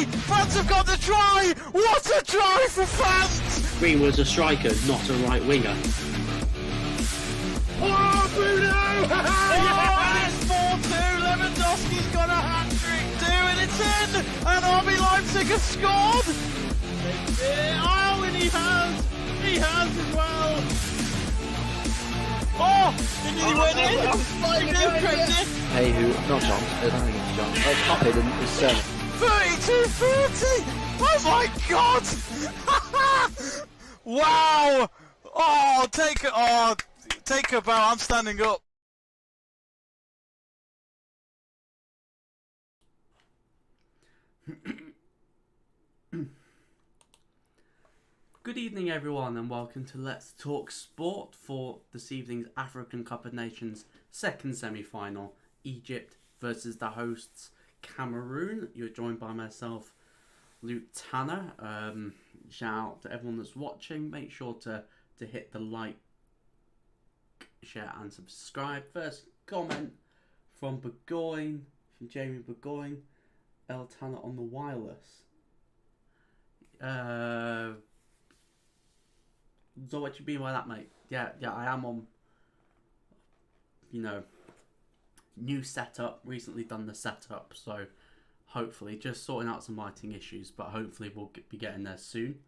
try! France have got the try! What a try for France! Green was a striker, not a right winger. Oh, Bruno! And it's 4-2. Lewandowski's got a hat-trick too, and it's in! And RB Leipzig have scored! Oh, and he has! He has as well! Oh! Did he win it? Did he crazy? Hey, who? Not John. I don't think it's John. It's not hidden. It's Sterling. 32-30! Oh my god! Wow! Oh, take a bow. I'm standing up. Good evening everyone and welcome to Let's Talk Sport for this evening's African Cup of Nations second semi-final, Egypt versus the hosts Cameroon. You're joined by myself, Luke Tanner. Shout out to everyone that's watching. Make sure to hit the like, share and subscribe. First comment from Jamie Burgoyne. El Tanner on the wireless. So what you mean by that, mate? Yeah, I am on, new setup, recently done the setup, so hopefully just sorting out some lighting issues, but hopefully we'll be getting there soon.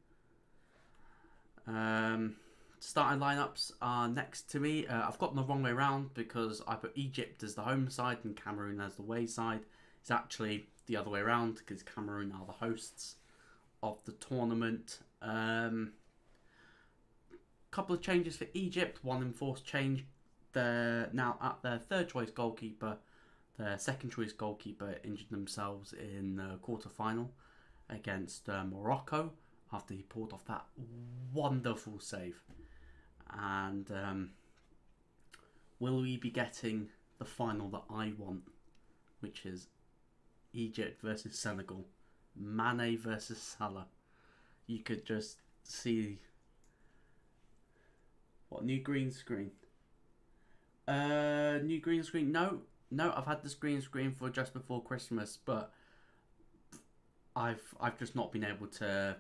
Starting lineups are next to me. I've got them the wrong way around because I put Egypt as the home side and Cameroon as the away side. It's actually the other way around because Cameroon are the hosts of the tournament. Couple of changes for Egypt. One enforced change. They're now at their third choice goalkeeper. Their second choice goalkeeper injured themselves in the quarter final against Morocco after he pulled off that wonderful save. And will we be getting the final that I want, which is Egypt versus Senegal, Mane versus Salah? You could just see. What, new green screen? New green screen? No, I've had this green screen for just before Christmas, but I've just not been able to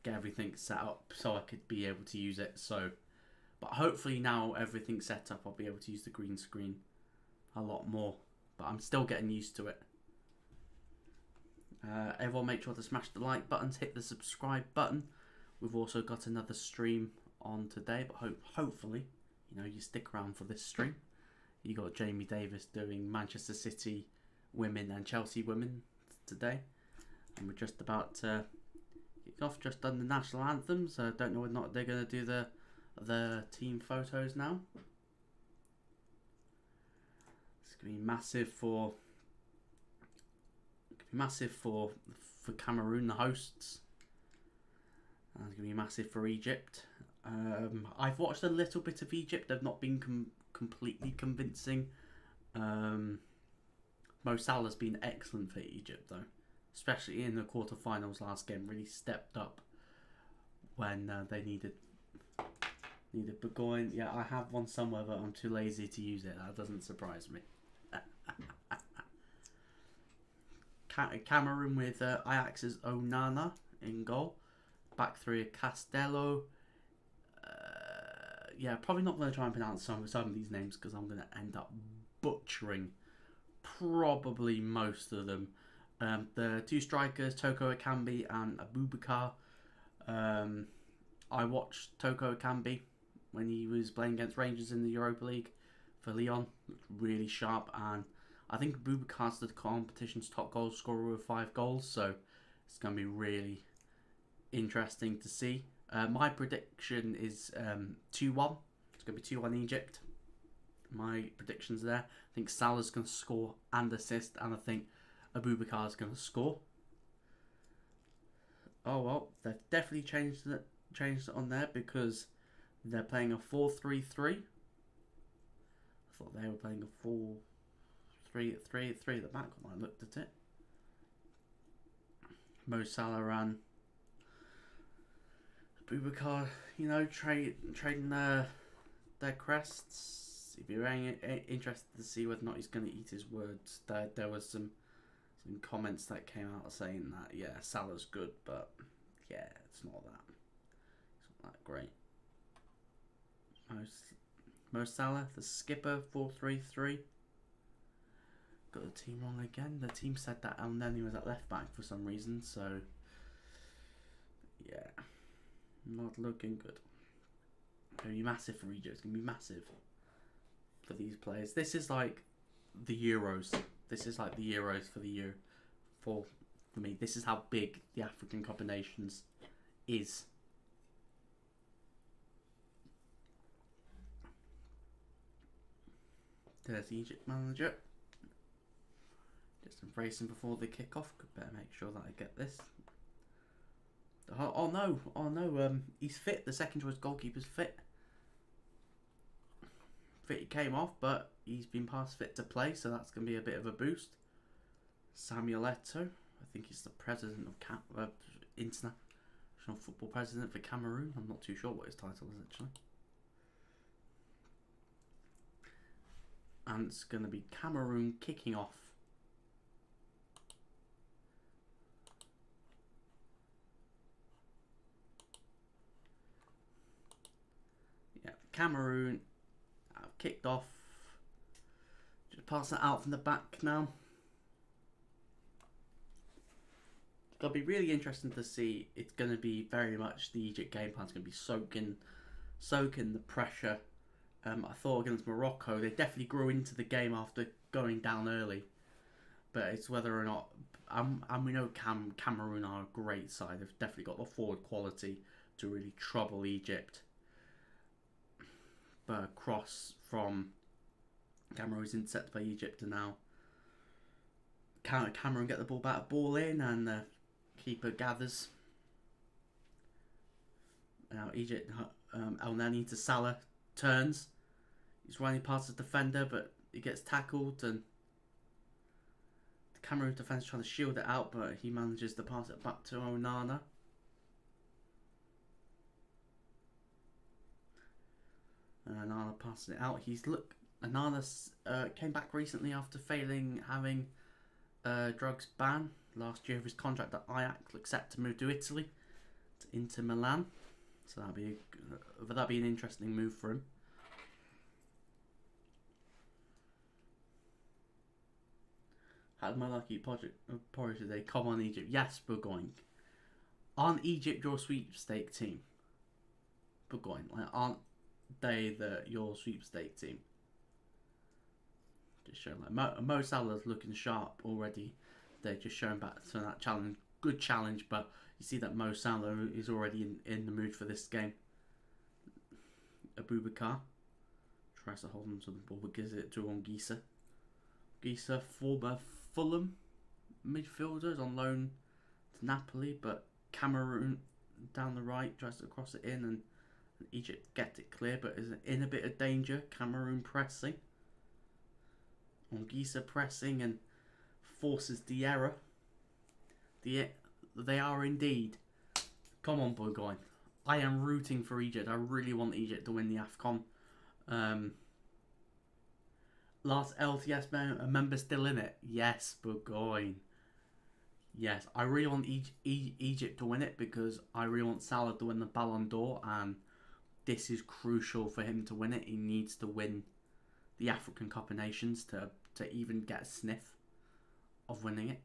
get everything set up so I could be able to use it. So, but hopefully now everything's set up, I'll be able to use the green screen a lot more. But I'm still getting used to it. Everyone make sure to smash the like buttons, hit the subscribe button. We've also got another stream on today, but hopefully you stick around for this stream. You got Jamie Davis doing Manchester City women and Chelsea women today, and we're just about to kick off. Just done the national anthems. So don't know whether or not they're going to do the team photos now. It's going to be massive for Cameroon, the hosts, and it's going to be massive for Egypt. I've watched a little bit of Egypt. They've not been completely convincing. Mo Salah's been excellent for Egypt though, especially in the quarterfinals last game. Really stepped up when they needed Burgoyne. Yeah, I have one somewhere, but I'm too lazy to use it. That doesn't surprise me. Cameroon with Ajax's Onana in goal. Back three of Castello. Yeah, probably not going to try and pronounce some of these names because I'm going to end up butchering probably most of them. The two strikers, Toko Ekambi and Abubakar. I watched Toko Ekambi when he was playing against Rangers in the Europa League for Lyon. Looked really sharp, and I think Abubakar's the competition's top goal scorer with 5 goals, so it's going to be really interesting to see. My prediction is 2-1. It's going to be 2-1 Egypt. My prediction's there. I think Salah's going to score and assist, and I think Abubakar's going to score. Oh well, they've definitely changed it on there because they're playing a 4-3-3. I thought they were playing a 4-3-3 at the back when I looked at it. Mo Salah ran. Abubakar, trading their crests. If you're interested to see whether or not he's going to eat his words, there was some comments that came out saying that, yeah, Salah's good, but yeah, it's not that. It's not that great. Mo Salah, the skipper, 4-3-3. Got the team wrong again. The team said that El Neni was at left back for some reason, so yeah, not looking good. Gonna be massive for Egypt. It's gonna be massive for these players. This is like the Euros. This is like the Euros for the year. For me, this is how big the African Cup of Nations is. There's the Egypt manager. Just embracing before the kickoff. Could better make sure that I get this. Oh no! He's fit. The second choice goalkeeper's fit. He came off, but he's been passed fit to play, so that's going to be a bit of a boost. Samuel Eto'o, I think he's the president of international football president for Cameroon. I'm not too sure what his title is actually. And it's going to be Cameroon kicking off. Yeah, Cameroon have kicked off. Just pass it out from the back now. It's going to be really interesting to see. It's going to be very much the Egypt game plan. It's going to be soaking the pressure. I thought against Morocco, they definitely grew into the game after going down early. But it's whether or not... and we know Cameroon are a great side. They've definitely got the forward quality to really trouble Egypt. But across from Cameroon's intercepted by Egypt, and now Cameroon get the ball in, and the keeper gathers. Now Egypt, El Neni to Salah, turns. He's running past the defender, but he gets tackled, and the Cameroon defence trying to shield it out, but he manages to pass it back to Onana. Onana passes it out. Onana came back recently after having drugs ban last year of his contract at Ajax. Looks set to move to Italy, to Inter Milan. So that'd be an interesting move for him. Had my lucky porridge today. Come on, Egypt. Yes, Burgoyne. Aren't Egypt your sweepstake team? Burgoyne. Like, aren't they your sweepstake team? Just showing like Mo Salah's looking sharp already. They're just showing back to that challenge. Good challenge, but you see that Mo Salah is already in the mood for this game. Abubakar tries to hold on to the ball, but gives it to Ongisa. Ongisa, former Fulham midfielders on loan to Napoli, but Cameroon down the right tries to cross it in, and Egypt get it clear, but is in a bit of danger. Cameroon pressing. Ongisa pressing and forces the error. They are indeed. Come on, Burgoyne. I am rooting for Egypt. I really want Egypt to win the AFCON. Last LTS member still in it. Yes, Burgoyne. Yes, I really want Egypt to win it because I really want Salah to win the Ballon d'Or, and this is crucial for him to win it. He needs to win the African Cup of Nations to even get a sniff of winning it.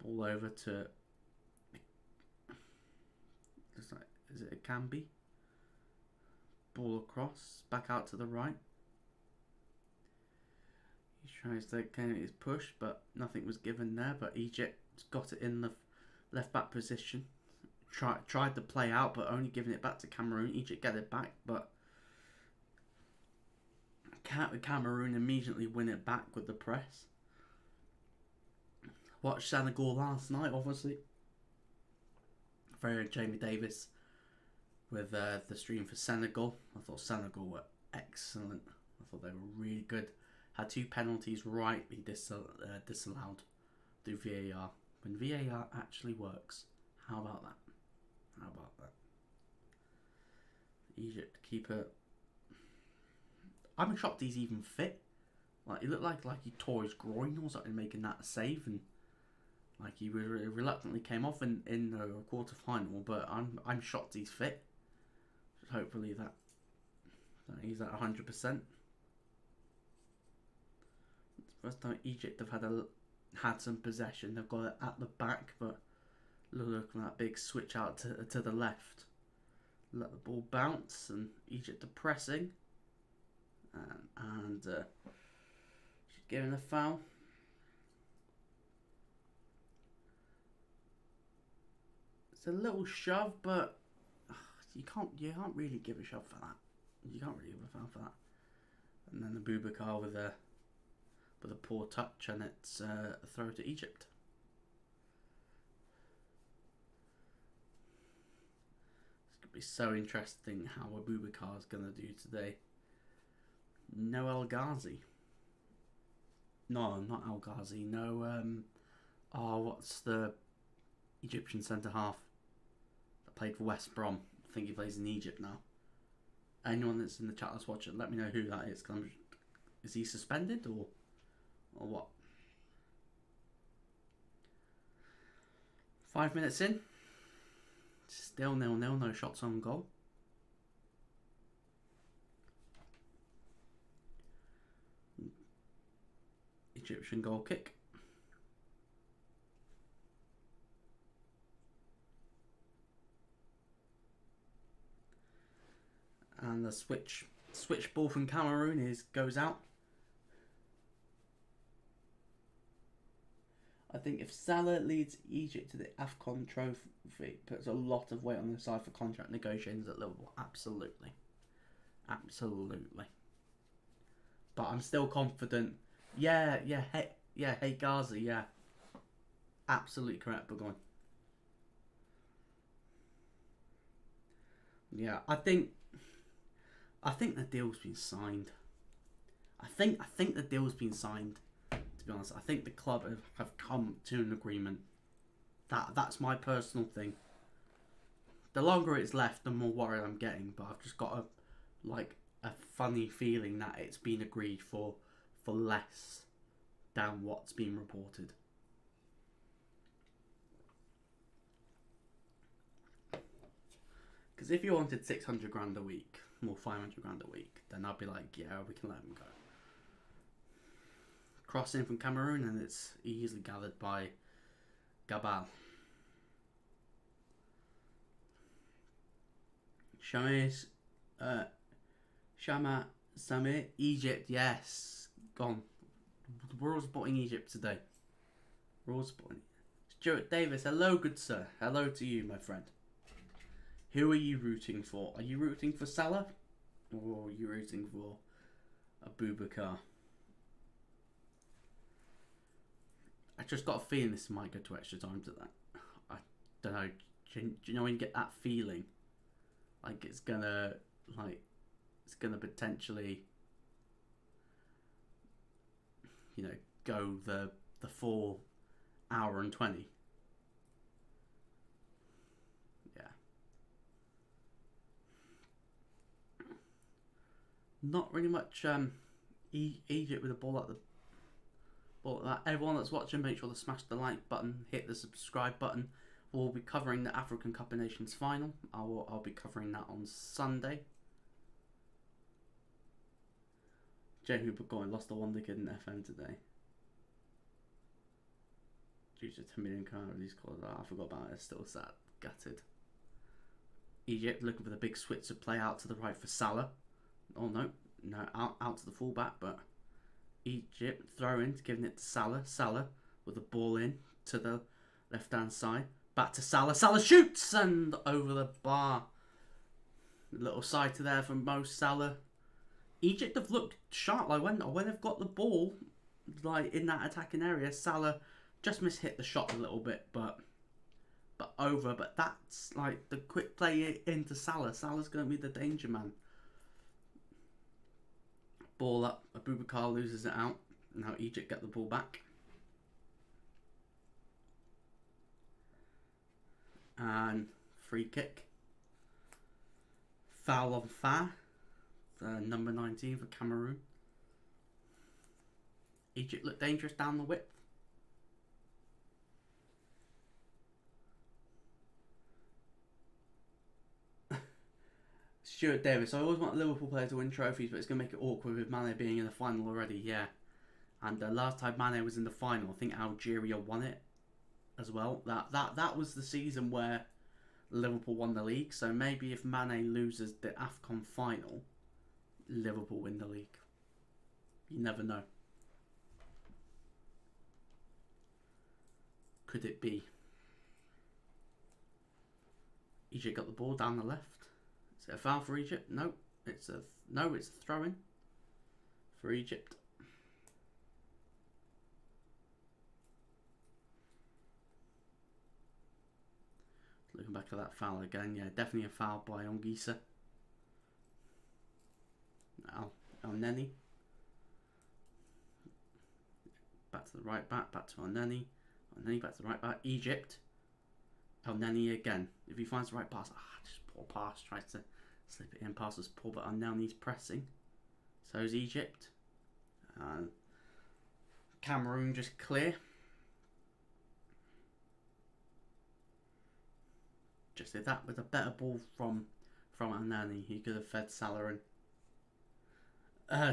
Ball over to... Is it a Camby? Ball across, back out to the right. He tries to get his push, but nothing was given there. But Egypt's got it in the left back position. Tried to play out, but only giving it back to Cameroon. Egypt get it back, but Cameroon immediately win it back with the press. Watched Senegal last night, obviously. Very Jamie Davis with the stream for Senegal. I thought Senegal were excellent. I thought they were really good. Had 2 penalties rightly disallowed through VAR. When VAR actually works. How about that? How about that? Egypt keeper. I'm shocked he's even fit. Like he looked like he tore his groin or something making that a save, and like he reluctantly came off in the quarter final. But I'm shocked he's fit. Hopefully that he's at 100%. First time Egypt have had some possession. They've got it at the back, but look at that big switch out to the left. Let the ball bounce, and Egypt are pressing, and giving a foul. It's a little shove, but you can't really give a shove for that. You can't really give a foul for that. And then the Boubacar with a poor touch, and it's a throw to Egypt. It's going to be so interesting how Boubacar is going to do today. No El Ghazi. No, not El Ghazi. No, what's the Egyptian centre half that played for West Brom? I think he plays in Egypt now. Anyone that's in the chat that's watching, let me know who that is. Is he suspended or what? 5 minutes in. Still 0-0, no shots on goal. Egyptian goal kick. And the switch ball from Cameroon goes out. I think if Salah leads Egypt to the AFCON trophy, puts a lot of weight on the side for contract negotiations at Liverpool. Absolutely. Absolutely. But I'm still confident. Hey Ghazi, yeah. Absolutely correct, but go on. Yeah, I think the deal's been signed. I think the deal's been signed. To be honest, I think the club have come to an agreement. That's my personal thing. The longer it's left, the more worried I'm getting. But I've just got a funny feeling that it's been agreed for less than what's been reported. Because if you wanted 600 grand a week, or 500 grand a week, then I'd be like, yeah, we can let him go. Crossing from Cameroon, and it's easily gathered by Gabal. Shama Samir, Egypt, yes. Gone. We're all supporting Egypt today. We're all supporting. Stuart Davis, hello, good sir. Hello to you, my friend. Who are you rooting for? Are you rooting for Salah? Or are you rooting for Boubacar? I just got a feeling this might go to extra time to that. I don't know. Do you know when you get that feeling? Like it's gonna potentially, go the 4 hour and 20. Yeah. Not really much Egypt with the ball at the ball at that. Everyone that's watching, make sure to smash the like button, hit the subscribe button. We'll be covering the African Cup of Nations final. I'll be covering that on Sunday. Jamie Burgoyne lost the one kid in FM today. Due to 10 million calories called out. I forgot about it. It's still sad. Gutted. Egypt looking for the big switch to play out to the right for Salah. Oh no, out to the fullback, but Egypt throwing, giving it to Salah. Salah with the ball in to the left hand side. Back to Salah. Salah shoots and over the bar. A little side to there from Mo Salah. Egypt have looked sharp. Like when they've got the ball, like in that attacking area, Salah just mishit the shot a little bit, but over. But that's like the quick play into Salah. Salah's going to be the danger man. Ball up. Abubakar loses it out. Now Egypt get the ball back. And free kick. Foul on Fa. Number 19 for Cameroon. Egypt looked dangerous down the width. Stuart Davis. I always want Liverpool players to win trophies, but it's going to make it awkward with Mane being in the final already. Yeah. And last time Mane was in the final, I think Algeria won it as well. That was the season where Liverpool won the league. So maybe if Mane loses the AFCON final, Liverpool win the league. You never know. Could it be? Egypt got the ball down the left. Is it a foul for Egypt? No. It's a throw-in for Egypt. Looking back at that foul again, yeah, definitely a foul by Ongisa. El Neni. Back to the right back to El Neni. El Neni back to the right back. Egypt. El Neni again. If he finds the right pass, just poor pass. Tries to slip it in. Pass was poor, but El Neni's pressing. So is Egypt. Cameroon just clear. Just did that with a better ball from El Neni. He could have fed Salah in.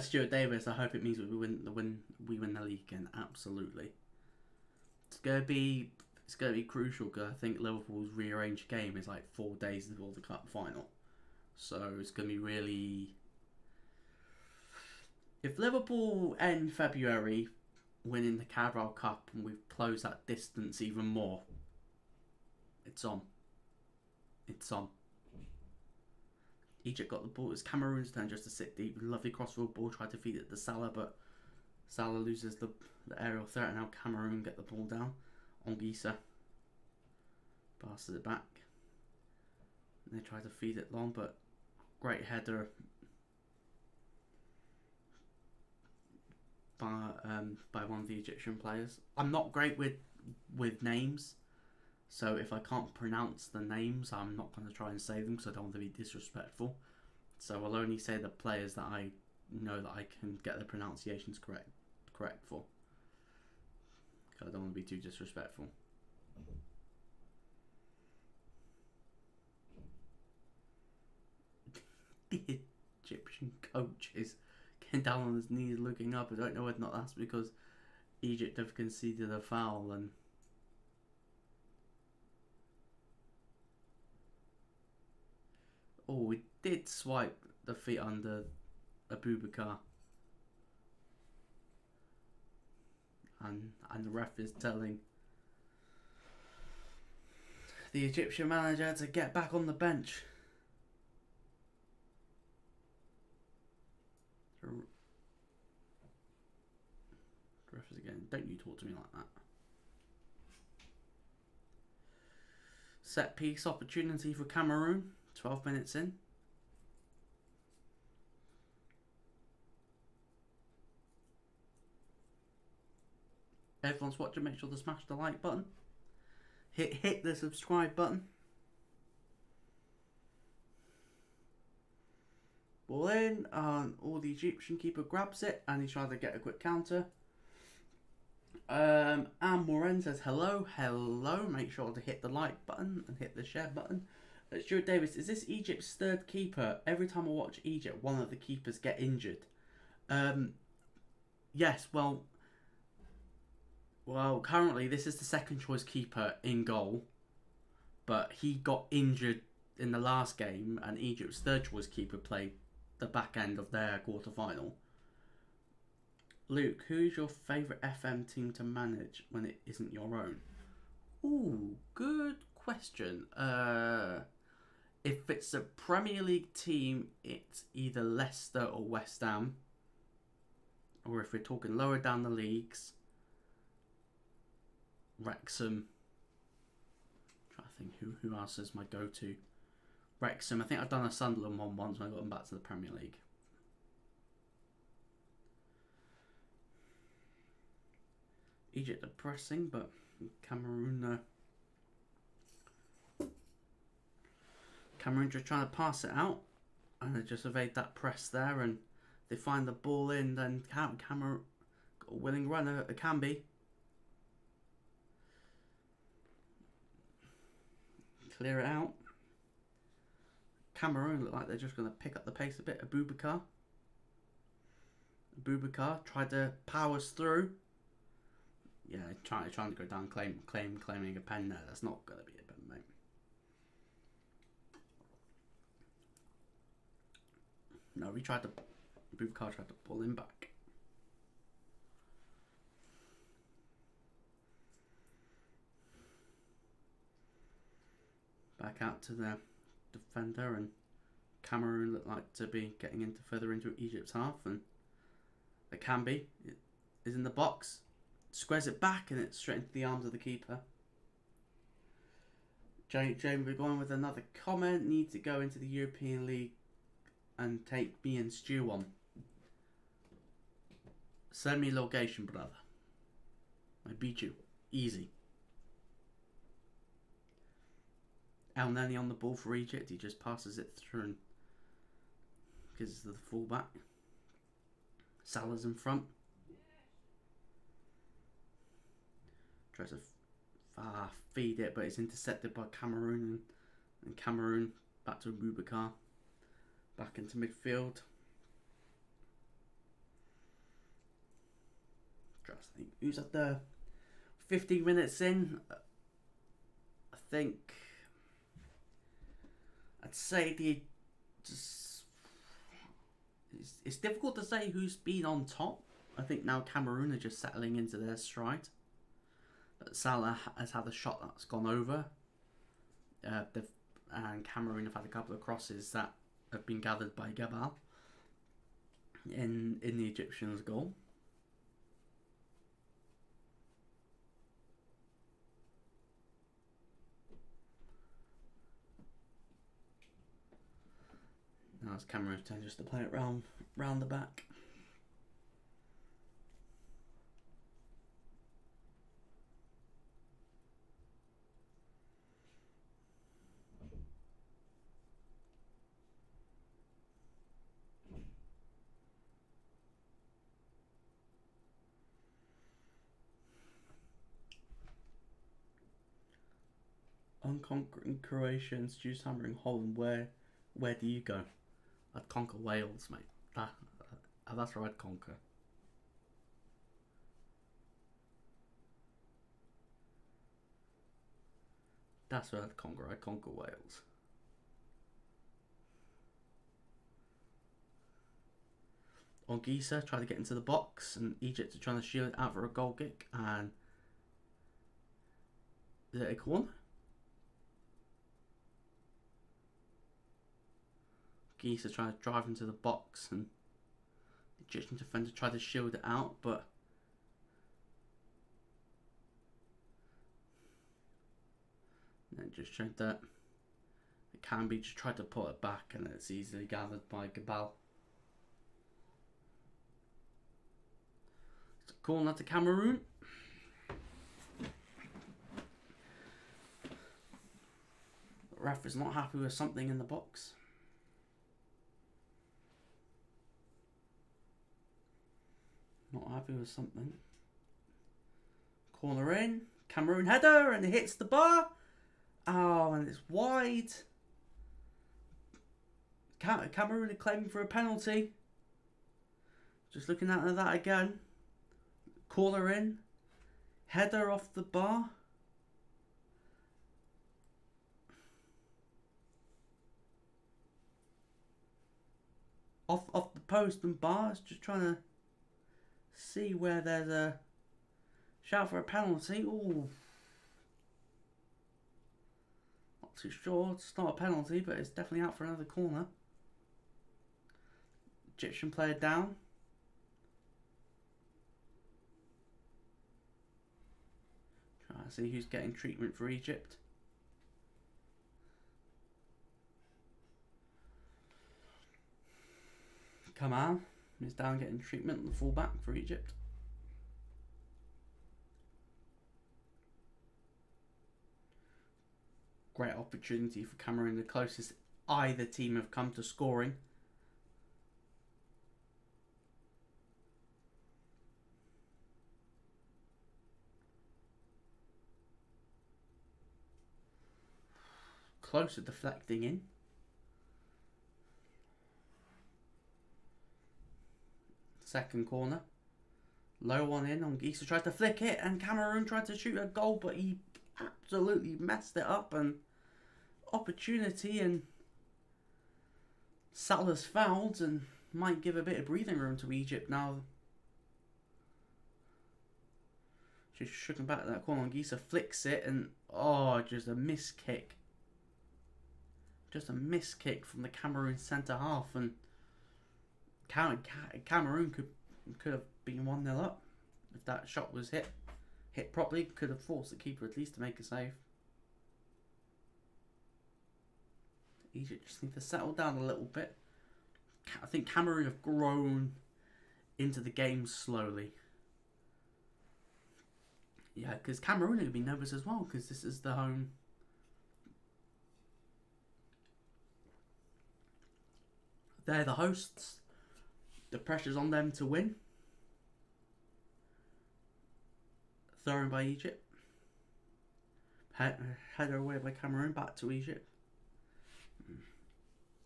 Stuart Davis. I hope it means we win the league again. Absolutely. It's gonna be crucial because I think Liverpool's rearranged game is like 4 days before the cup final. So it's gonna be really. If Liverpool end February winning the Carabao Cup and we close that distance even more, it's on. It's on. Egypt got the ball. It's Cameroon's turn just to sit deep. Lovely crossfield ball. Tried to feed it to Salah, but Salah loses the aerial threat. And now Cameroon get the ball down. Ongisa passes it back. And they try to feed it long, but great header by one of the Egyptian players. I'm not great with names. So if I can't pronounce the names, I'm not going to try and say them because I don't want to be disrespectful. So I'll only say the players that I know that I can get the pronunciations correct for. Because I don't want to be too disrespectful. The Egyptian coach is getting down on his knees looking up. I don't know whether or not that's because Egypt have conceded a foul and we did swipe the feet under Abubakar. And the ref is telling the Egyptian manager to get back on the bench. The ref is again, don't you talk to me like that. Set piece opportunity for Cameroon. 12 minutes in. Everyone's watching, make sure to smash the like button. Hit the subscribe button. Ball in, and all the Egyptian keeper grabs it, and he's trying to get a quick counter. And Moren says hello. Make sure to hit the like button and hit the share button. Stuart Davis, is this Egypt's third keeper? Every time I watch Egypt, one of the keepers get injured. Yes, well, currently this is the second choice keeper in goal, but he got injured in the last game, and Egypt's third choice keeper played the back end of their quarter final. Luke, who's your favourite FM team to manage when it isn't your own? Ooh, good question. If it's a Premier League team, it's either Leicester or West Ham. Or if we're talking lower down the leagues, Wrexham. I'm trying to think who else is my go-to. Wrexham. I think I've done a Sunderland one once when I got them back to the Premier League. Egypt are pressing, but Cameroon just trying to pass it out, and they just evade that press there, and they find the ball in. Then Cameroon, a willing runner. It can be. Clear it out. Cameroon look like they're just going to pick up the pace a bit. Abubakar tried to powers through. Yeah, trying to go down, claiming a pen there. That's not going to be a pen, mate. No, Abubakar tried to pull him back. Back out to the defender, and Cameroon look like to be getting further into Egypt's half, and it can be. It is in the box. Squares it back, and it's straight into the arms of the keeper. Jamie, we're going with another comment. Need to go into the European League and take me and Stu on. Send me location, brother. I beat you. Easy. El Neni on the ball for Egypt. He just passes it through and gives it to the fullback. Salah's in front. Tries to feed it, but it's intercepted by Cameroon. And Cameroon back to Abubakar. Back into midfield. Who's at the 15 minutes in? I think I'd say it's difficult to say who's been on top. I think now Cameroon are just settling into their stride. But Salah has had a shot that's gone over. And Cameroon have had a couple of crosses that have been gathered by Gabal in the Egyptians' goal. Now it's Cameroon's turn just to play it round the back. Unconquering Croatia and Stu's hammering Holland. Where do you go? I'd conquer Wales, mate. That's where I'd conquer. That's where I'd conquer. I'd conquer Wales. Ongisa tried to get into the box, and Egypt are trying to shield it out for a goal kick. And is it a corner? Geese are trying to drive into the box, and the Egyptian defender tried to shield it out, but then just showed that it can be just tried to put it back, and it's easily gathered by Gabal. It's a corner to Cameroon. The ref is not happy with something in the box. Not happy with something. Corner in. Cameroon header, and it hits the bar. Oh, and it's wide. Cameroon are claiming for a penalty. Just looking at that again. Corner in. Header off the bar. Off the post and bars. Just trying to see where there's a shout for a penalty. Ooh. Not too sure. It's not a penalty, but it's definitely out for another corner. Egyptian player down. Trying to see who's getting treatment for Egypt. Kamal is down getting treatment, the fullback for Egypt. Great opportunity for Cameroon, the closest either team have come to scoring. closer, deflecting in. Second corner. Low one in on Gisa. Tried to flick it and Cameroon tried to shoot a goal, but he absolutely messed it up. And opportunity, and Salah's fouled and might give a bit of breathing room to Egypt now. Just shooking back at that corner on Gisa. Flicks it and just a miss kick. Just a miss kick from the Cameroon centre half, and Cameroon could have been 1-0 up if that shot was hit properly. Could have forced the keeper at least to make a save. Egypt just need to settle down a little bit. I think Cameroon have grown into the game slowly. Yeah, because Cameroon are going to be nervous as well, because this is the home. They're the hosts. The pressure's on them to win. Thrown by Egypt. Header away by Cameroon, back to Egypt.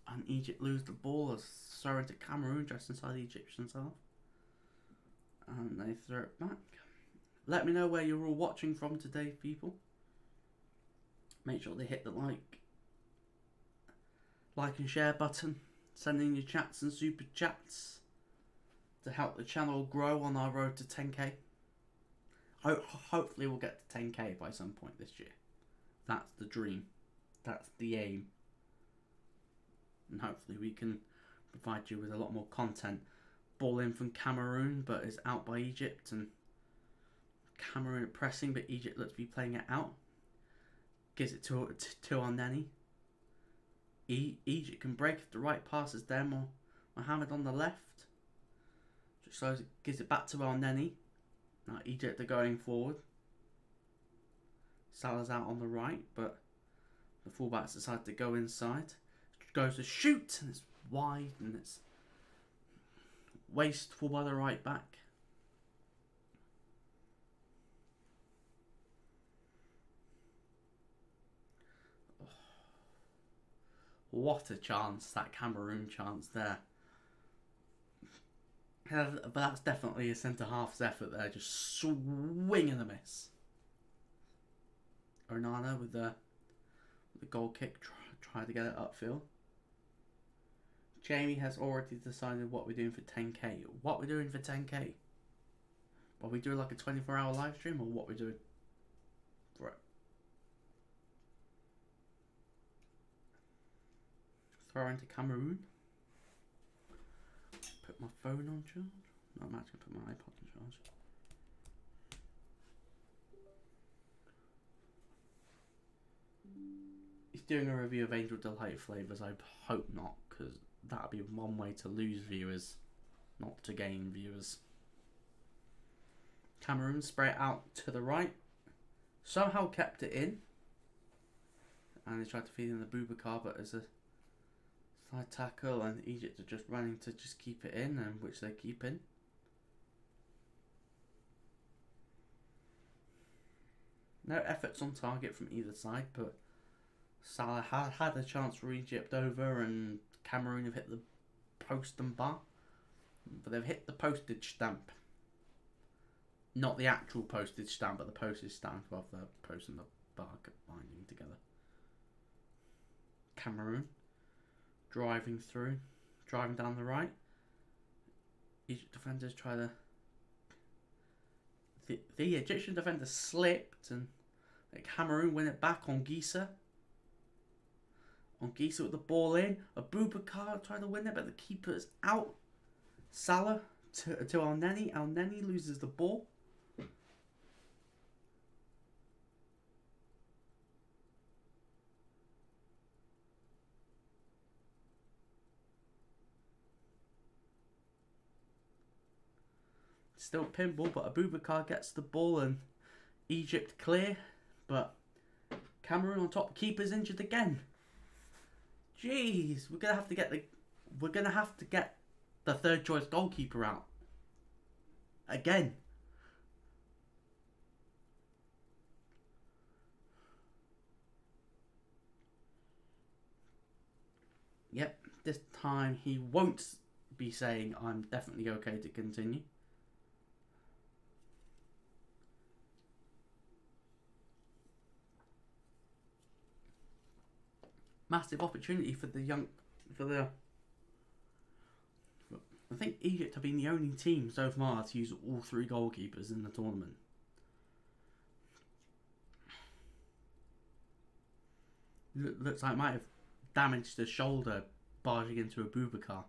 And Egypt lose the ball as throw into Cameroon just inside the Egyptians' half. And they throw it back. Let me know where you're all watching from today, people. Make sure they hit the like and share button. Send in your chats and super chats to help the channel grow on our road to 10k. Hopefully we'll get to 10k by some point this year. That's the dream. That's the aim. And hopefully we can provide you with a lot more content. Ball in from Cameroon, but is out by Egypt, and Cameroon are pressing, but Egypt looks to be playing it out. Gives it to Arneni. Egypt can break if the right pass is there. Mohamed on the left. Just slows it, gives it back to Arneni. Now Egypt are going forward. Salah's out on the right, but the fullbacks decide to go inside. Goes to shoot, and it's wide, and it's wasteful by the right back. Oh, what a chance, that Cameroon chance there. But that's definitely a centre-half's effort there, just swing and a miss. Onana with the goal kick, try to get it upfield. Jamie has already decided what we're doing for 10k. What we're doing for 10k? Are we doing like a 24-hour live stream, or what we're doing for it? Throw into Cameroon. Put my phone on charge. No, I'm actually put my iPod on charge. He's doing a review of Angel Delight Flavors. I hope not, because that'd be one way to lose viewers, not to gain viewers. Cameroon spray it out to the right. Somehow kept it in. And they tried to feed in the Boubacar, but as a side tackle, and Egypt are just running to just keep it in, and which they keep in. No efforts on target from either side, but Salah had a chance for Egypt over, and Cameroon have hit the post and bar. But they've hit the postage stamp. Not the actual postage stamp, but the postage stamp of the post and the bar binding together. Cameroon driving down the right. Egypt defenders try to... The Egyptian defender slipped, and Cameroon win it back on Gisa. On Gisa with the ball in. Abubakar tried to win it, but the keeper's out. Salah to Elneny. Elneny loses the ball. Still pinball, but Abubakar gets the ball and Egypt clear. But Cameroon on top. Keeper's injured again. Jeez, we're gonna have to get the third choice goalkeeper out again. this time he won't be saying I'm definitely okay to continue. Massive opportunity for I think Egypt have been the only team so far to use all 3 goalkeepers in the tournament. Looks like might have damaged the shoulder barging into a Boubacar.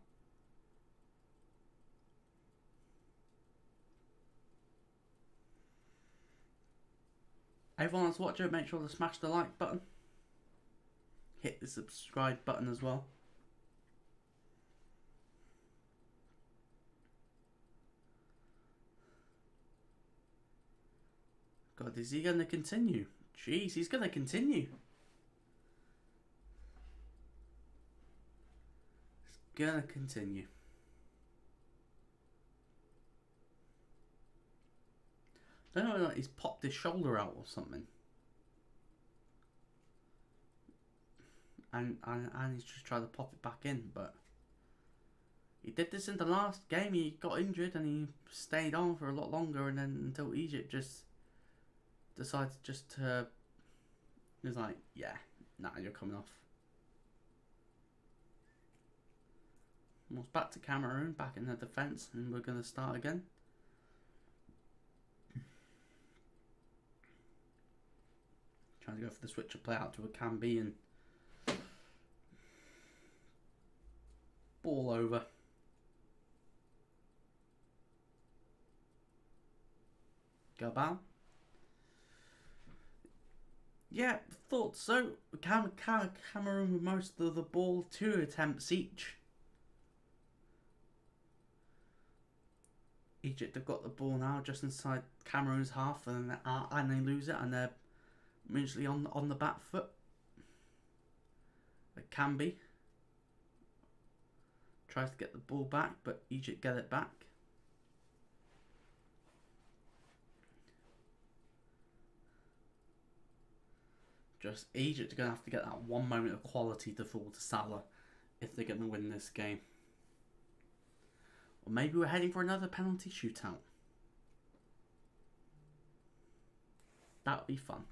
Everyone that's watching, make sure to smash the like button. Hit the subscribe button as well. God, is he going to continue? Jeez, he's going to continue. He's going to continue. I don't know, like he's popped his shoulder out or something. And he's just tried to pop it back in, but he did this in the last game. He got injured and he stayed on for a lot longer, and then until Egypt just decided just to, he was like, yeah, nah, you're coming off. Well, it's back to Cameroon, back in the defence, and we're going to start again. Trying to go for the switch of play out to a Camby and ball over. Gabal. Yeah, thought so. Cameroon with most of the ball, 2 attempts each. Egypt have got the ball now just inside Cameroon's half, and they lose it, and they're immediately on the back foot. It can be. Tries to get the ball back, but Egypt get it back. Just Egypt are going to have to get that one moment of quality to fall to Salah if they're going to win this game. Or maybe we're heading for another penalty shootout. That would be fun.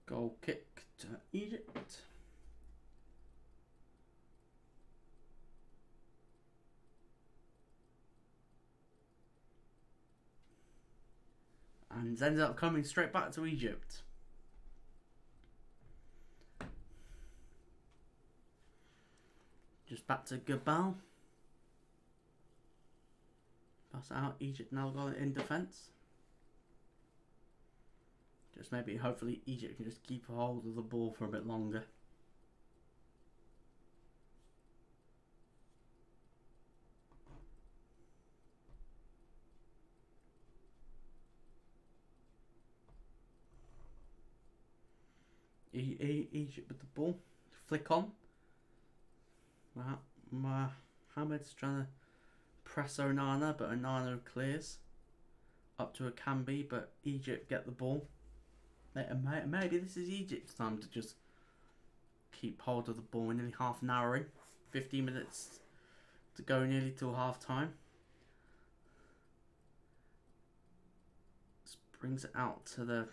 Goal kick to Egypt. And ended up coming straight back to Egypt. Just back to Gabal. Pass it out. Egypt now got it in defence. Just maybe, hopefully, Egypt can just keep a hold of the ball for a bit longer. Egypt with the ball. Flick on. Mohamed's trying to press Onana, but Onana clears. Up to a Camby, but Egypt get the ball. Maybe this is Egypt's time to just keep hold of the ball. We're nearly half an hour in. 15 minutes to go nearly till half time. This brings it out to the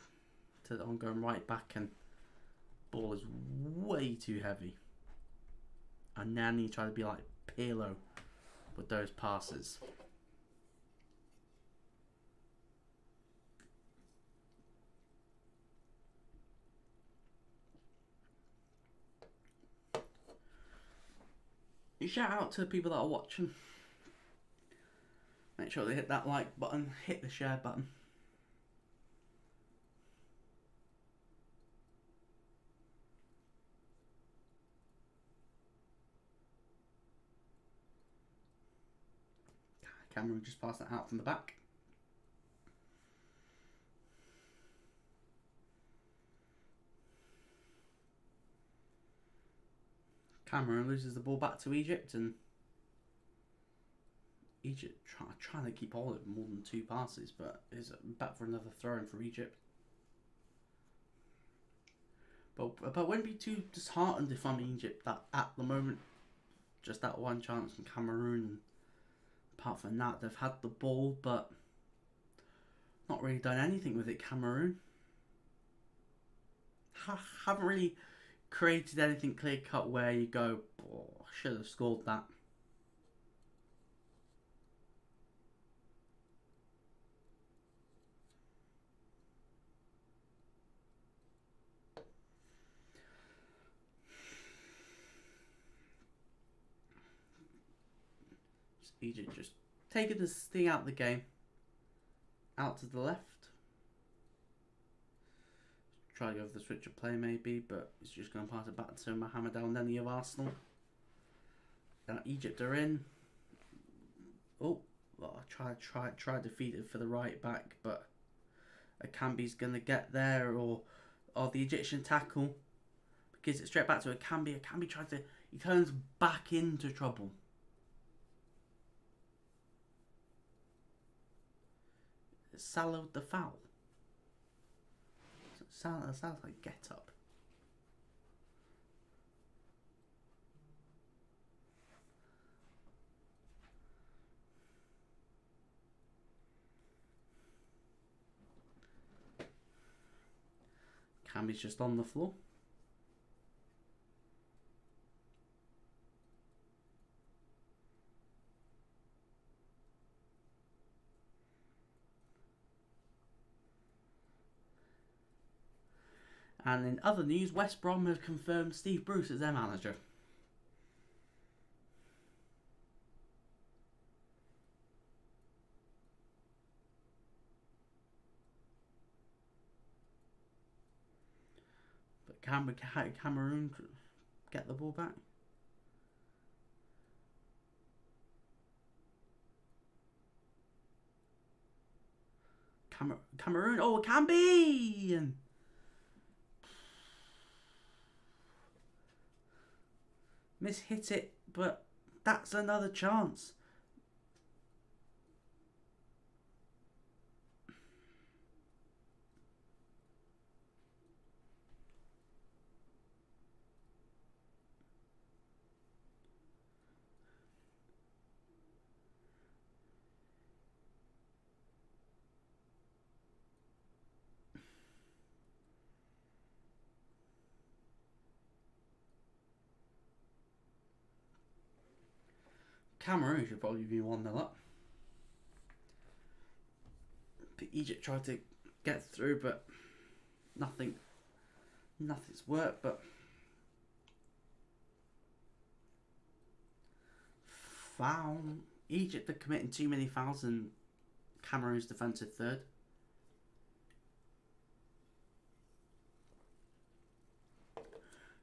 ongoing right back, and ball is way too heavy. And now you try to be like Pirlo with those passes. Shout out to the people that are watching. Make sure they hit that like button, hit the share button. Cameroon just passed it out from the back. Cameroon loses the ball back to Egypt, and Egypt trying to keep hold of more than 2 passes, but is back for another throw-in for Egypt. But wouldn't be too disheartened if I'm Egypt that at the moment, just that one chance from Cameroon. And apart from that, they've had the ball, but not really done anything with it. Cameroon haven't really created anything clear cut where you go, oh, should have scored that. Egypt just taking this thing out of the game, out to the left. Try to go for the switch of play maybe, but it's just going to pass it back to Mohamed El Neni of Arsenal. Egypt are in. Oh, well, I try to feed it for the right back, but Akambi's going to get there, or the Egyptian tackle gives it straight back to Akambi. Akambi he turns back into trouble. Salah with the foul. Sounds like get up. Cammy's just on the floor. And in other news, West Brom have confirmed Steve Bruce as their manager. But Cameroon get the ball back? Cameroon, oh, it can be! And hit it, but that's another chance. Cameroon should probably be 1-0 up. But Egypt tried to get through, but nothing's worked. But foul. Egypt are committing too many fouls in Cameroon's defensive third.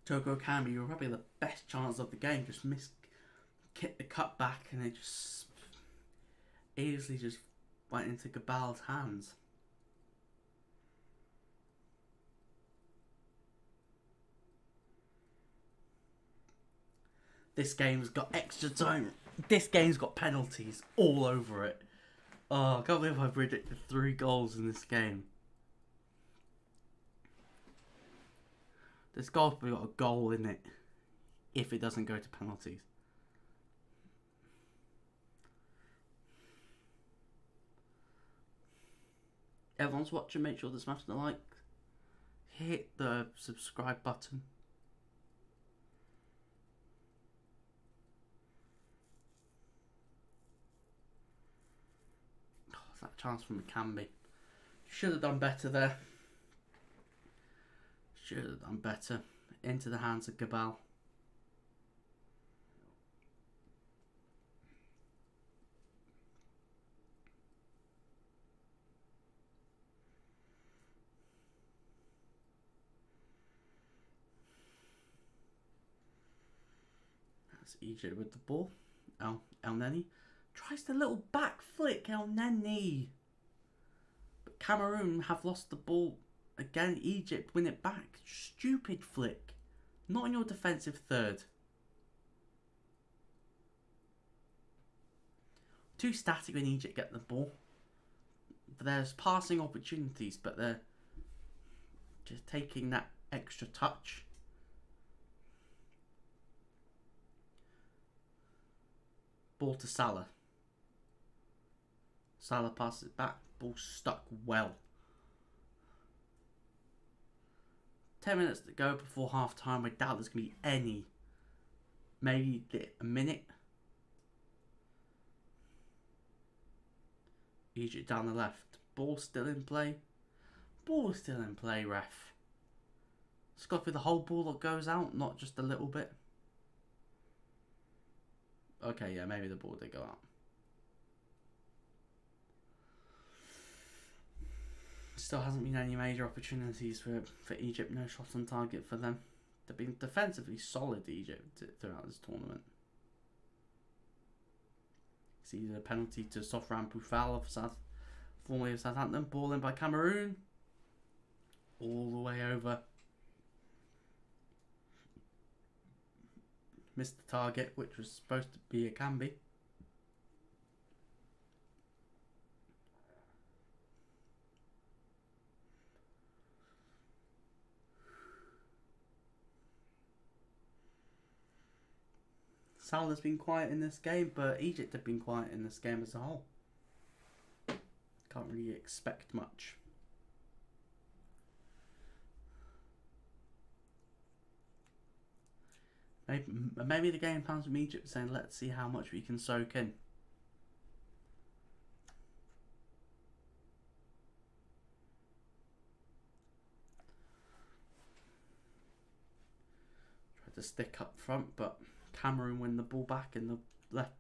Togo Kambi, you were probably the best chance of the game. Just kicked the cut back, and it just easily just went into Gabal's hands. This game's got extra time. This game's got penalties all over it. Oh, I can't believe I predicted 3 goals in this game. This goal's probably got a goal in it if it doesn't go to penalties. Everyone's watching, make sure to smash the like, hit the subscribe button. Oh, that chance from Akambi. Should have done better there. Should have done better. Into the hands of Gabal. Egypt with the ball. El Neni Tries the little back flick on their knee. But Cameroon have lost the ball again. Egypt win it back. Stupid flick. Not in your defensive third. Too static when Egypt get the ball. But there's passing opportunities, but they're just taking that extra touch. Ball to Salah. Salah passes it back. Ball stuck well. 10 minutes to go before half time. I doubt there's going to be any. Maybe a minute. Egypt down the left. Ball still in play. Ball still in play, ref. It's got to be the whole ball that goes out, not just a little bit. Okay, yeah, maybe the ball did go out. Still hasn't been any major opportunities for Egypt. No shots on target for them. They've been defensively solid, Egypt, throughout this tournament. It's either a penalty to Sofran Boufal formerly of Southampton. Ball in by Cameroon. All the way over. Missed the target, which was supposed to be a Camby. Salah's been quiet in this game, but Egypt have been quiet in this game as a whole. Can't really expect much. Maybe the game plans from Egypt saying, let's see how much we can soak in. Tried to stick up front, but Cameroon win the ball back in the left.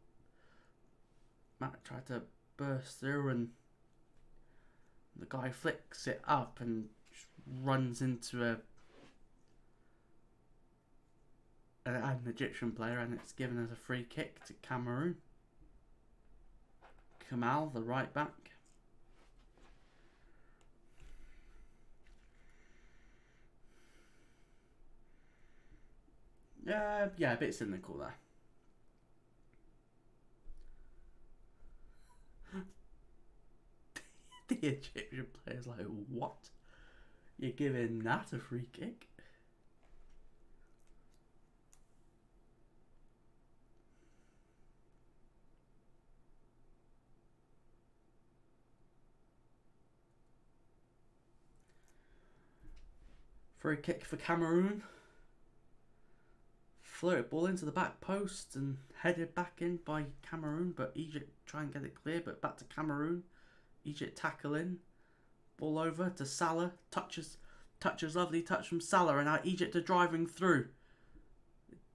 Matt tried to burst through and the guy flicks it up and just runs into an Egyptian player, and it's given as a free kick to Cameroon. Kamal, the right back. Yeah, a bit cynical there. The Egyptian player's like, what? You're giving that a free kick? Free kick for Cameroon. Floated ball into the back post and headed back in by Cameroon, but Egypt try and get it clear, but back to Cameroon. Egypt tackle in. Ball over to Salah. Touches, lovely touch from Salah, and now Egypt are driving through.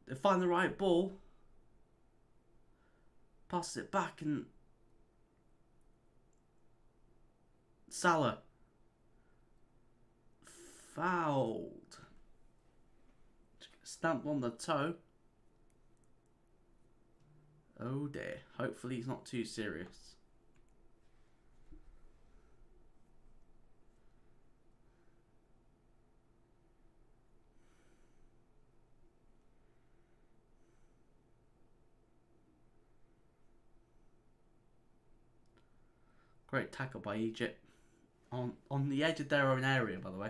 They find the right ball. Passes it back and Salah. Fouled. Stamped on the toe. Oh dear. Hopefully he's not too serious. Great tackle by Egypt. On the edge of their own area, by the way.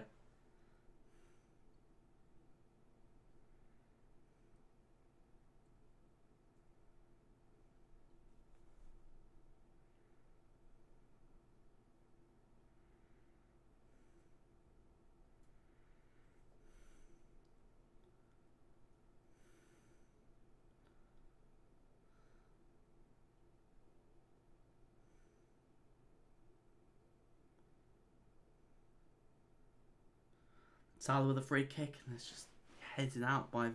Salah with a free kick, and it's just headed out by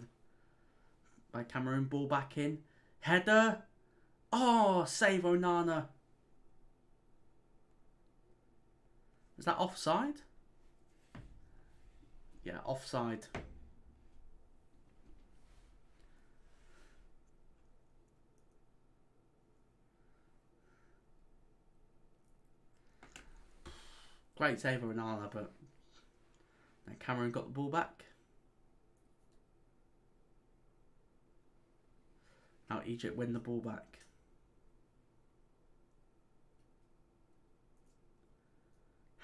Cameroon. Ball back in. Header. Oh, save Onana. Is that offside? Yeah, offside. Great save of Onana, but Cameroon got the ball back. Now Egypt win the ball back.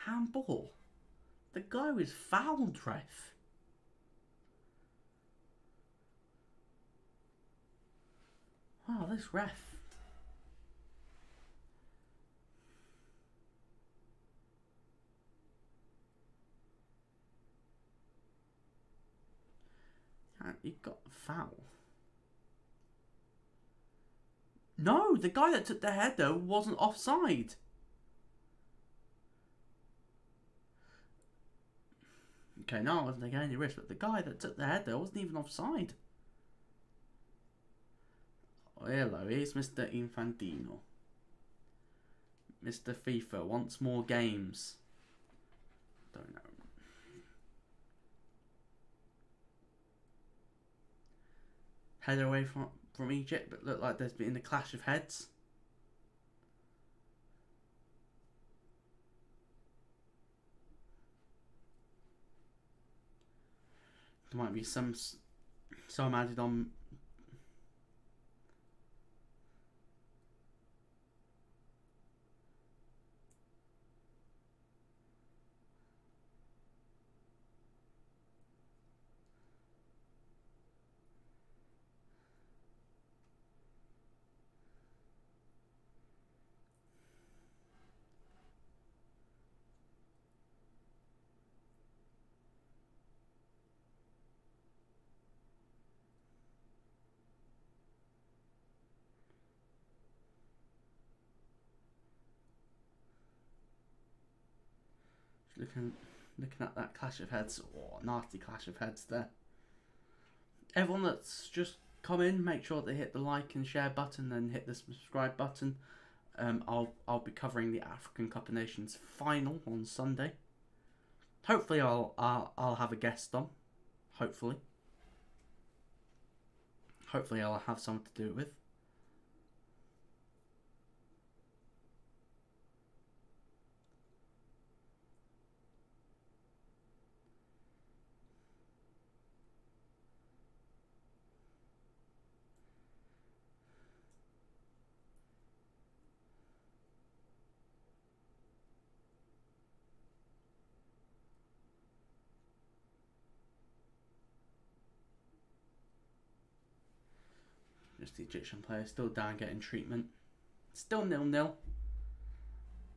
Handball. The guy was fouled, ref. Wow, this ref. He got a foul. No, the guy that took the header wasn't offside. Okay, no, I wasn't taking any risk, but the guy that took the header wasn't even offside. Oh, hello, here's Mr. Infantino. Mr. FIFA wants more games. Don't know. Header away from Egypt, but looked like there's been a clash of heads. There might be some added on. Looking at that clash of heads. Oh, nasty clash of heads there. Everyone that's just come in, make sure they hit the like and share button and hit the subscribe button. I'll be covering the African Cup of Nations final on Sunday. Hopefully I'll have a guest on. Hopefully I'll have something to do it with. Just the Egyptian player still down getting treatment. Still 0-0.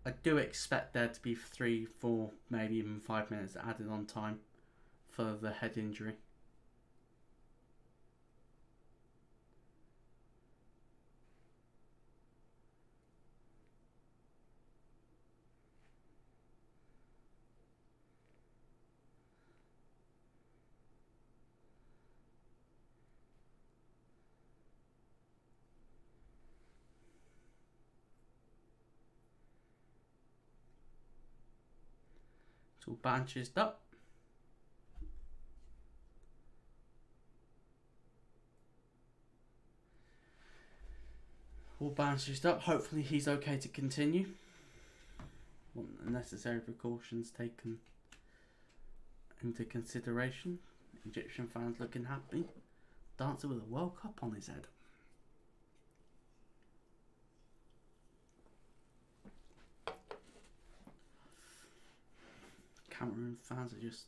I do expect there to be 3, 4, maybe even 5 minutes added on time for the head injury. It's all bandaged up. All bandaged up. Hopefully he's okay to continue. Want the necessary precautions taken into consideration. Egyptian fans looking happy. Dancing with a World Cup on his head. Cameroon fans are just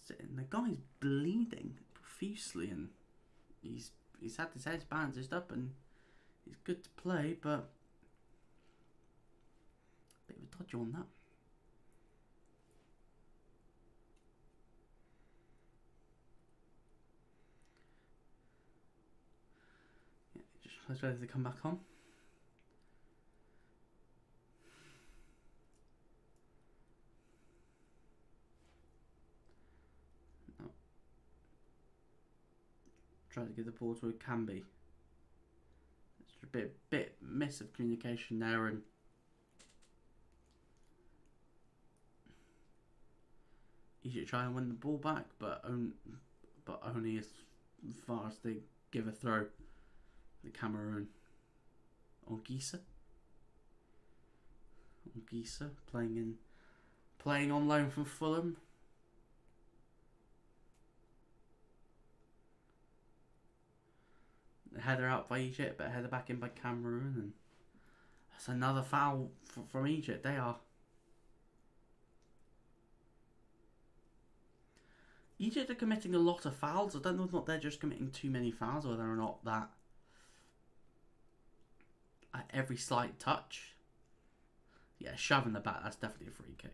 sitting. The guy's bleeding profusely, and he's had his head bandaged up, and he's good to play, but a bit of a dodge on that. Yeah, just ready to come back on. Try to get the ball to where it can be. It's a bit miss of communication there, and Egypt try and win the ball back, but only as far as they give a throw. The Cameroon. Or Gisa. Gisa playing on loan from Fulham. A header out by Egypt, but a header back in by Cameroon, and that's another foul from Egypt. Egypt are committing a lot of fouls. I don't know if they're just committing too many fouls, or whether or not that at every slight touch. Yeah, shove in the back, that's definitely a free kick.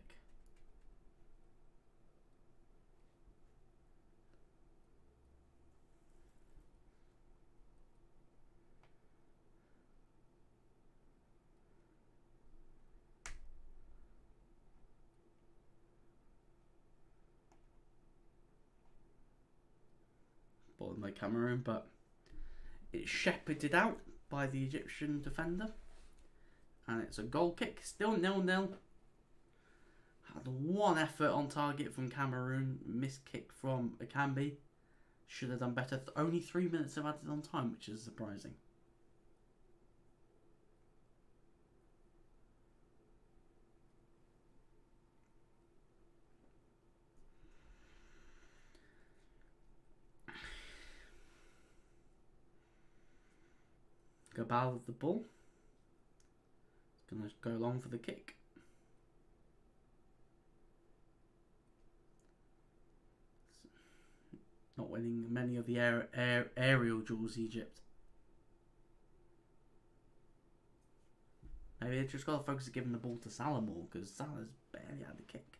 Ball by Cameroon, but it's shepherded out by the Egyptian defender. And it's a goal kick, still 0-0. Had one effort on target from Cameroon, missed kick from Akambi. Should have done better. Only 3 minutes of added on time, which is surprising. Gabal with the ball. Gonna go long for the kick. Not winning many of the aerial duels, Egypt. Maybe they just got to focus on giving the ball to Salah more, because Salah's barely had the kick.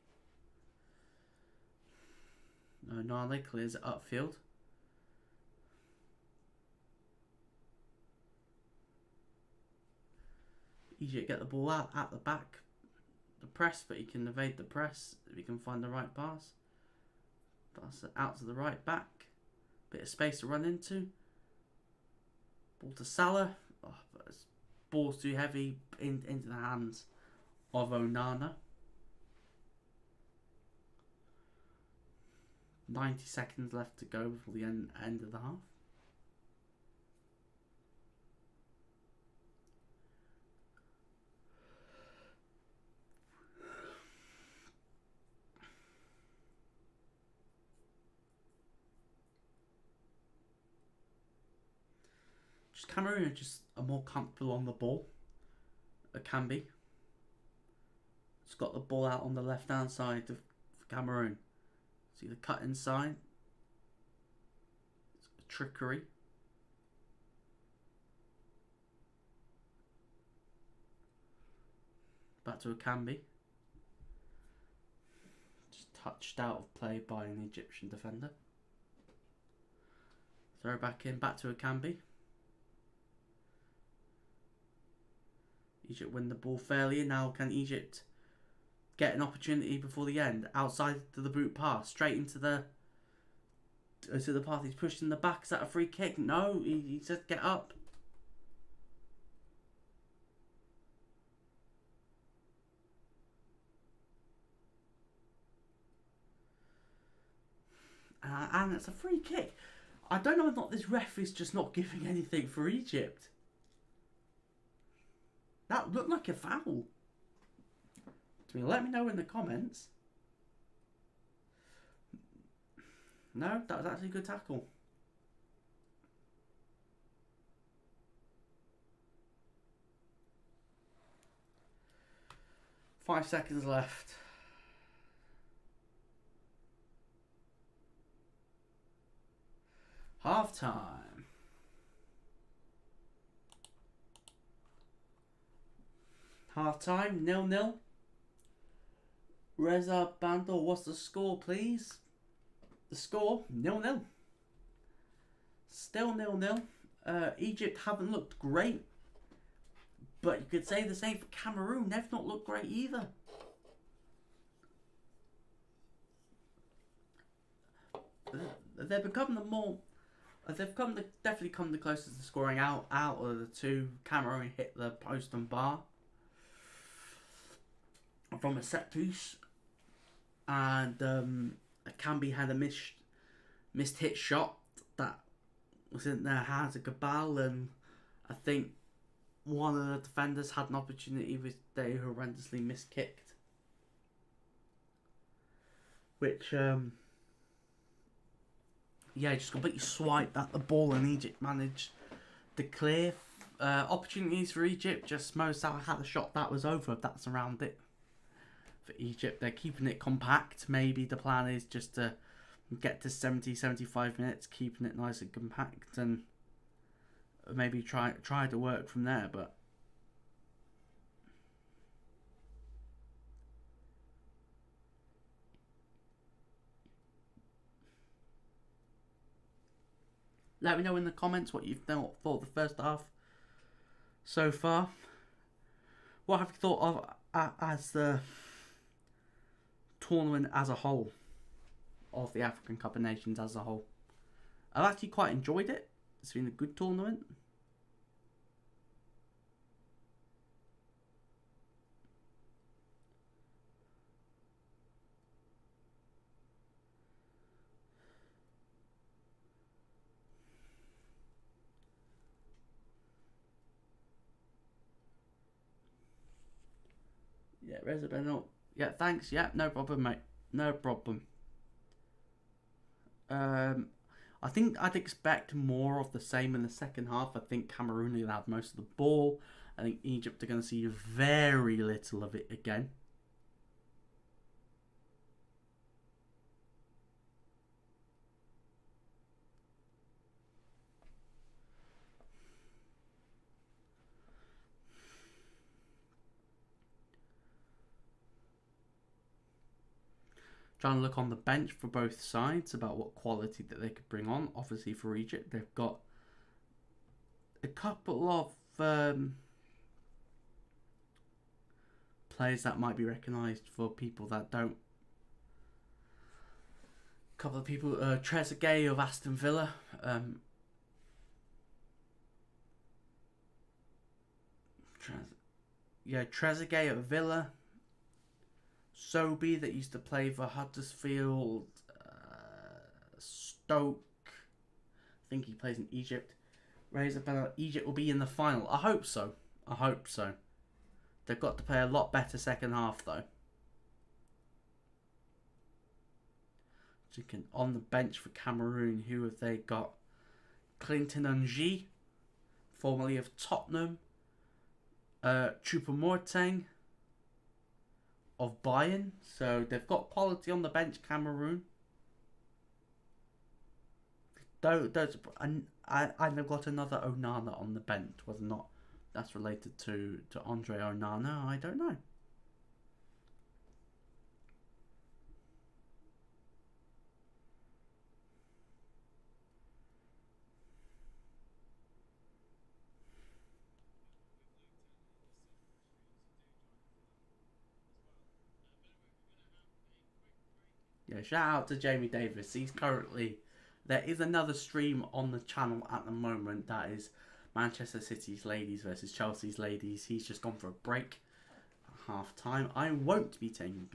No, Nale clears it upfield. Egypt get the ball out at the back, the press, but he can evade the press if he can find the right pass. Pass it out to the right back, bit of space to run into. Ball to Salah, but his ball's too heavy into the hands of Onana. 90 seconds left to go before the end of the half. Cameroon are just more comfortable on the ball. Akambi. It's got the ball out on the left hand side of Cameroon. See the cut inside. It's a trickery. Back to Akambi. Just touched out of play by an Egyptian defender. Throw back in, back to Akambi. Egypt win the ball fairly, and now can Egypt get an opportunity before the end? Outside to the boot pass, straight into the path. He's pushed in the back. Is that a free kick? No, he said get up. And it's a free kick. I don't know if not this ref is just not giving anything for Egypt. That looked like a foul. Let me know in the comments. No, that was actually a good tackle. Five seconds left. Half time. Half time, 0-0. Reza Bandor, what's the score, please? The score, 0-0. Still 0-0. Egypt haven't looked great, but you could say the same for Cameroon. They've not looked great either. They've become definitely come the closest to scoring out of the two. Cameroon hit the post and bar from a set piece, and Akambi had a missed hit shot that was in their hands of Gabal, and I think one of the defenders had an opportunity which they horrendously miskicked. Which, just completely swiped at the ball, and Egypt managed to clear. Opportunities for Egypt, just Mo Salah had a shot that was over. That's around it for Egypt. They're keeping it compact. Maybe the plan is just to get to 70-75 minutes, keeping it nice and compact, and maybe try to work from there. But let me know in the comments what you've thought the first half so far. What have you thought of as the tournament as a whole, of the African Cup of Nations as a whole? I've actually quite enjoyed it. It's been a good tournament. Yeah, resident. Yeah, thanks. Yeah, no problem, mate. No problem. I think I'd expect more of the same in the second half. I think Cameroon will have most of the ball. I think Egypt are going to see very little of it again. Trying to look on the bench for both sides about what quality that they could bring on. Obviously for Egypt, they've got a couple of players that might be recognised for people that don't. A couple of people, Trezeguet of Aston Villa. Trezeguet of Villa. Sobi that used to play for Huddersfield, Stoke. I think he plays in Egypt. Egypt will be in the final. I hope so. They've got to play a lot better second half though. On the bench for Cameroon, who have they got? Clinton Ng, formerly of Tottenham. Choupo-Moting of Bayern. So they've got quality on the bench, Cameroon. And they've got another Onana on the bench. Whether or not that's related to Andre Onana, I don't know. Yeah, shout out to Jamie Davis. He's currently... There is another stream on the channel at the moment that is Manchester City's ladies versus Chelsea's ladies. He's just gone for a break at half time. I won't be taking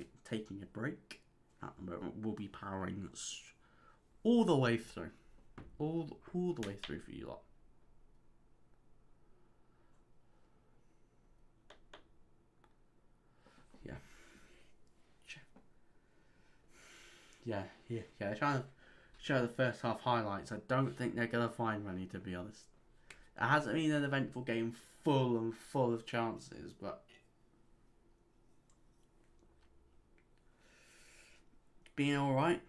a break at the moment. We'll be powering all the way through. All the way through for you lot. Yeah. Trying to show the first half highlights. I don't think they're going to find many, to be honest. It hasn't been an eventful game full of chances, but being alright.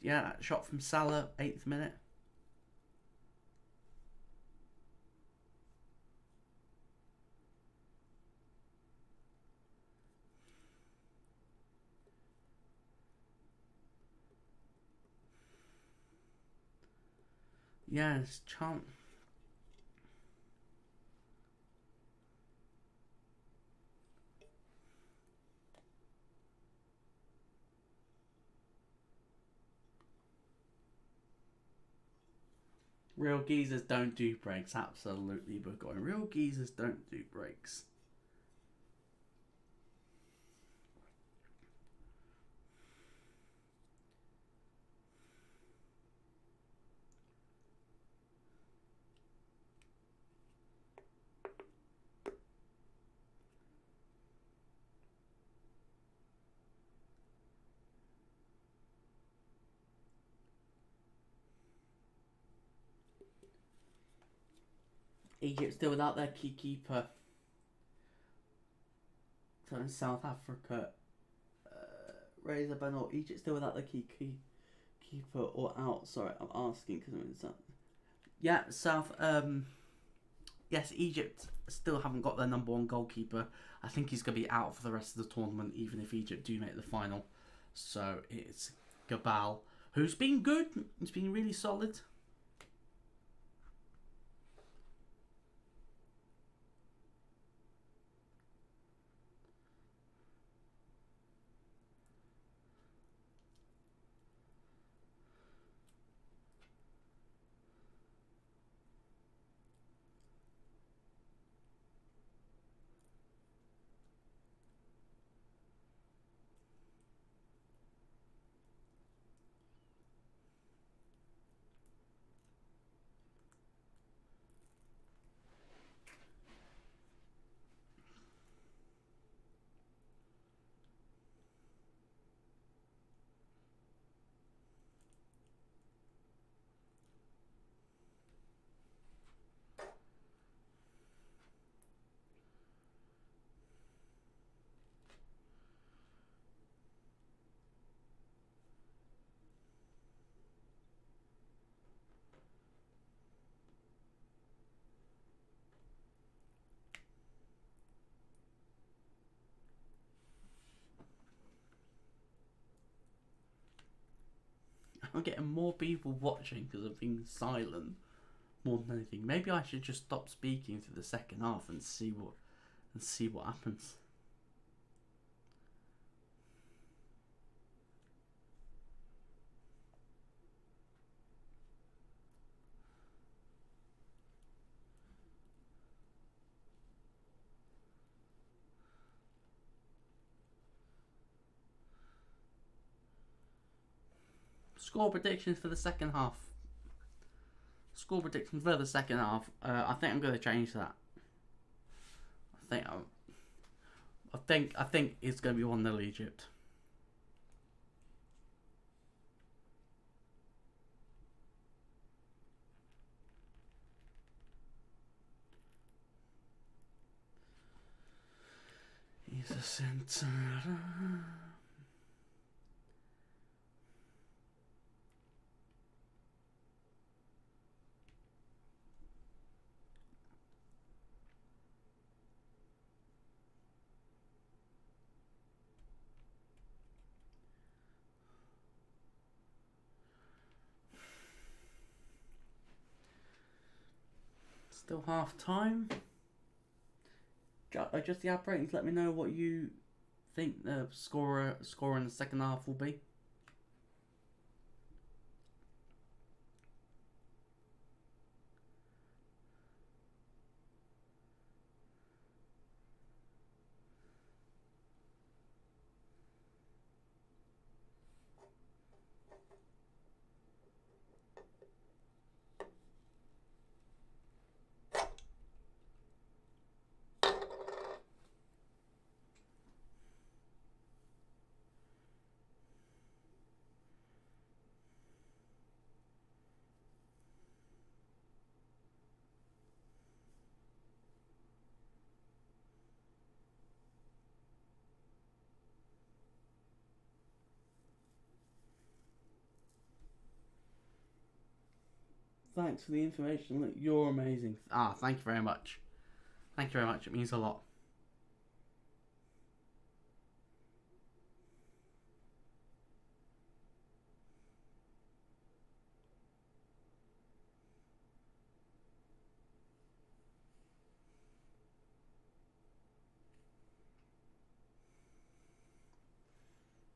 Yeah, that shot from Salah, 8th minute. Yeah, it's chance. Real geezers don't do breaks. Absolutely, but going real geezers don't do breaks. Egypt still without their key keeper. So in South Africa, Reza Benor, Egypt still without their keeper or out. Sorry, I'm asking because I'm in South. Yeah, yes, Egypt still haven't got their number one goalkeeper. I think he's going to be out for the rest of the tournament, even if Egypt do make the final. So it's Gabal, who's been good. He's been really solid. I'm getting more people watching because I'm being silent more than anything. Maybe I should just stop speaking through the second half and see what happens. Score predictions for the second half. Score predictions for the second half. I think I'm going to change that. I think it's going to be 1-0 Egypt. He's a centre. Still half time. Just the app ratings. Let me know what you think the score in the second half will be. Thanks for the information. Look, you're amazing. Thank you very much. Thank you very much. It means a lot.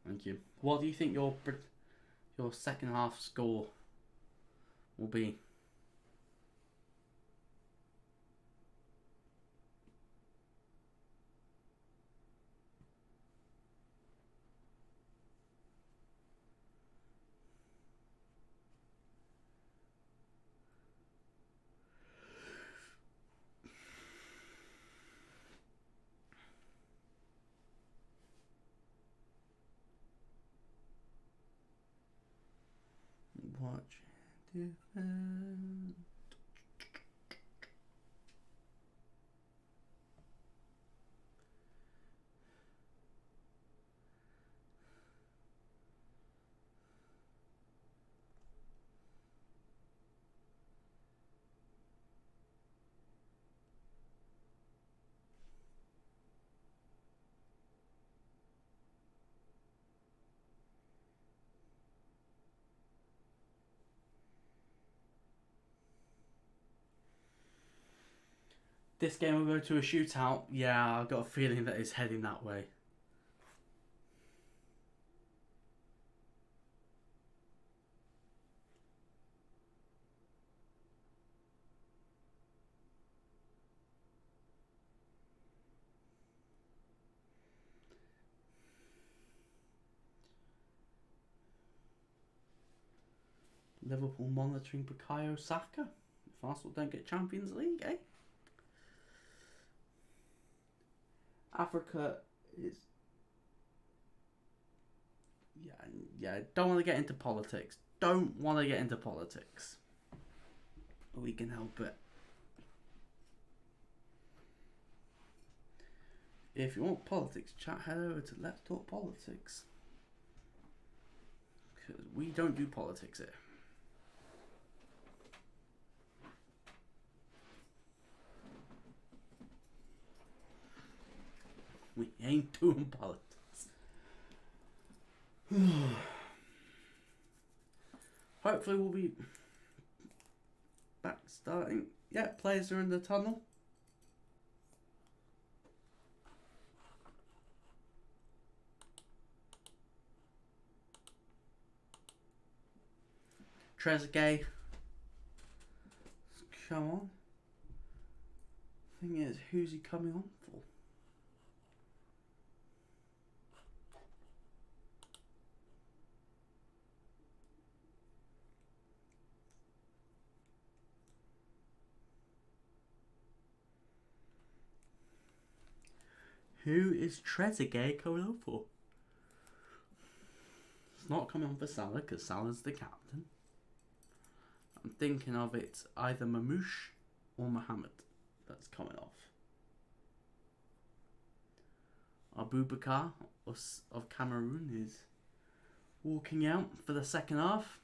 Thank you. What do you think your second half score will be? Watch defend. This game will go to a shootout. Yeah, I've got a feeling that it's heading that way. Liverpool monitoring Bukayo Saka. If Arsenal don't get Champions League, eh? Africa is... Yeah, don't want to get into politics. Don't want to get into politics. We can help it. If you want politics, chat, head over to Let's Talk Politics. Because we don't do politics here. We ain't doing politics. Hopefully we'll be back starting. Yeah, players are in the tunnel. Trezeguet. Come on. Thing is, who's he coming on for? Who is Trezeguet coming on for? It's not coming on for Salah because Salah's the captain. I'm thinking of it either Mamouche or Mohamed that's coming off. Abubakar of Cameroon is walking out for the second half.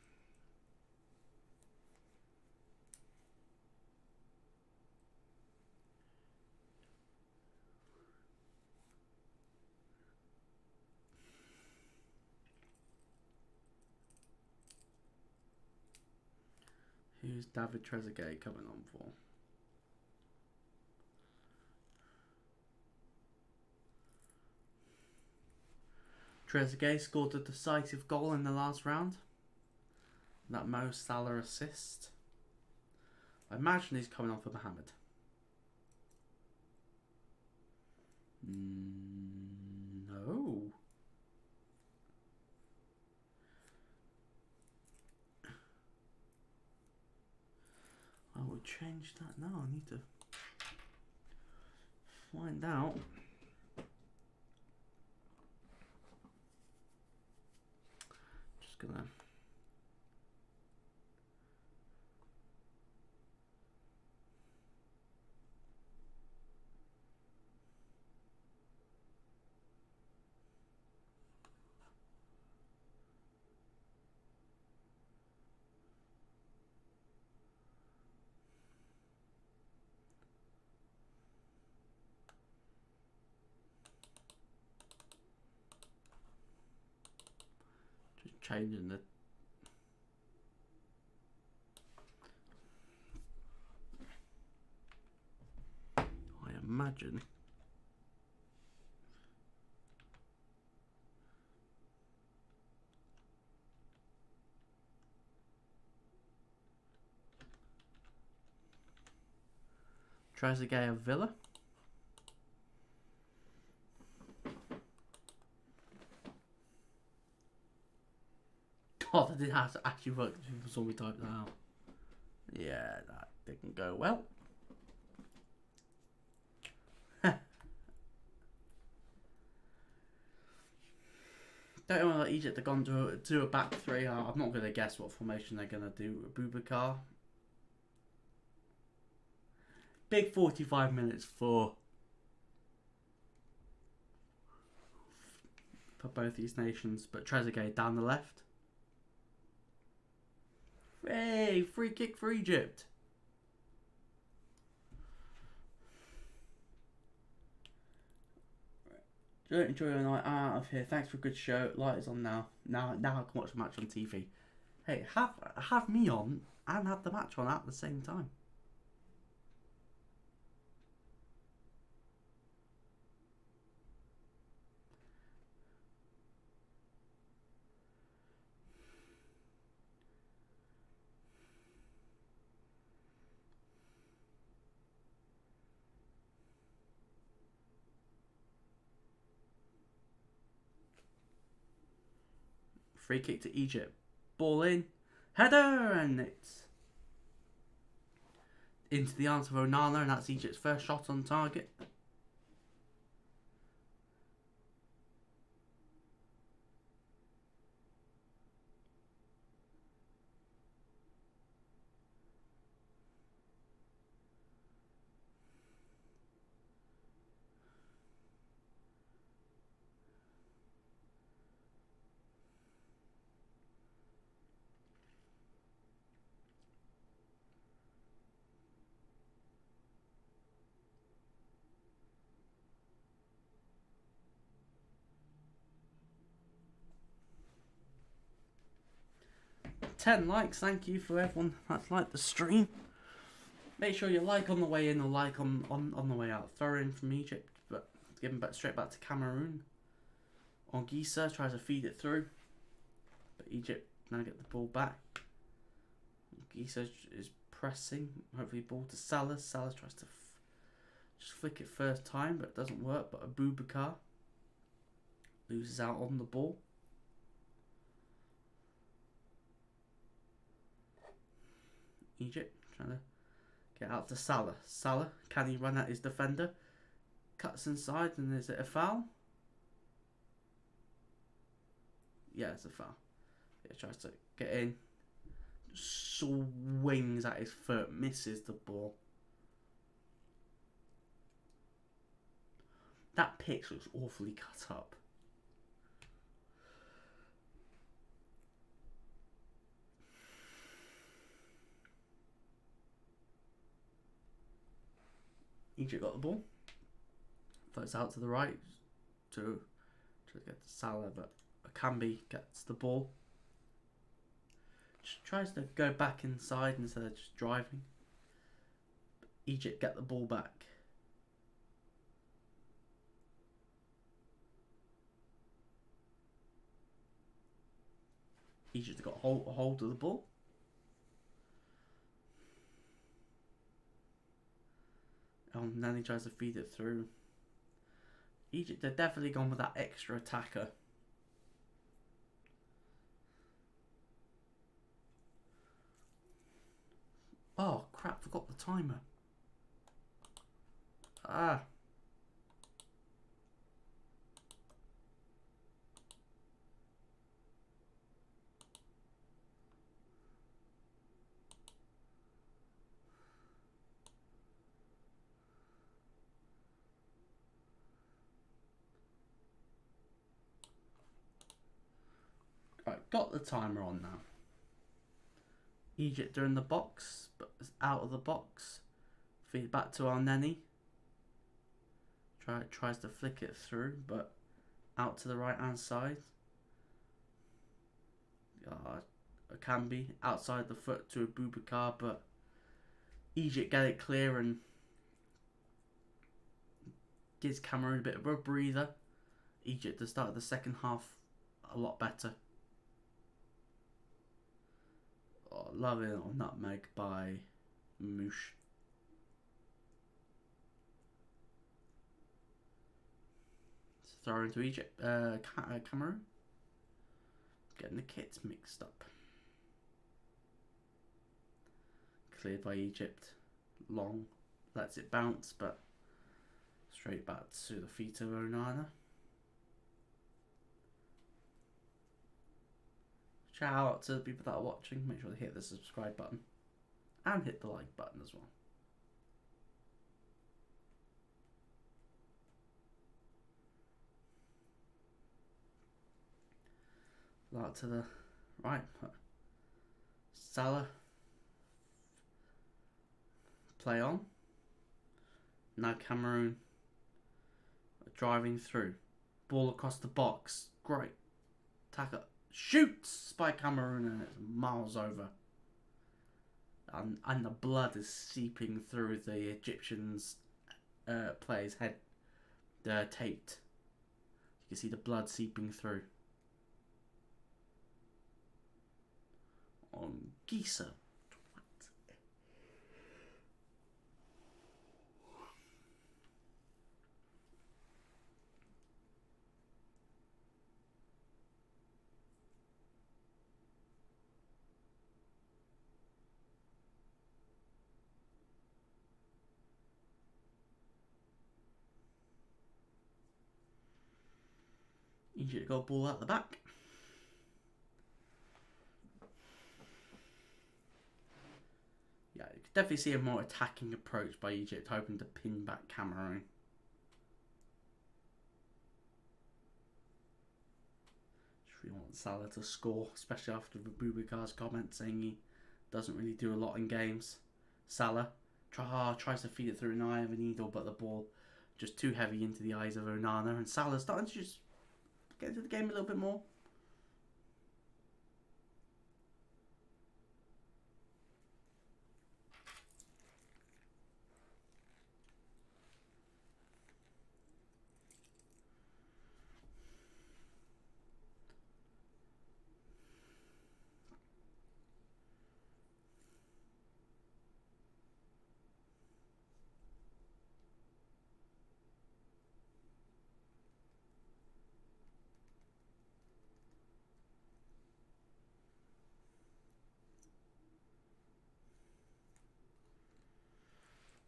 Who's David Trezeguet coming on for? Trezeguet scored a decisive goal in the last round. That Mo Salah assist. I imagine he's coming on for Mohamed. No. I will change that now. I need to find out. Just gonna. Changing the I imagine Trezeguet of Villa. Oh, that did have to actually work. People saw me type that out. Yeah, that didn't go well. Don't know that Egypt have gone to a back three. I'm not going to guess what formation they're going to do. Abubakar. Big 45 minutes for both these nations, but Trezeguet down the left. Hey, free kick for Egypt. Don't enjoy your night out of here. Thanks for a good show. Light is on now. Now I can watch the match on TV. Hey, have me on and have the match on at the same time. Free kick to Egypt. Ball in. Header, and it's into the arms of Onana, and that's Egypt's first shot on target. Ten likes, thank you for everyone that's liked the stream. Make sure you like on the way in or like on the way out. Throw in from Egypt, but give him straight back to Cameroon. Ongisa tries to feed it through, but Egypt now get the ball back. Ongisa is pressing, hopefully ball to Salah. Salah tries to just flick it first time, but it doesn't work. But Abubakar loses out on the ball. Egypt trying to get out to Salah. Salah, can he run at his defender? Cuts inside, and is it a foul? Yeah, it's a foul. He tries to get in. Swings at his foot, misses the ball. That pitch looks awfully cut up. Egypt got the ball. Floats out to the right to get to Salah, but Akambi gets the ball. Just tries to go back inside instead of just driving. Egypt get the ball back. Egypt got hold of the ball. And then he tries to feed it through. Egypt, they're definitely gone with that extra attacker. Oh crap, forgot the timer. Ah. Right, got the timer on now. Egypt are in the box, but it's out of the box. Feed back to our Nenny. Tries to flick it through, but out to the right hand side. Akambi outside the foot to Abubakar, but Egypt get it clear and gives Cameroon a bit of a breather. Egypt to start the second half a lot better. Oh, love it on nutmeg by Moosh. Throw into Egypt, Cameroon. Getting the kits mixed up. Cleared by Egypt. Long, lets it bounce, but straight back to the feet of Onana. Shout out to the people that are watching. Make sure they hit the subscribe button and hit the like button as well. Out to the right. Salah. Play on. Now Cameroon driving through. Ball across the box. Great. Tackle. Shoots by Cameroon and it's miles over. And the blood is seeping through the Egyptians' player's head. They're taped. You can see the blood seeping through. On Gisa. Egypt got ball at the back. Yeah, you could definitely see a more attacking approach by Egypt, hoping to pin back Cameroon. Just really want Salah to score, especially after Bubakar's comment saying he doesn't really do a lot in games. Salah tries to feed it through an eye of a needle, but the ball just too heavy into the eyes of Onana, and Salah's starting to just get into the game a little bit more.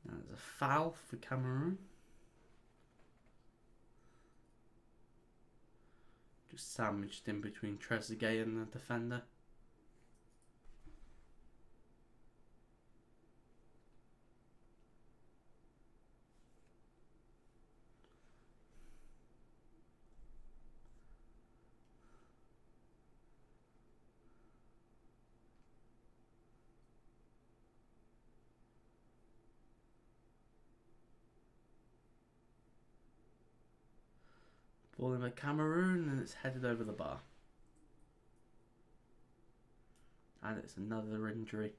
Now there's a foul for Cameroon. Just sandwiched in between Trezeguet and the defender. Ball in by Cameroon, and it's headed over the bar. And it's another injury.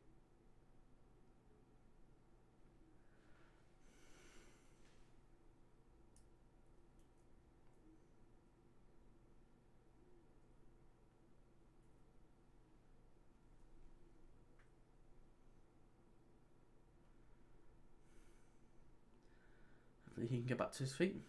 Hopefully he can get back to his feet.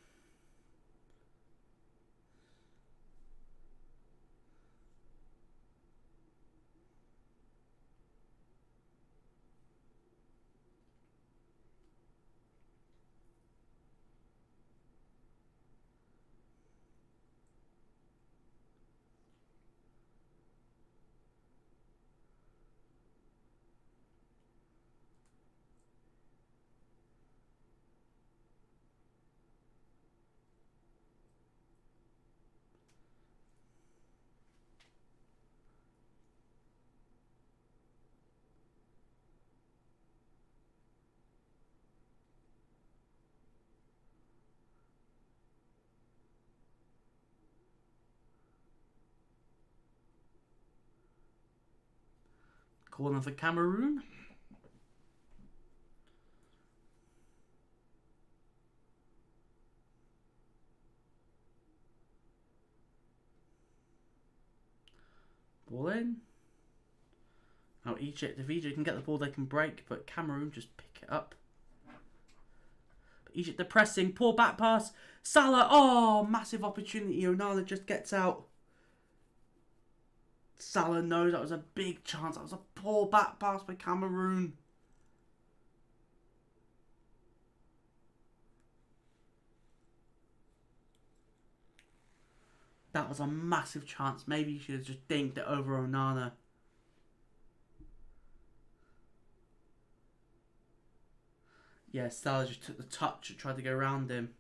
Corner for Cameroon. Ball in. Now Egypt, if Egypt can get the ball they can break, but Cameroon just pick it up. But Egypt are pressing, poor back pass. Salah, oh, massive opportunity. Onana just gets out. Salah knows that was a big chance. That was a poor back pass by Cameroon. That was a massive chance. Maybe he should have just dinked it over Onana. Yeah, Salah just took the touch and tried to go around him.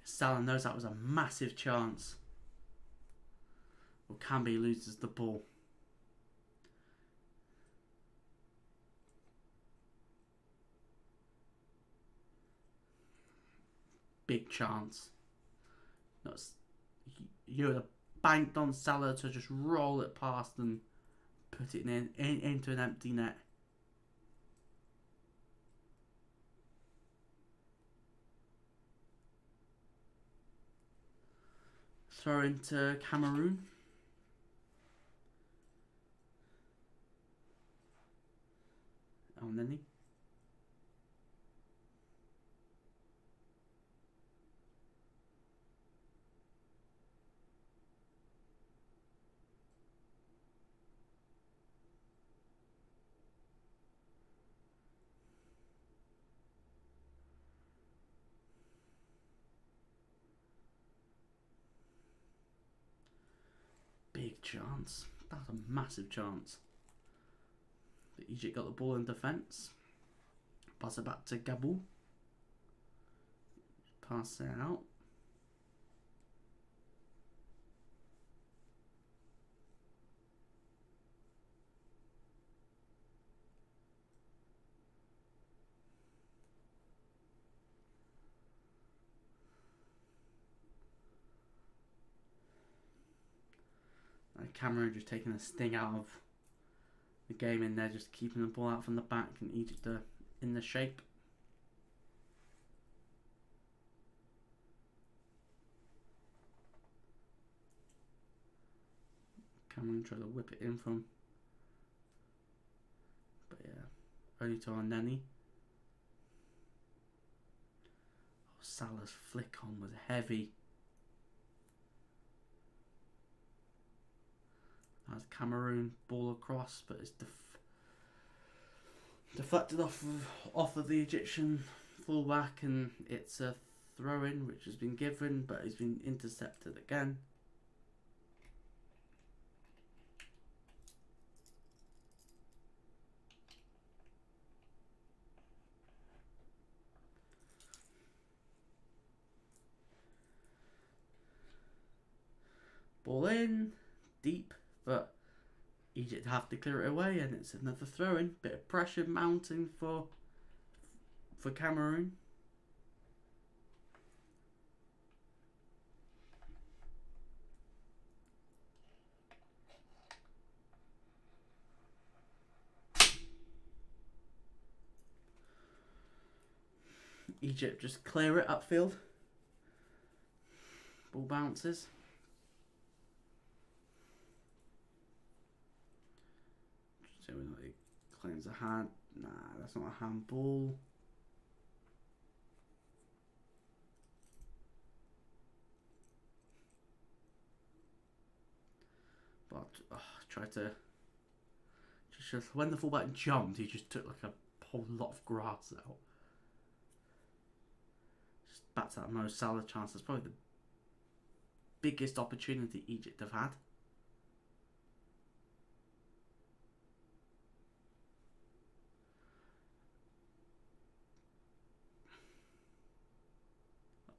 Salah knows that was a massive chance. Well, Camby loses the ball. Big chance. You would have banked on Salah to just roll it past and put it into an empty net. Throw into Cameroon. Oh, Nenny. big chance. That's a massive chance. But Egypt got the ball in defence. Pass it back to Gabou. Pass it out. Cameroon just taking a sting out of the game in there, just keeping the ball out from the back, and Egypt in the shape. Cameroon try to whip it in from, but yeah, only to our Nenny. Oh, Salah's flick on was heavy. As Cameroon ball across, but it's deflected off of the Egyptian fullback, and it's a throw in which has been given, but it's been intercepted again. Ball in, deep, but Egypt have to clear it away, and it's another throw-in. Bit of pressure mounting for Cameroon. Egypt just clear it upfield. Ball bounces. So he claims a hand. Nah, that's not a handball. But tried to just when the fullback jumped, he just took like a whole lot of grass out. Just back to that Mo Salah chance. That's probably the biggest opportunity Egypt have had.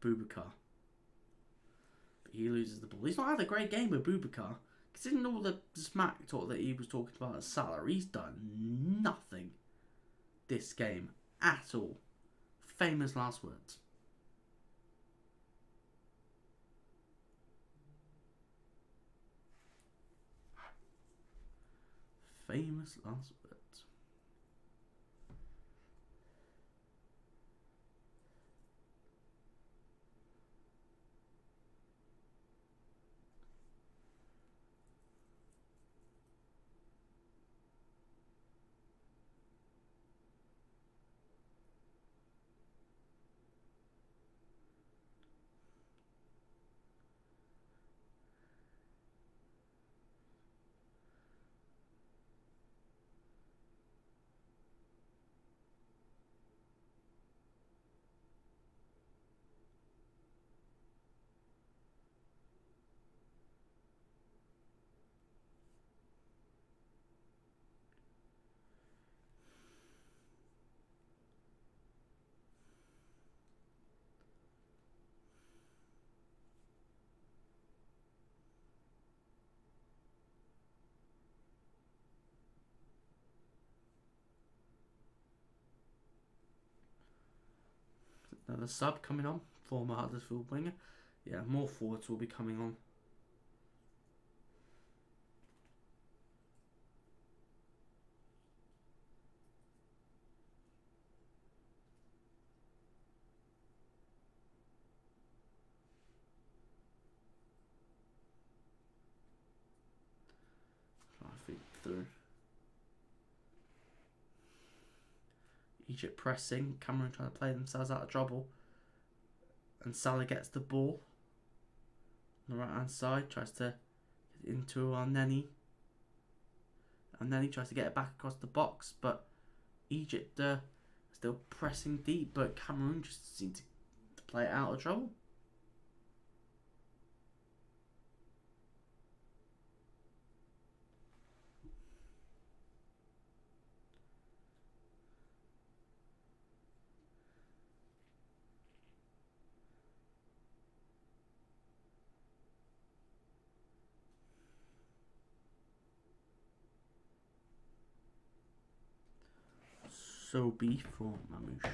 Boubacar. But he loses the ball. He's not had a great game with Boubacar. Considering all the smack talk that he was talking about at Salah, he's done nothing this game at all. Famous last words. Famous last words. Another sub coming on, former Huddersfield winger. Yeah, more forwards will be coming on. Try to feed through. Egypt pressing, Cameroon trying to play themselves out of trouble, and Salah gets the ball on the right hand side, tries to get into our Nenny, and Nenny tries to get it back across the box, but Egypt still pressing deep, but Cameroon just seem to play it out of trouble. So B for Mamouche.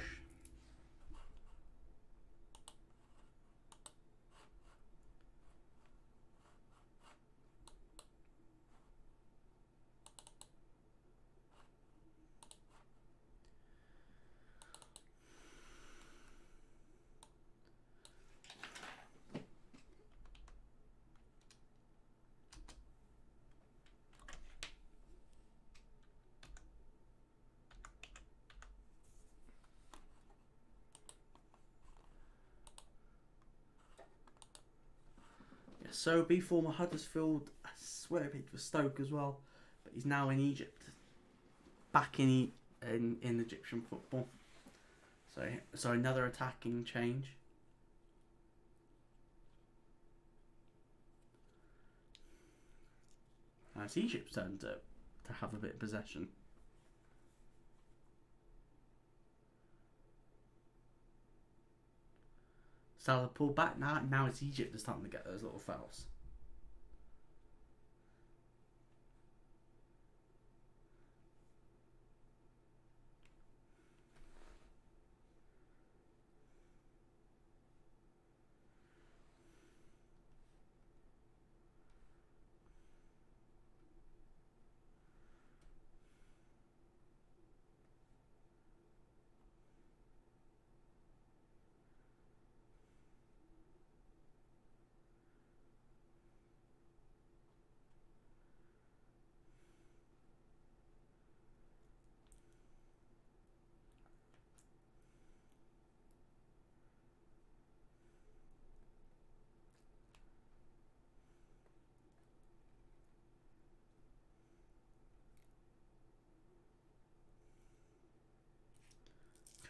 Sobe, former Huddersfield, I swear he played for Stoke as well, but he's now in Egypt, back in Egyptian football. So another attacking change. Now it's Egypt's turn to have a bit of possession. Salah pulled back. Now it's Egypt that's starting to get those little fouls.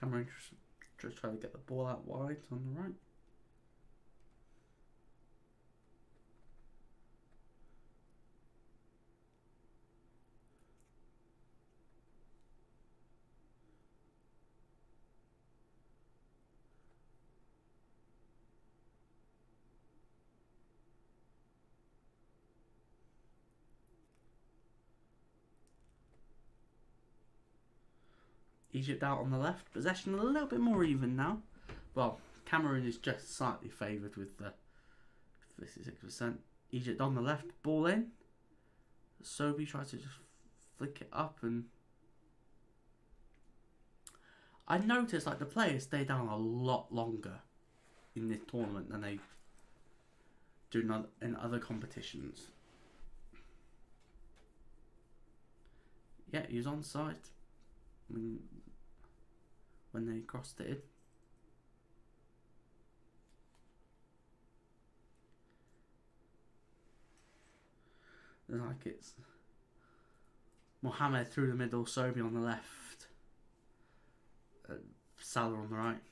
Cameroon just trying to get the ball out wide on the right. Egypt out on the left. Possession a little bit more even now. Well, Cameroon is just slightly favoured with the 56%. Egypt on the left. Ball in. Sobe tries to just flick it up, and I noticed like the players stay down a lot longer in this tournament than they do in other competitions. Yeah, he was onside when they crossed it in. Like it's Mohamed through the middle, Sobe on the left, Salah on the right.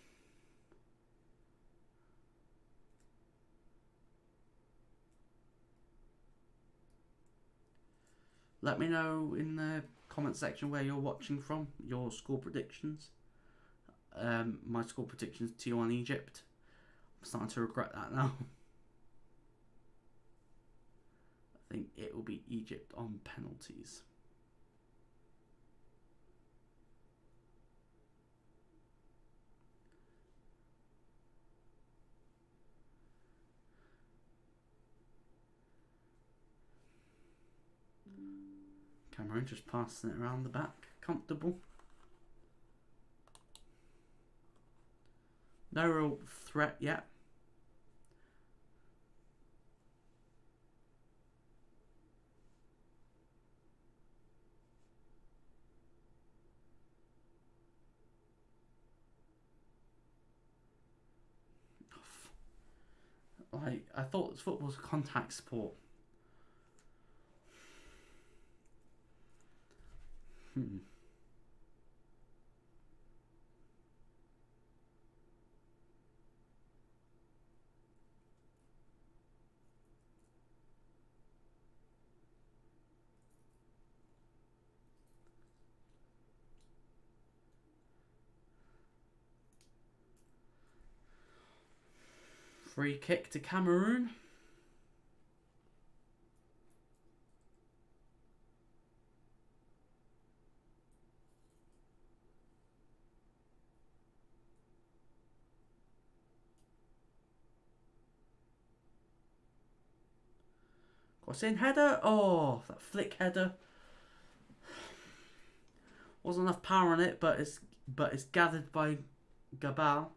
Let me know in the comment section where you're watching from, your score predictions. My score predictions 2-1 Egypt. I'm starting to regret that now. I think it will be Egypt on penalties. Cameroon just passing it around the back. Comfortable. No real threat yet. I thought football was a contact sport. Free kick to Cameroon. What's in header? Oh, that flick header. Wasn't enough power on it, but it's gathered by Gabal.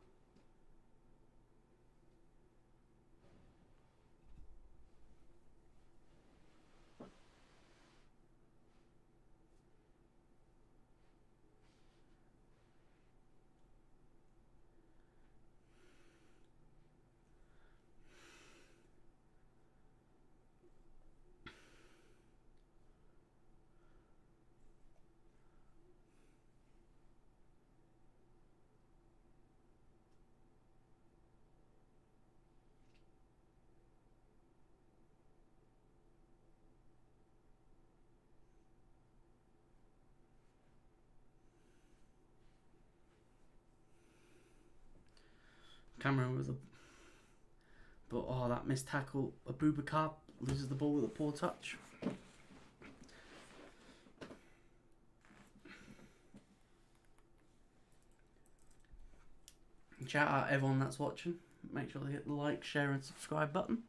Cameroon with a... But, oh, that missed tackle. Abubakar loses the ball with a poor touch. Shout out everyone that's watching. Make sure to hit the like, share and subscribe button.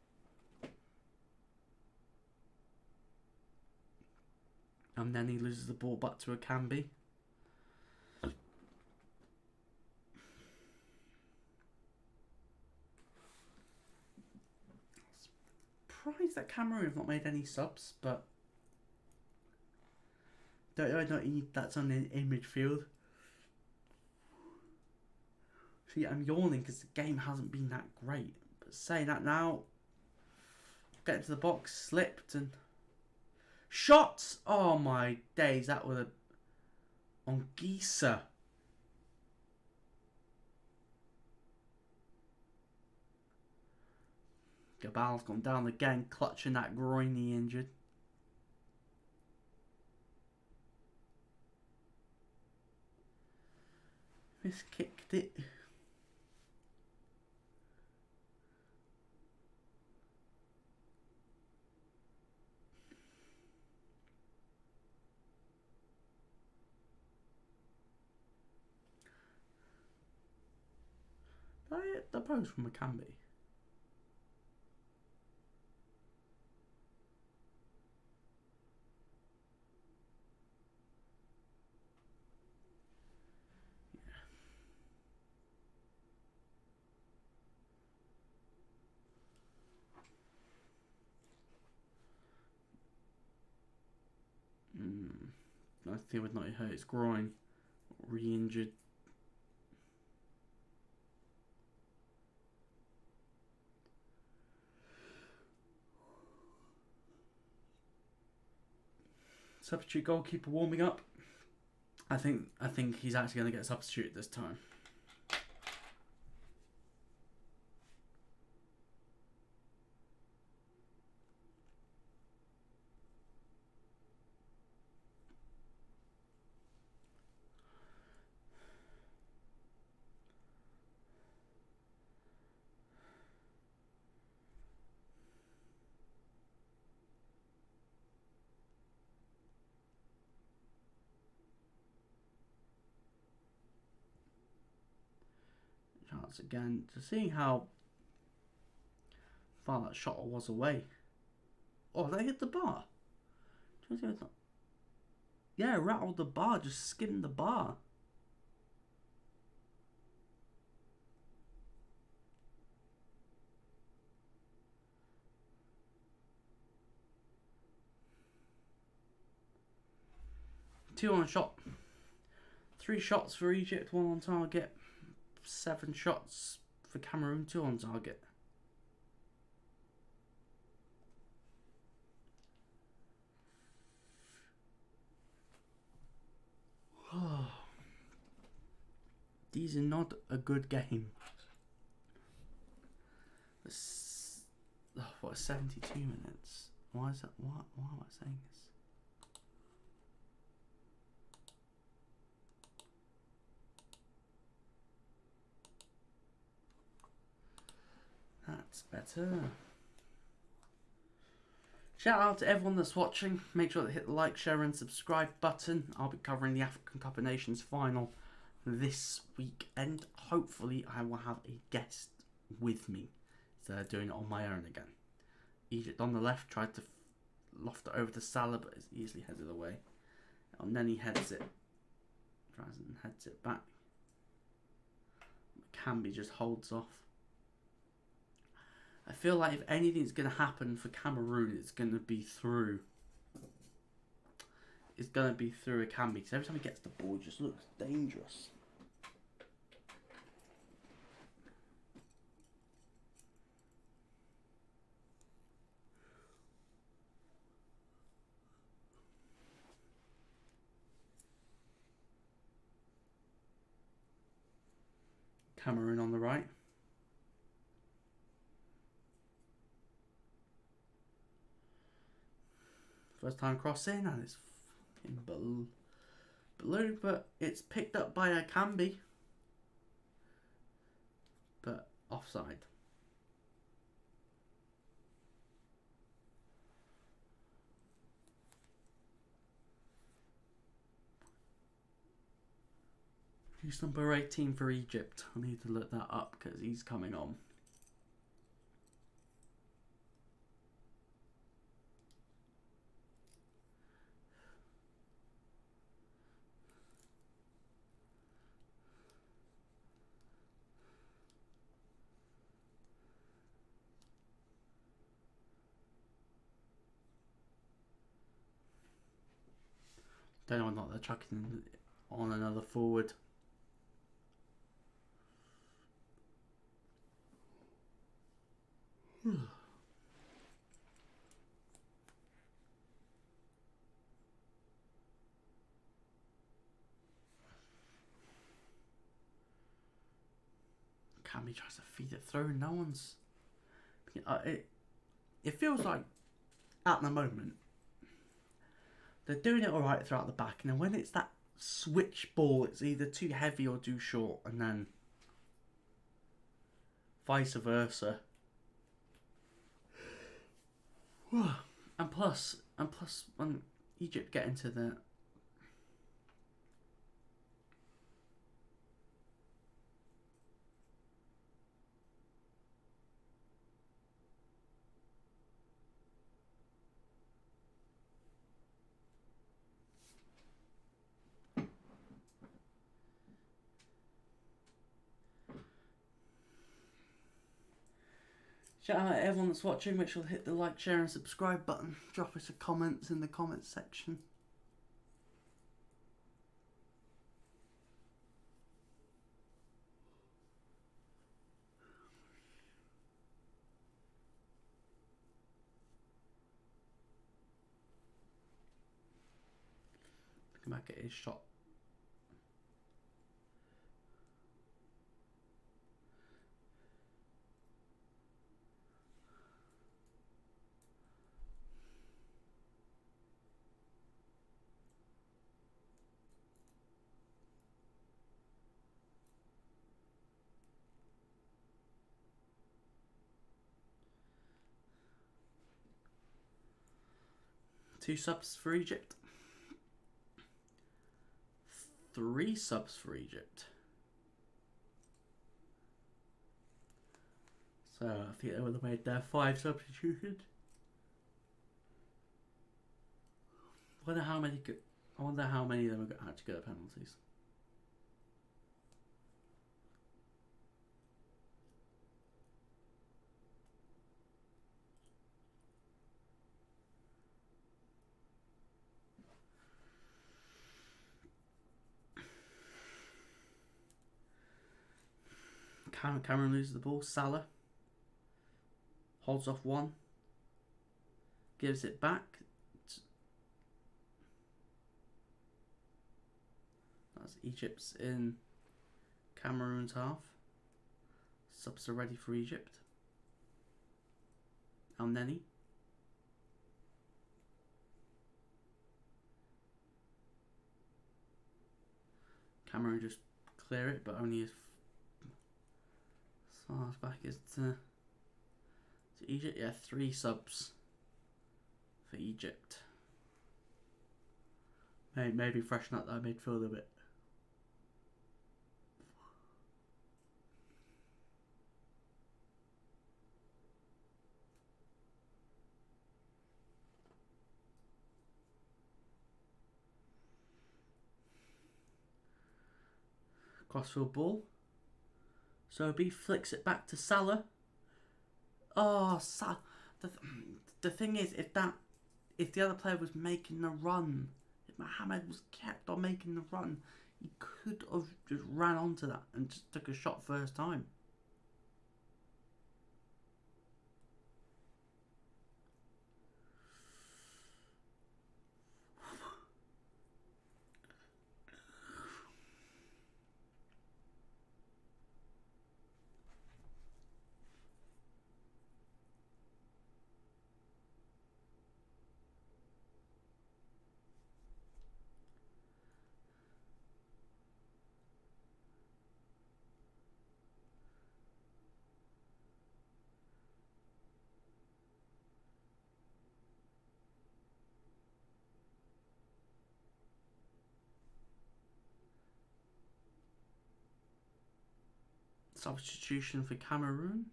And then he loses the ball back to a Camby. Surprised that Cameroon have not made any subs, but I don't need that's on in midfield. See, I'm yawning because the game hasn't been that great. But saying that now, get into the box, slipped and shots. Oh my days, that was on Gisa. Gabal's gone down again, clutching that groin he injured. Miskicked it. Did I hit the post from McCamby? I think it would not hurt his groin. Re-injured. Substitute goalkeeper warming up. I think he's actually going to get substituted this time. Chance again, to seeing how far that shot was away. Oh, they hit the bar. Yeah, rattled the bar, just skimmed the bar. Two on shot. 3 shots for Egypt, 1 on target. 7 shots for Cameroon, 2 on target. These are not a good game. What, 72 minutes? Why is that? Why am I saying this? That's better. Shout out to everyone that's watching. Make sure to hit the like, share and subscribe button. I'll be covering the African Cup of Nations final this weekend. Hopefully I will have a guest with me instead of doing it on my own again. Egypt on the left tried to loft it over to Salah, but it's easily headed away. And then he heads it. Tries and heads it back. Camby just holds off. I feel like if anything's going to happen for Cameroon, it's going to be through. It's going to be through a Camby, because every time he gets the ball, it just looks dangerous. Cameroon on the right. First time crossing, and it's in blue, but it's picked up by a Camby. But offside. Who's number 18 for Egypt? I need to look that up because he's coming on. Don't know what they're chucking on another forward. Camby tries to feed it through. No one's. It feels like at the moment they're doing it all right throughout the back, and then when it's that switch ball, it's either too heavy or too short, and then vice versa. And plus, when Egypt get into the shout out to everyone that's watching. Make sure to hit the like, share and subscribe button. Drop us a comments in the comments section. Come back at his shot. Two subs for Egypt. 3 subs for Egypt. So I think they would have made their 5 substitutions. I wonder how many of them had to go to penalties. Cameroon loses the ball. Salah holds off one, gives it back. That's Egypt's in Cameroon's half. Subs are ready for Egypt. El Neni. Cameroon just clear it, but only if Salah's back is to Egypt. Yeah, 3 subs for Egypt. Maybe freshen up that midfield a bit. Crossfield ball. Sobey flicks it back to Salah. Oh, the thing is, if the other player was making the run, if Mohamed was kept on making the run, he could have just ran onto that and just took a shot first time. Substitution for Cameroon.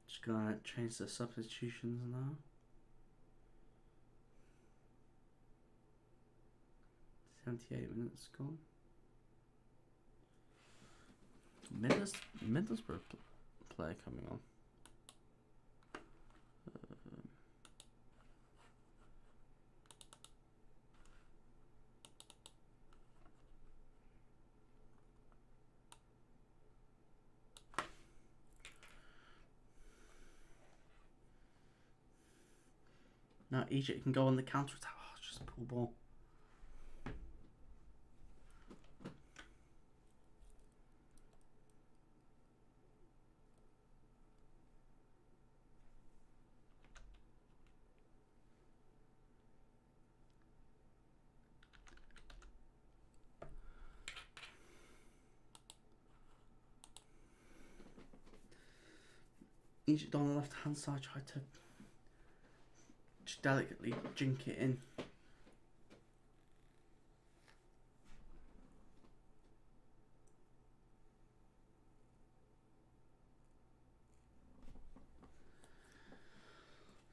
Just gonna change the substitutions now. 78 minutes gone. Middlesbrough player coming on. Now Egypt can go on the counter attack. Oh, just a poor ball. Egypt on the left hand side tried to just delicately jink it in.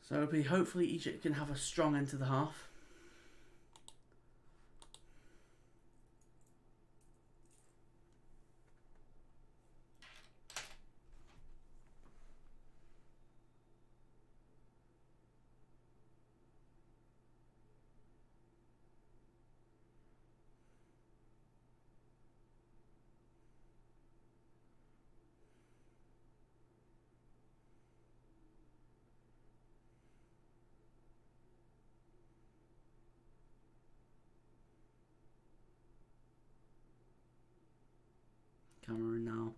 So hopefully Egypt can have a strong end to the half. Cameroon now.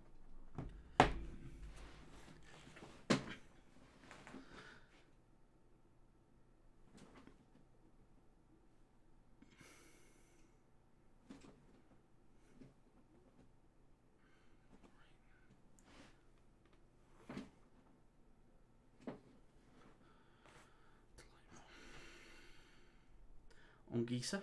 Ongisa.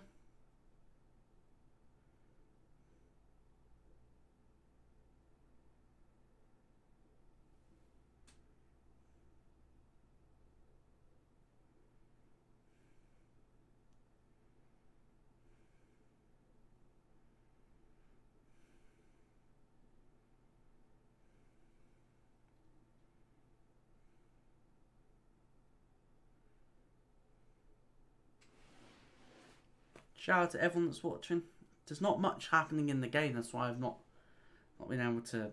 Shout out to everyone that's watching. There's not much happening in the game, that's why I've not been able to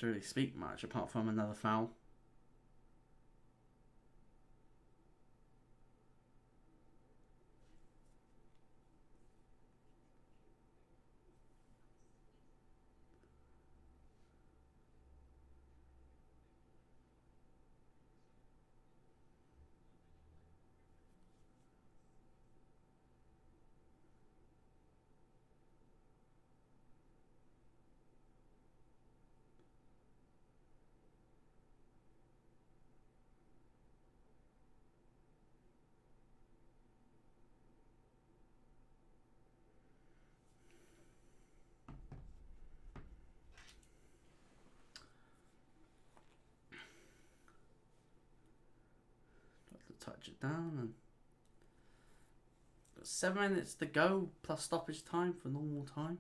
really speak much, apart from another foul. touch it down. And got 7 minutes to go plus stoppage time for normal time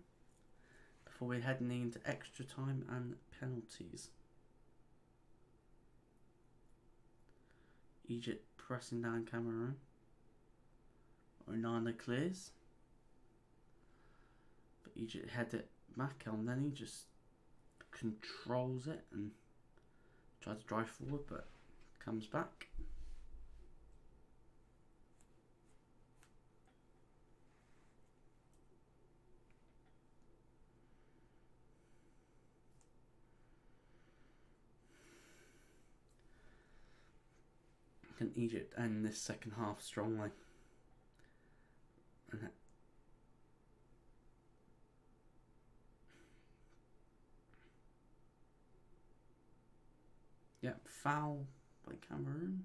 before we're heading into extra time and penalties. Egypt pressing down Cameroon. Onana clears. But Egypt head it back and then he just controls it and tries to drive forward but comes back. Can Egypt end this second half strongly? And yeah, foul by Cameroon.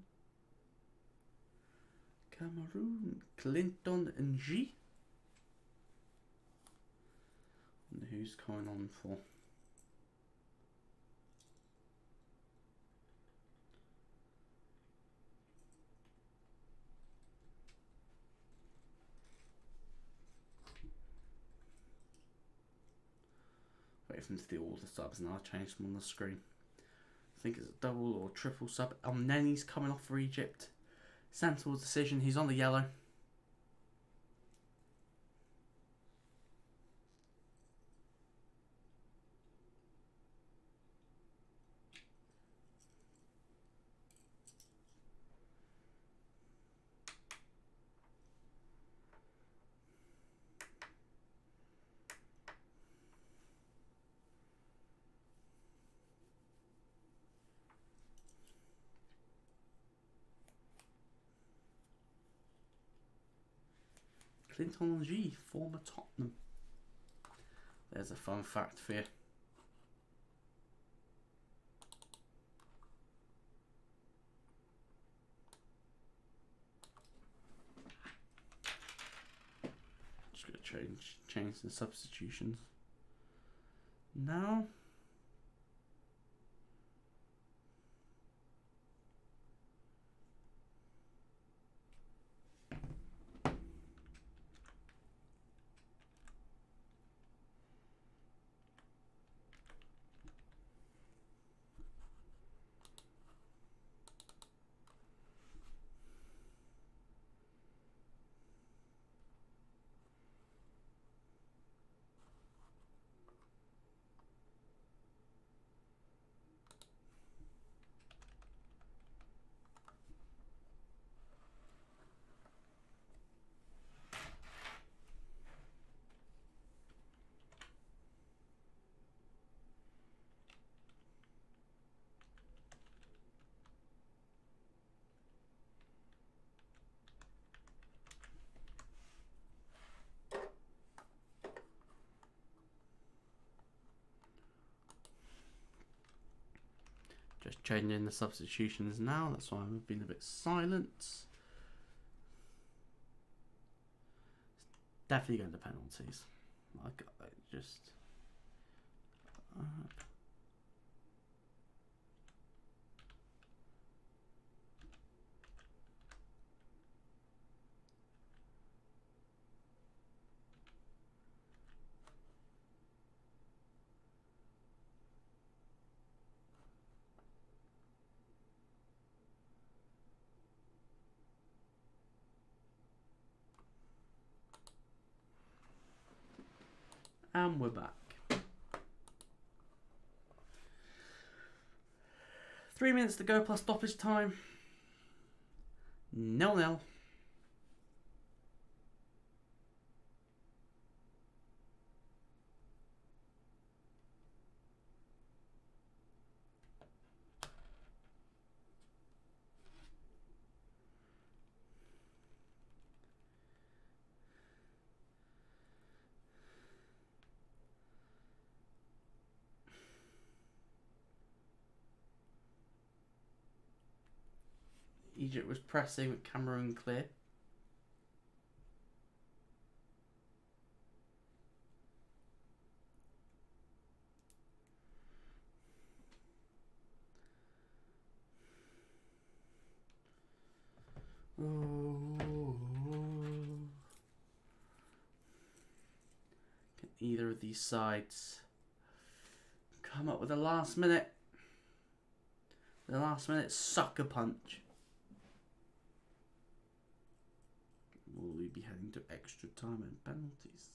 Clinton and G. And who's coming on for? Wait for them to do all the subs and I'll change them on the screen. I think it's a double or triple sub. Nenny's coming off for Egypt. Sensible decision. He's on the yellow. Clinton G, former Tottenham. There's a fun fact for you. Just gonna change the substitutions now. Just changing the substitutions now, that's why I've been a bit silent. It's definitely going to penalties. Like, I just... And we're back. 3 minutes to go plus stoppage time. 0-0. Egypt was pressing with Cameroon clear. Can either of these sides come up with a last minute sucker punch? Will we be heading to extra time and penalties?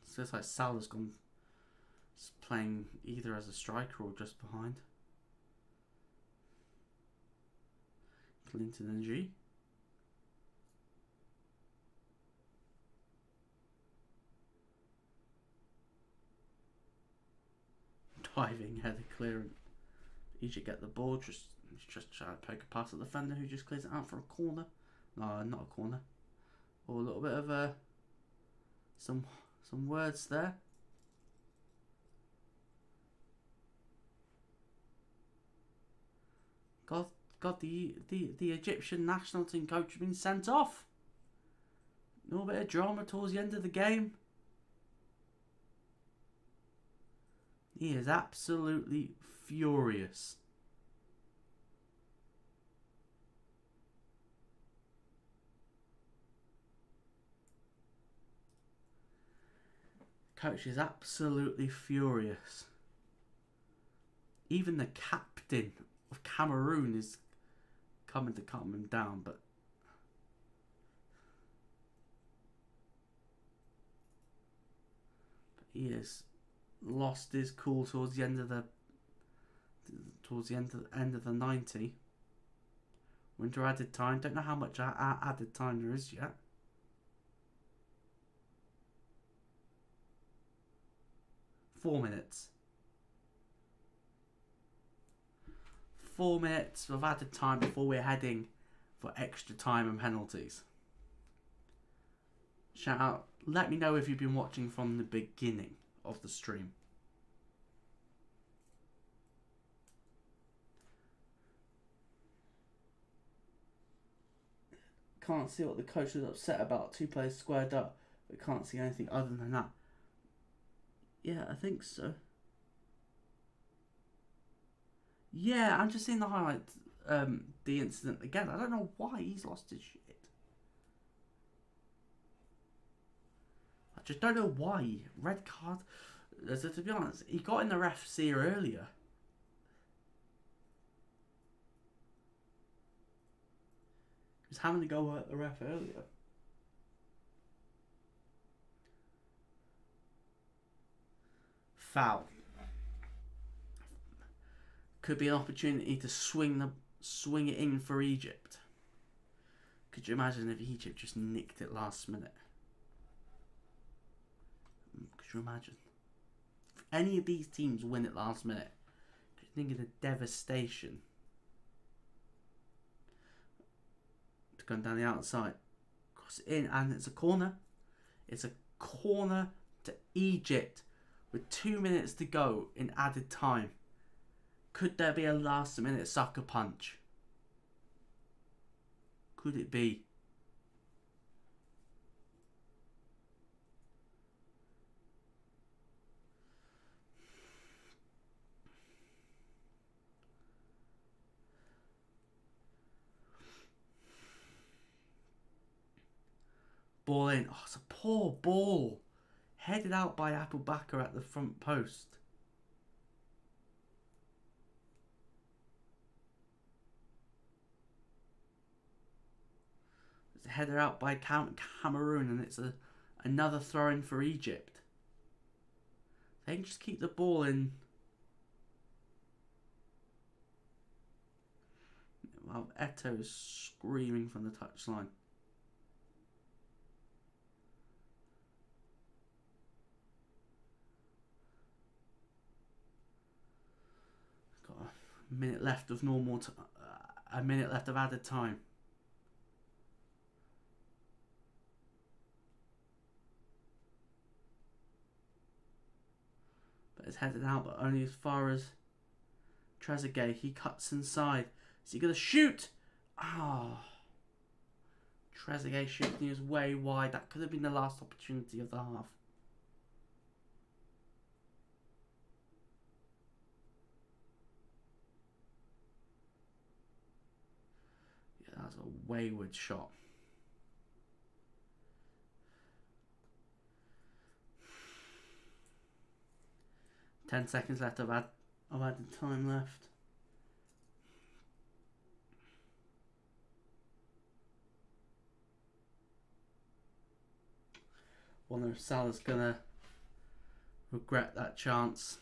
So it's like Salah's gone playing either as a striker or just behind. Clinton and G. Diving header clearance. Egypt get the ball, just try to poke a pass at the defender who just clears it out for a corner. No, not a corner. Or a little bit of some words there. God, the Egyptian national team coach has been sent off. A little bit of drama towards the end of the game. He is absolutely furious. Coach is absolutely furious. Even the captain of Cameroon is coming to calm him down, but he has lost his cool towards the end of the 90. Winter added time. Don't know how much added time there is yet. Four minutes. 4 minutes of added time before we're heading for extra time and penalties. Shout out. Let me know if you've been watching from the beginning of the stream. Can't see what the coach was upset about. 2 players squared up, but can't see anything other than that. Yeah, I think so. Yeah, I'm just seeing the highlights, the incident again. I don't know why he's lost his shit. I just don't know why. Red card. So to be honest, he got in the ref's ear earlier. He was having to go at the ref earlier. Foul. Could be an opportunity to swing it in for Egypt. Could you imagine if Egypt just nicked it last minute? Could you imagine? If any of these teams win it last minute, could you think of the devastation? To go down the outside. Cross it in, and it's a corner. It's a corner to Egypt with 2 minutes to go in added time. Could there be a last minute sucker punch? Could it be? Ball in. Oh, it's a poor ball. Headed out by Abu Bakr at the front post. It's a header out by Cameroon, and it's another throw in for Egypt. They can just keep the ball in. Well, Eto is screaming from the touchline. Got a minute left of a minute left of added time. But it's headed out, but only as far as Trezeguet. He cuts inside. Is he going to shoot? Oh. Trezeguet shooting his way wide. That could have been the last opportunity of the half. That's a wayward shot. Ten seconds left. I've had the time left. Wonder if Salah's gonna regret that chance.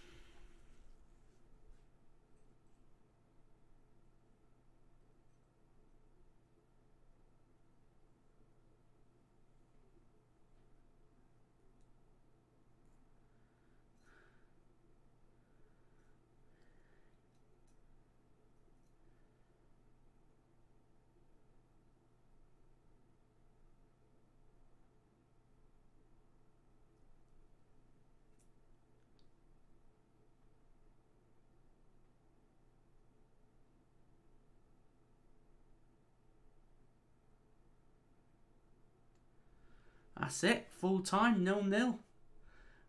That's it. Full time, 0-0.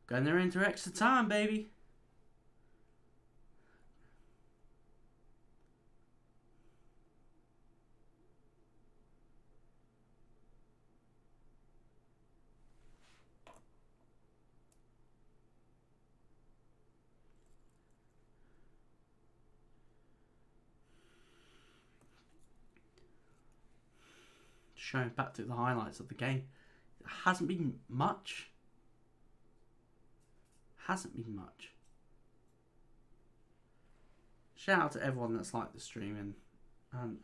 Going into extra time, baby. Showing back to the highlights of the game. It hasn't been much. Hasn't been much. Shout out to everyone that's liked the stream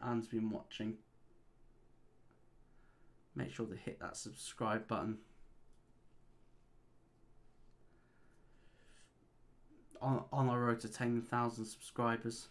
and's been watching. Make sure to hit that subscribe button. On our road to 10,000 subscribers.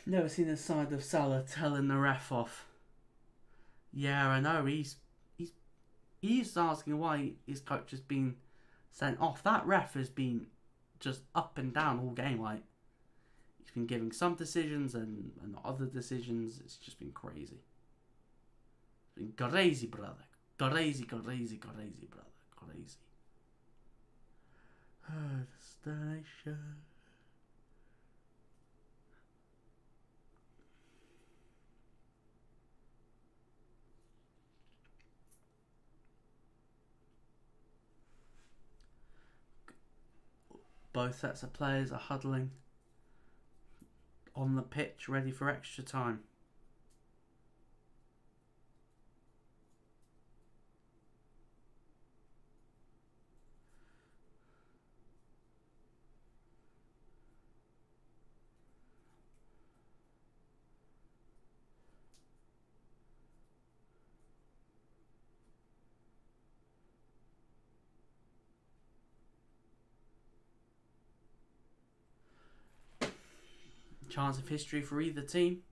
Never seen the side of Salah telling the ref off. Yeah, I know. He's asking why his coach has been sent off. That ref has been just up and down all game. Like, he's been giving some decisions and other decisions. It's just been crazy. It's been crazy, brother. Crazy, crazy, crazy, brother. Crazy. Destination. Both sets of players are huddling on the pitch, ready for extra time. Chance of history for either team.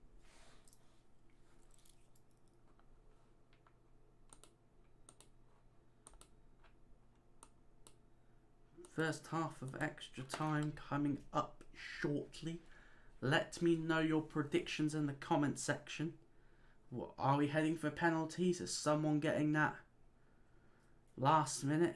First half of extra time coming up shortly. Let me know your predictions in the comment section. What, are we heading for penalties? Is someone getting that last minute?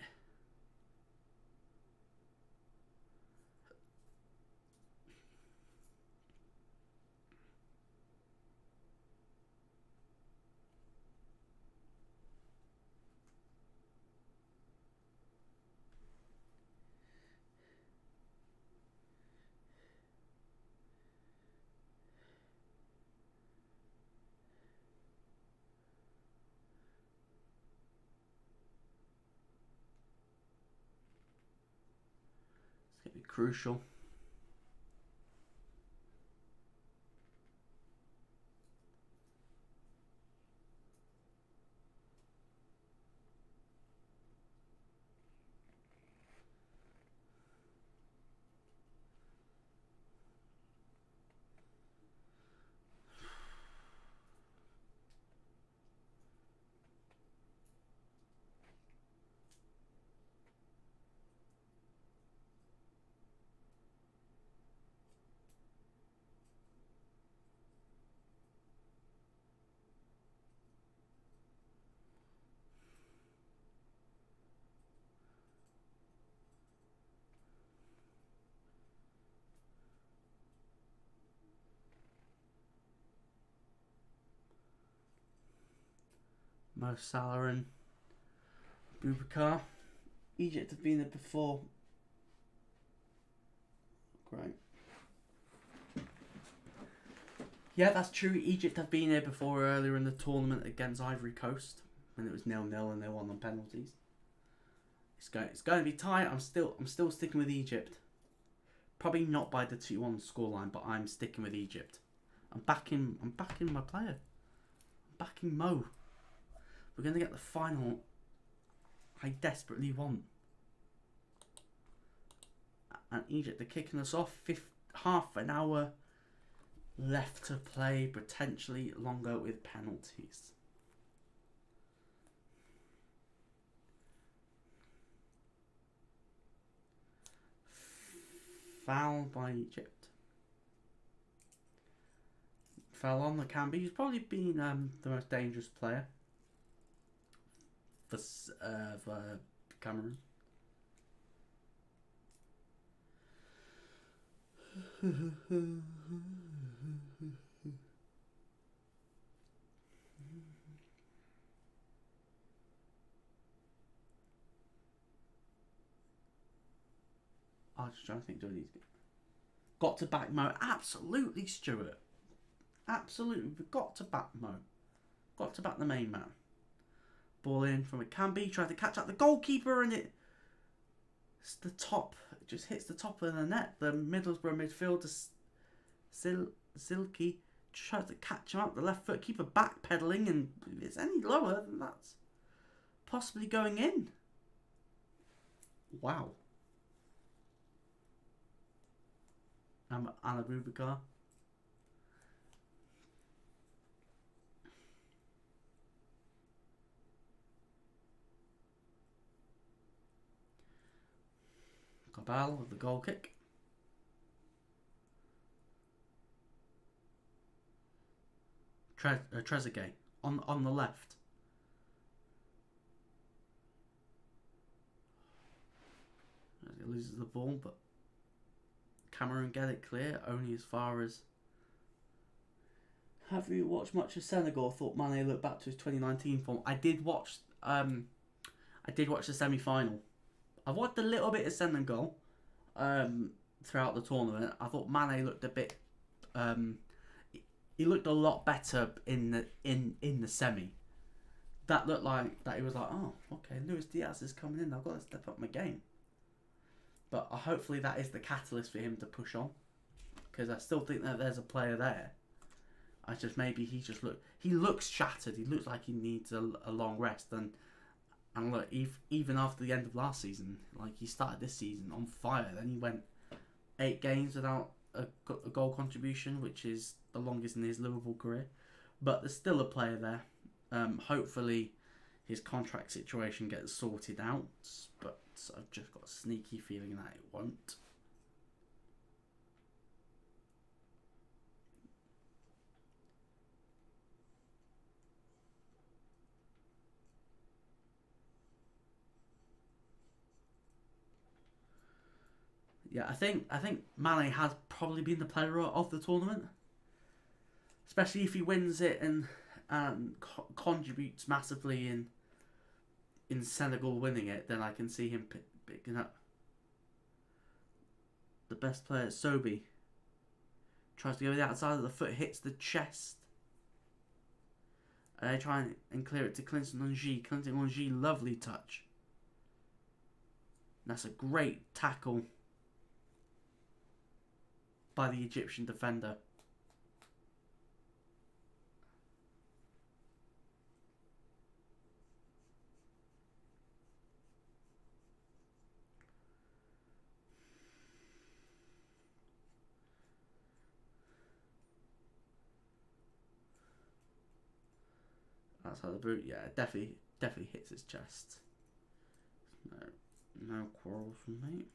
It's going to be crucial. Mo Salah and Boubacar. Egypt have been there before. Great. Yeah, that's true. Egypt have been here before earlier in the tournament against Ivory Coast when it was 0-0 and they won on penalties. It's going to be tight. I'm still sticking with Egypt. Probably not by the 2-1 scoreline, but I'm sticking with Egypt. I'm backing my player. I'm backing Mo. We're going to get the final I desperately want. And Egypt are kicking us off. Half an hour left to play, potentially longer with penalties. Foul by Egypt. Foul on the Camby. He's probably been the most dangerous player for Cameroon. I was just trying to think, do I need to got to back Mo? Absolutely, Stuart. Absolutely, we've got to back Mo. Got to back the main man. Ball in from a Camby, tried to catch out the goalkeeper, and it's the top. It just hits the top of the net. The Middlesbrough midfielder Silky tried to catch him out the left foot. Keeper backpedaling, and if it's any lower, then that's possibly going in. Wow. Anna Boubacar. Cabal with the goal kick. Trezeguet on the left. He loses the ball, but Cameroon get it clear, only as far as... Have you watched much of Senegal? Thought Mane looked back to his 2019 form. I did watch the semi-final. I've watched a little bit of Senegal throughout the tournament. I thought Mane looked a bit... he looked a lot better in the semi. That looked like that he was like, oh, okay, Luis Diaz is coming in. I've got to step up my game. But hopefully that is the catalyst for him to push on, because I still think that there's a player there. He looks shattered. He looks like he needs a long rest. And look, even after the end of last season, like he started this season on fire. Then he went 8 games without a goal contribution, which is the longest in his Liverpool career. But there's still a player there. Hopefully his contract situation gets sorted out. But I've just got a sneaky feeling that it won't. Yeah, I think Mane has probably been the player of the tournament, especially if he wins it and contributes massively in Senegal winning it. Then I can see him picking up the best player. Sobi tries to go the outside of the foot, hits the chest. They try and clear it to Clinton Longy. Clinton Longy, lovely touch. And that's a great tackle by the Egyptian defender. That's how the boot, yeah, definitely hits his chest. No quarrels from me.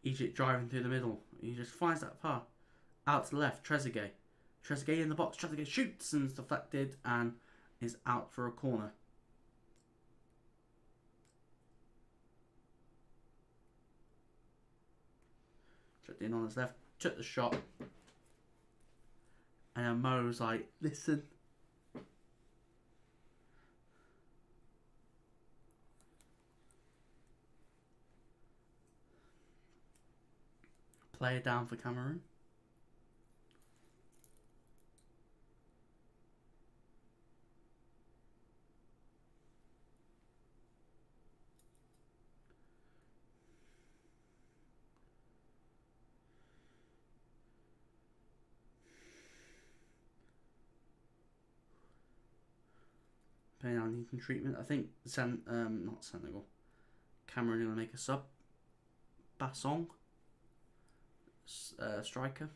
Egypt driving through the middle. He just finds that path. Out to the left, Trezeguet. Trezeguet in the box. Trezeguet shoots and is deflected and is out for a corner. Checked in on his left, took the shot. And then Mo was like, listen. Player down for Cameroon. Playing on needing treatment. I think not Senegal. Cameroon are going to make a sub. Bassong. Striker.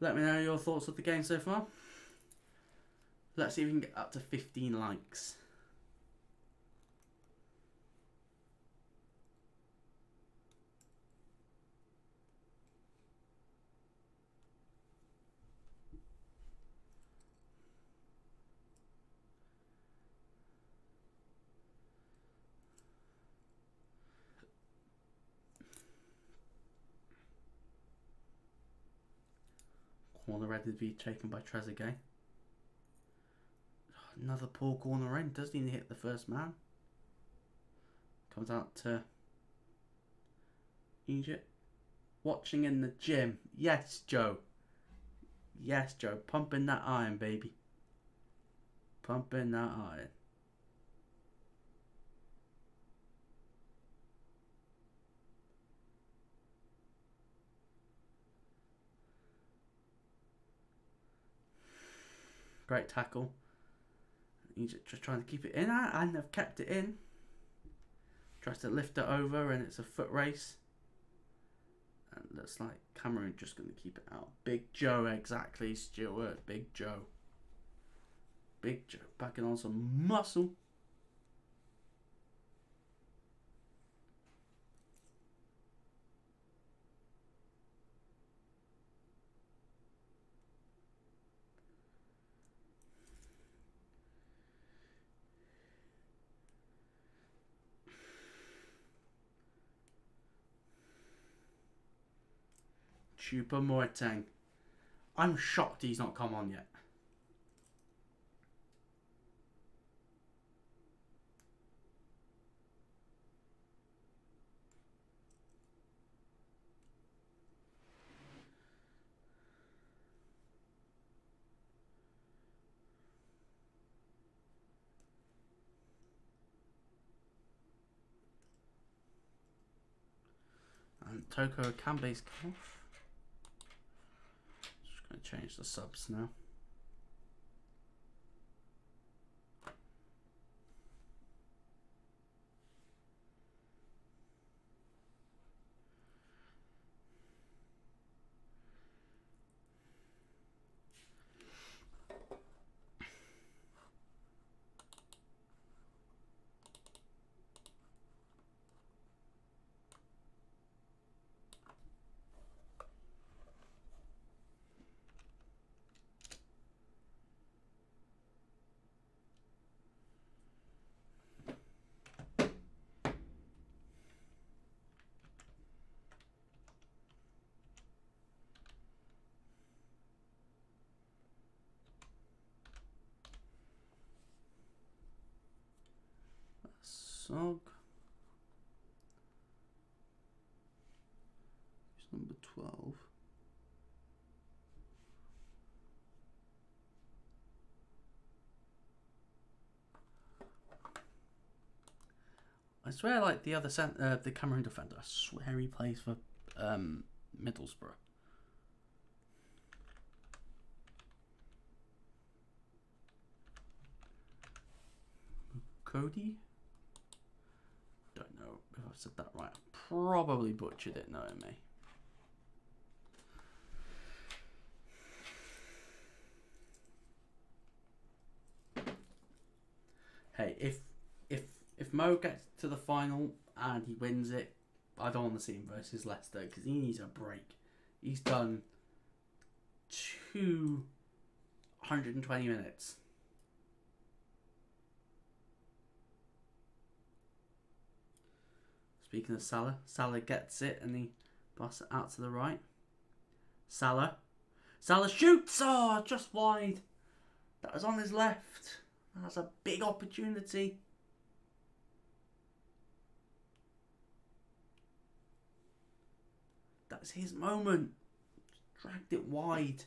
Let me know your thoughts of the game so far. Let's see if we can get up to 15 likes. Corner ready to be taken by Trezeguet. Another poor corner in. Doesn't even hit the first man. Comes out to Egypt. Watching in the gym. Yes, Joe. Yes, Joe. Pumping that iron, baby. Pumping that iron. Great tackle. Egypt just trying to keep it in, and they've kept it in. Tries to lift it over, and it's a foot race. And looks like Cameroon just going to keep it out. Big Joe, exactly, Stuart. Big Joe. Big Joe packing on some muscle. Choupo-Moting. I'm shocked he's not come on yet. And Toko Akambe's come off. Just going to change the subs now. Sog. He's number 12. I swear, like the other the Cameroon defender, I swear he plays for Middlesbrough. Cody? Don't know if I've said that right. Probably butchered it, knowing me. hey, if Mo gets to the final and he wins it, I don't want to see him versus Leicester because he needs a break. He's done 220 minutes. Speaking of Salah, Salah gets it and he passes it out to the right. Salah shoots! Oh, just wide. That was on his left. That's a big opportunity. That's his moment. Dragged it wide.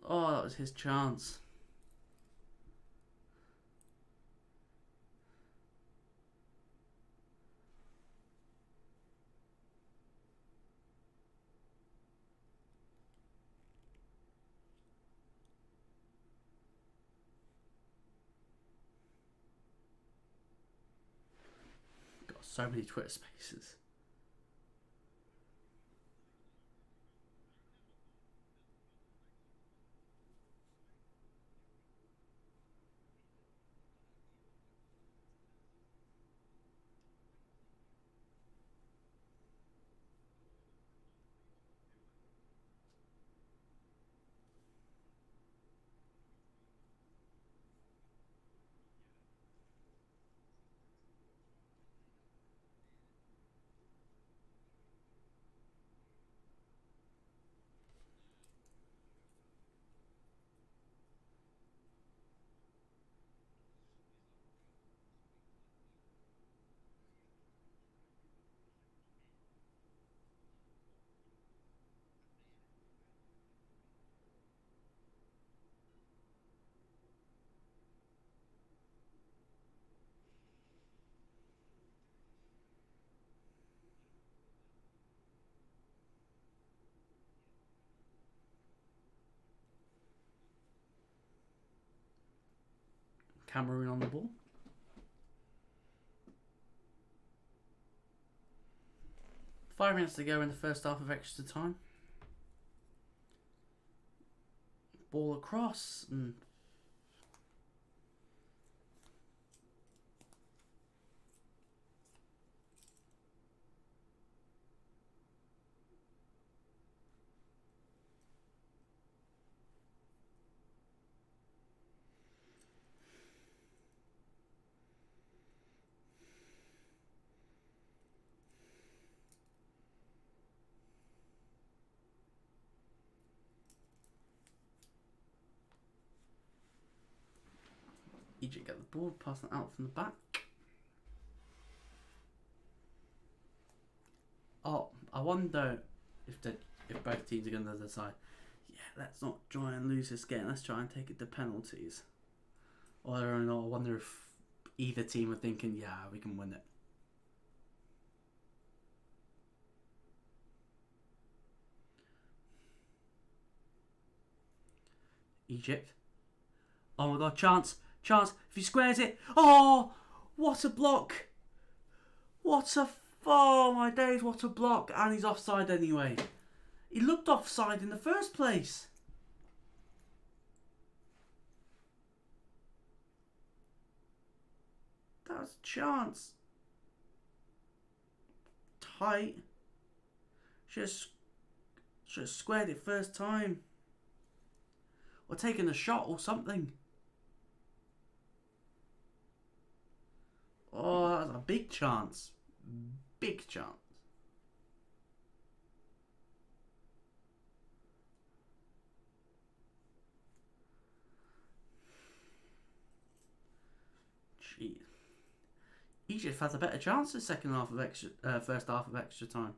Oh, that was his chance. Got so many Twitter spaces. Cameroon on the ball. Five minutes to go in the first half of extra time. Ball across and Egypt get the ball, passing it out from the back. Oh, I wonder if both teams are going to decide, yeah, let's not try and lose this game. Let's try and take it to penalties. Or I wonder if either team are thinking, yeah, we can win it. Egypt. Oh my god, chance, if he squares it. Oh, what a block. Oh my days, what a block. And he's offside anyway. He looked offside in the first place. That was a chance. Tight. Should have squared it first time. Or taken a shot or something. Oh, that was a big chance. Big chance. Jeez. Egypt had a better chance the second half of first half of extra time.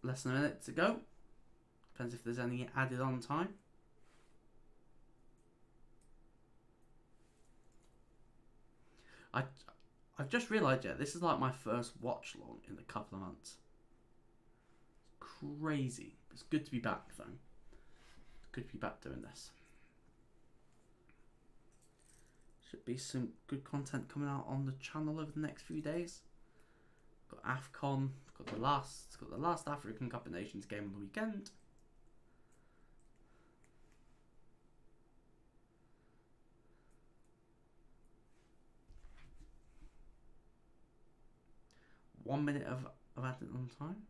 Less than a minute to go. Depends if there's any added on time. I've just realised, yeah, this is like my first watch long in a couple of months. Crazy. It's good to be back, though. It's good to be back doing this. Should be some good content coming out on the channel over the next few days. Got AFCON. Got the last African Cup of Nations game on the weekend. One minute of adding on time.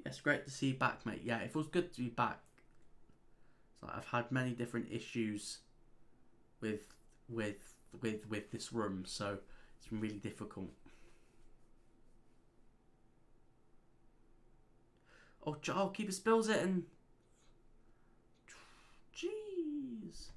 Yes, great to see you back, mate. Yeah, it feels good to be back. So I've had many different issues with this room, so it's been really difficult. Oh, Keeper spills it and jeez.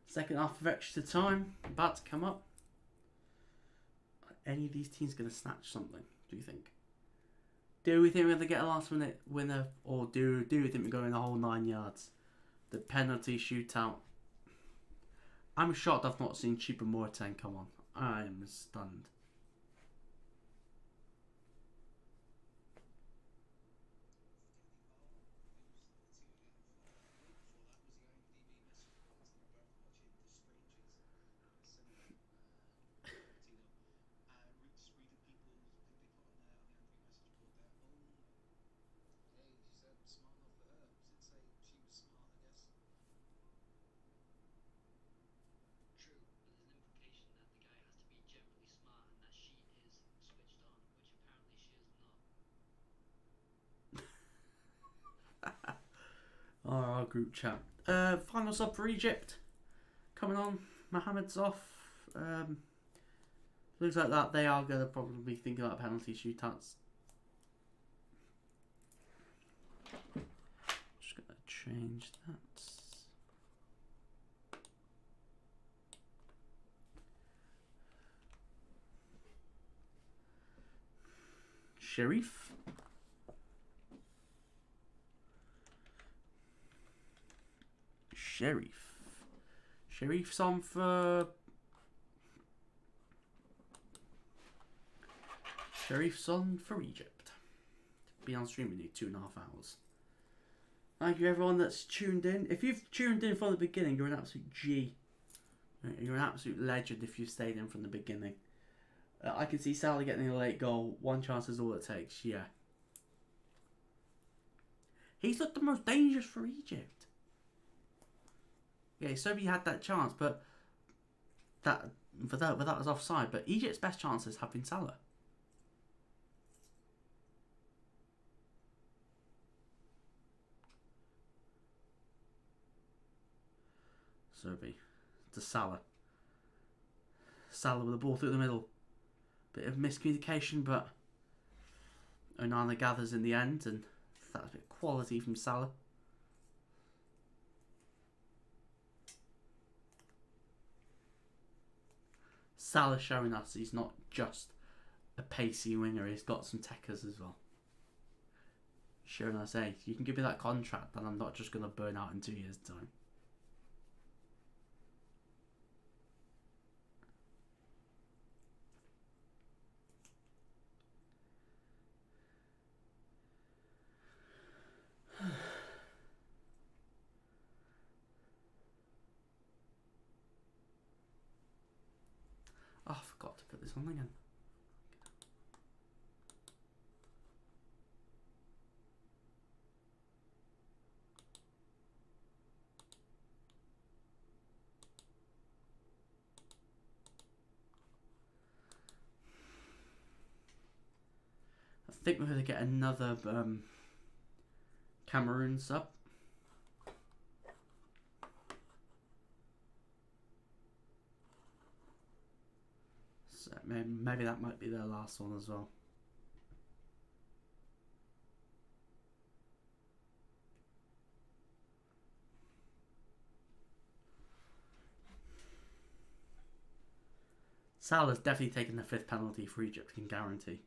Second half of extra time about to come up. Are any of these teams going to snatch something, do you think? Do we think we're going to get a last minute winner, or do we think we're going the whole 9 yards? The penalty shootout. I'm shocked I've not seen Chipa Moreteng come on. I'm stunned. Our group chat. Final sub for Egypt coming on. Mohamed's off. Looks like that they are going to probably be thinking about penalty shootouts. Just going to change that. Sharif. Sharif's on for... Sharif's on for Egypt. Be on stream with you 2.5 hours. Thank you everyone that's tuned in. If you've tuned in from the beginning, you're an absolute G. You're an absolute legend if you've stayed in from the beginning. I can see Salah getting a late goal. One chance is all it takes, yeah. He's looked the most dangerous for Egypt. Yeah, Sobi had that chance, but that was offside. But Egypt's best chances have been Salah. Serbi to Salah. Salah with the ball through the middle. Bit of miscommunication, but Onana gathers in the end, and that's a bit of quality from Salah. Salah showing us he's not just a pacey winger, he's got some techers as well. Showing us, hey, you can give me that contract and I'm not just going to burn out in 2 years' time. Oh, I forgot to put this on again. I think we're going to get another Cameroon sub. So maybe that might be their last one as well. Salah's definitely taken the 5th penalty for Egypt, can guarantee.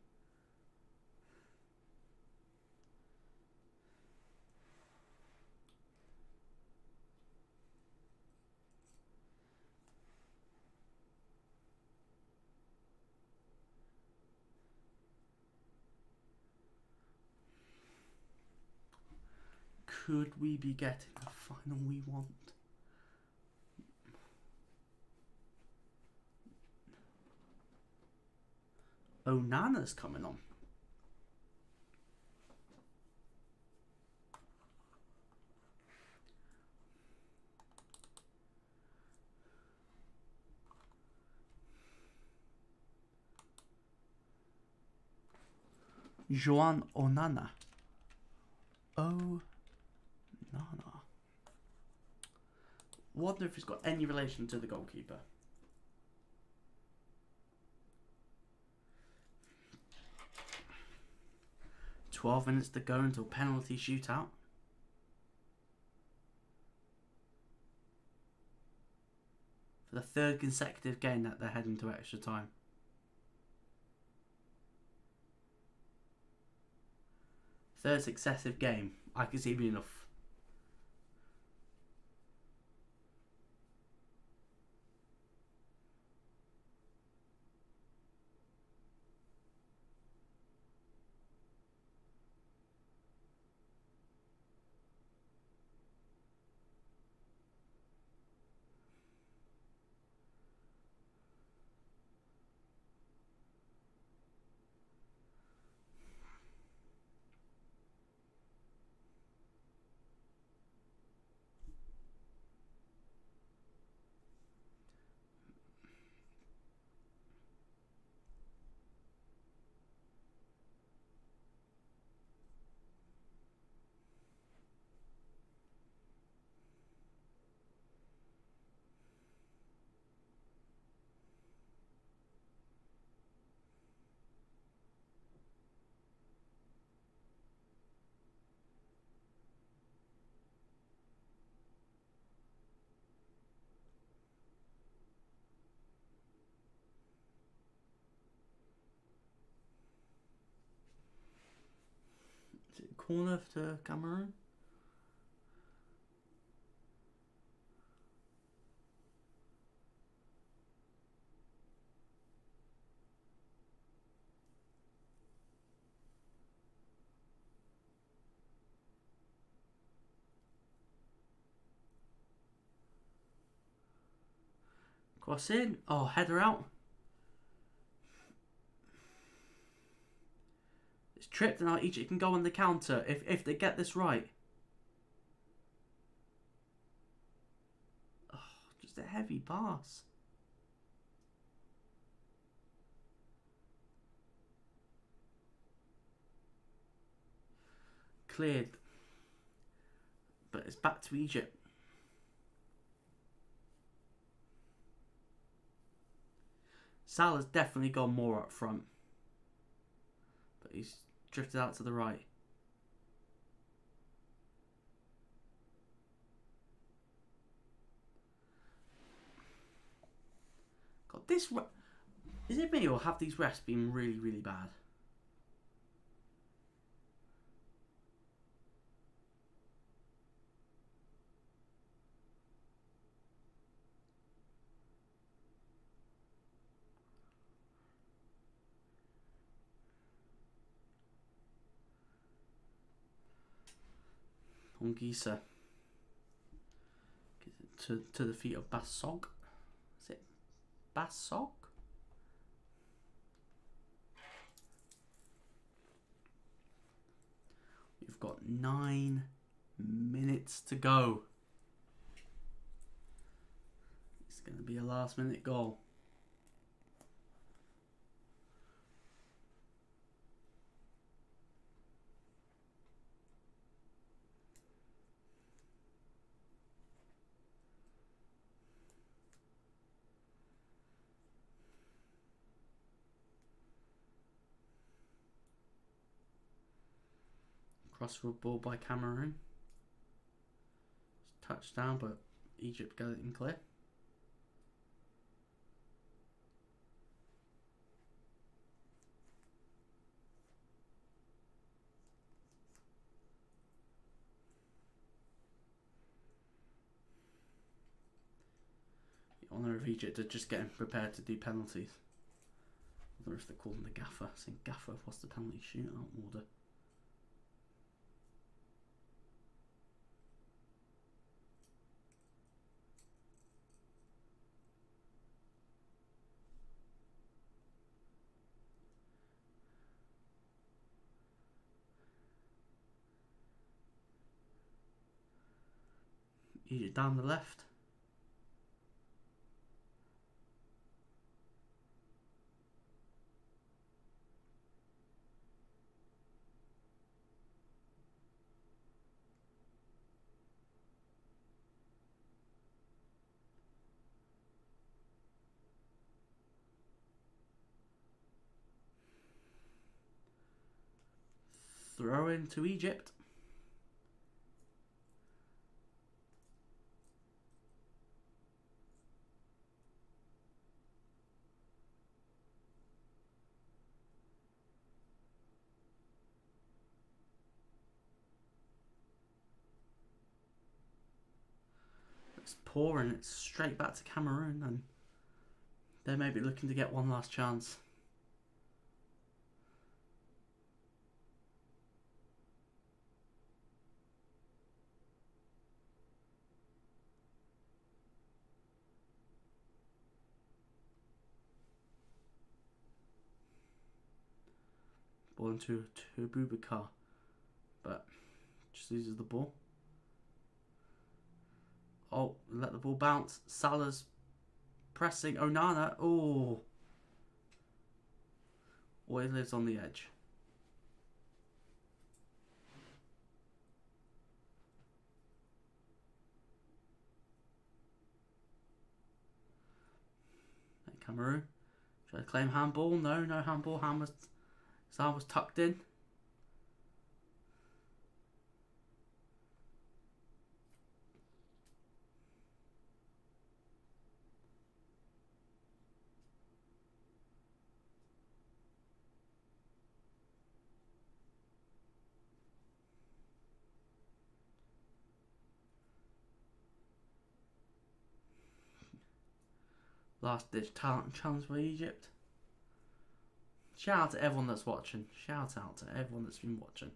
Could we be getting the final we want? Onana's coming on. Joan Onana. Oh. Nana. Wonder if he's got any relation to the goalkeeper. "12 minutes to go until penalty shootout." For the 3rd consecutive game that they're heading to extra time. Third successive game. I can see being enough. Is it corner to Cameroon? Cross in. Oh, header out. It's tripped and now Egypt can go on the counter if they get this right. Oh, just a heavy pass. Cleared. But it's back to Egypt. Salah's definitely gone more up front. But he's drifted out to the right. God, this... Is it me or have these refs been really, really bad? Ongisa to the feet of Bassog. Is it Bassog? We've got 9 minutes to go. It's going to be a last minute goal. Crossfield ball by Cameroon. It's touchdown, but Egypt got it in clear. The honour of Egypt are just getting prepared to do penalties. I wonder if they're calling the gaffer. Saying gaffer, what's the penalty shootout order? Egypt down the left. Throw into Egypt. It's poor and it's straight back to Cameroon, and they may be looking to get one last chance. Ball into Boubacar, but just loses the ball. Oh, let the ball bounce. Salah's pressing. Onana. Oh. Always lives on the edge. And Cameroon. Try to claim handball. No handball. His arm was tucked in. Last ditch talent challenge for Egypt. Shout out to everyone that's watching. Shout out to everyone that's been watching.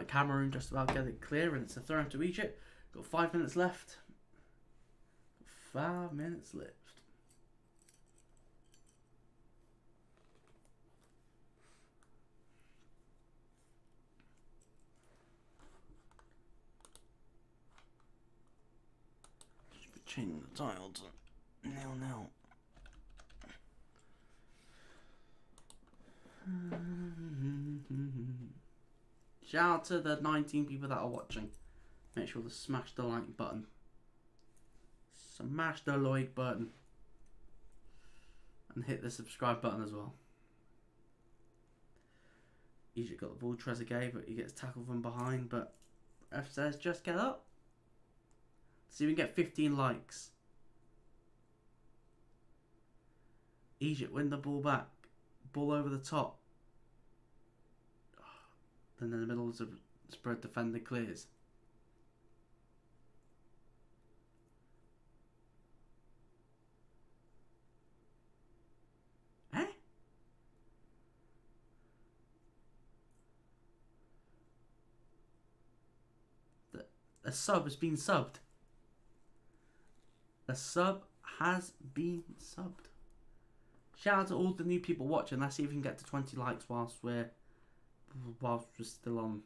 Cameroon just about get it clear, and it's a throw to Egypt. Got 5 minutes left. 5 minutes left. Just be changing the dial to 0-0. Shout out to the 19 people that are watching. Make sure to smash the like button. Smash the like button. And hit the subscribe button as well. Egypt got the ball, Trezeguet, but he gets tackled from behind. But ref says just get up. See if we can get 15 likes. Egypt win the ball back. Ball over the top. Then in the middle of the spread, defender clears. Eh? A sub has been subbed. A sub has been subbed. Shout out to all the new people watching. Let's see if we can get to 20 likes whilst we're still on.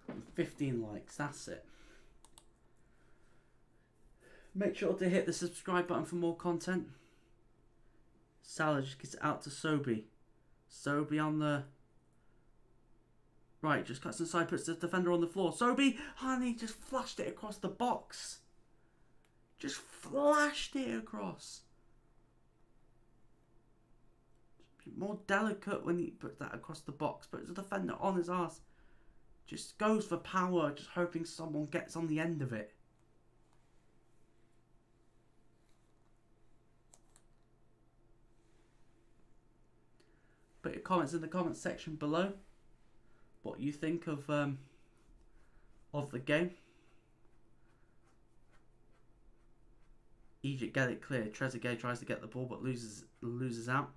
And 15 likes, that's it. Make sure to hit the subscribe button for more content. Salah just gets it out to Sobi. Sobi on the right, just cuts inside, puts the defender on the floor. Sobi, and he just flashed it across the box. Just flashed it across. More delicate when he puts that across the box, but the defender on his ass. Just goes for power, just hoping someone gets on the end of it. Put your comments in the comments section below. What you think of the game. Egypt get it clear. Trezeguet tries to get the ball but loses out.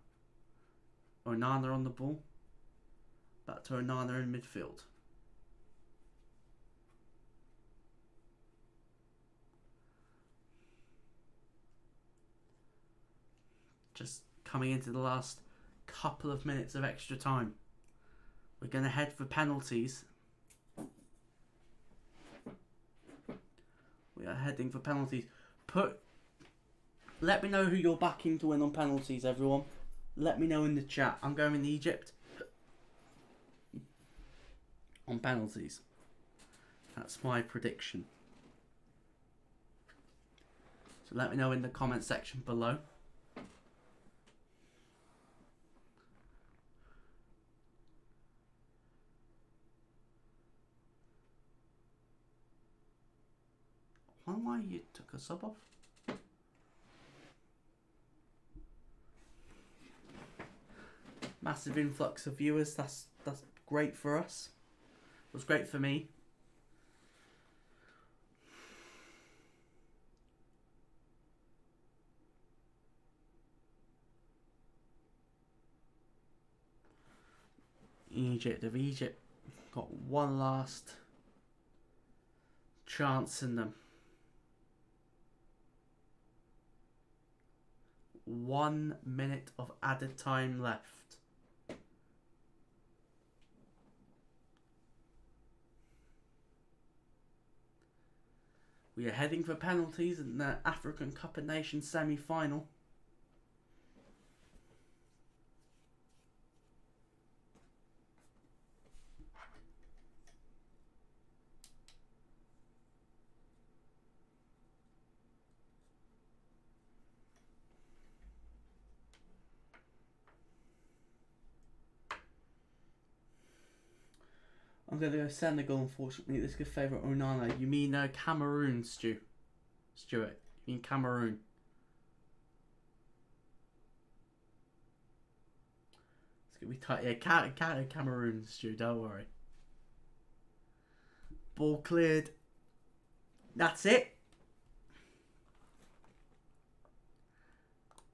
Onana on the ball. Back to Onana in midfield. Just coming into the last couple of minutes of extra time. We're going to head for penalties. We are heading for penalties. Let me know who you're backing to win on penalties, everyone. Let me know in the chat. I'm going in Egypt on penalties. That's my prediction. So let me know in the comment section below. I wonder why you took a sub off. Massive influx of viewers. That's great for us. It was great for me. Egypt got one last chance in them. 1 minute of added time left. We are heading for penalties in the African Cup of Nations semi-final. I'm going to go Senegal, unfortunately. This is good favourite Onana. You mean Cameroon, Stuart? You mean Cameroon? It's going to be tight. Yeah, Cameroon, Stu, don't worry. Ball cleared. That's it.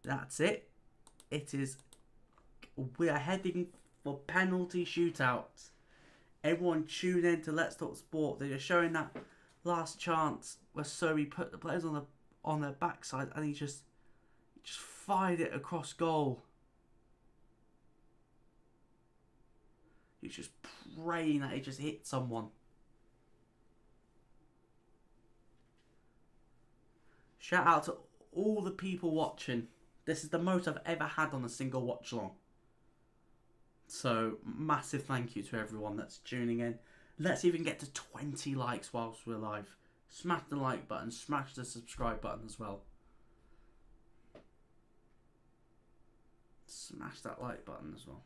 That's it. It is. We are heading for penalty shootouts. Everyone tune in to Let's Talk Sport. They're showing that last chance where Surrey put the players on their backside and he just fired it across goal. He's just praying that it just hit someone. Shout out to all the people watching. This is the most I've ever had on a single watch long. So, massive thank you to everyone that's tuning in. Let's even get to 20 likes whilst we're live. Smash the like button, smash the subscribe button as well. Smash that like button as well.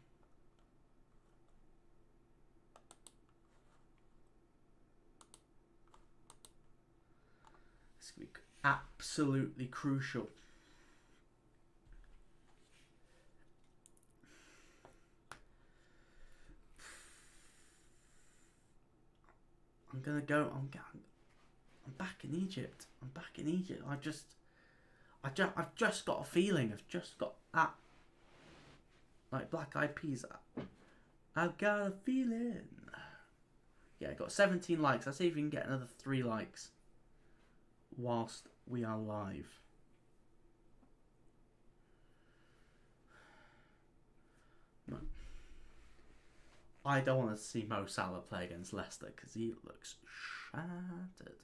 It's going to be absolutely crucial. I'm gonna go. I'm back in Egypt. I'm back in Egypt. I've just got a feeling. I've just got that, like Black Eyed Peas. I've got a feeling. Yeah, I got 17 likes. Let's see if we can get another 3 likes whilst we are live. No. I don't want to see Mo Salah play against Leicester because he looks shattered.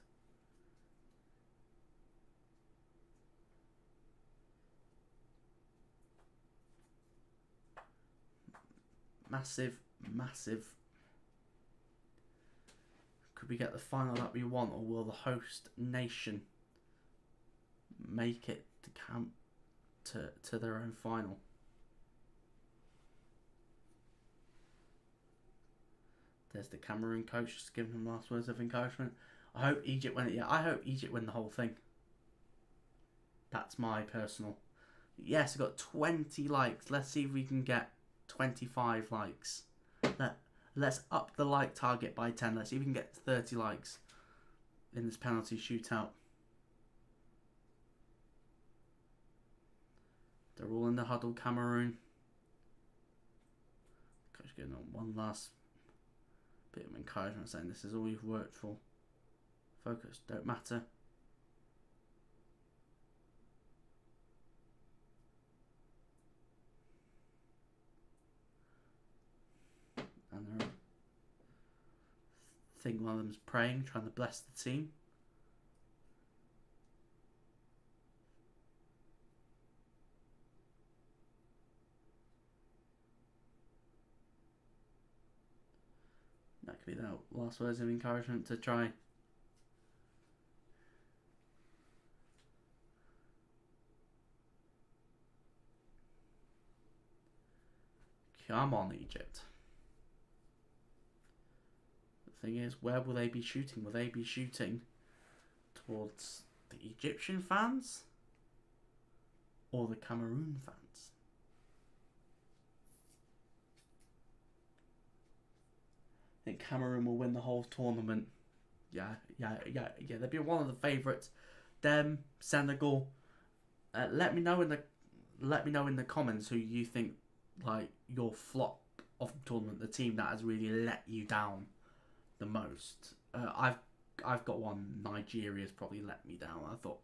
Massive. Could we get the final that we want, or will the host nation make it to their own final? There's the Cameroon coach just giving them last words of encouragement. I hope Egypt win it. Yeah, I hope Egypt win the whole thing. That's my personal. Yes, I got 20 likes. Let's see if we can get 25 likes. Let's up the like target by 10. Let's see if we can get 30 likes in this penalty shootout. They're all in the huddle, Cameroon. Coach getting on one last bit of encouragement, saying this is all you've worked for. Focus, don't matter. And they're, I think one of them's praying, trying to bless the team. That could be their last words of encouragement to try. Come on, Egypt. The thing is, where will they be shooting? Will they be shooting towards the Egyptian fans or the Cameroon fans? I think Cameroon will win the whole tournament. Yeah. They'll be one of the favourites. Them, Senegal. Let me know in the comments who you think like your flop of the tournament, the team that has really let you down the most. I've got one. Nigeria's probably let me down. I thought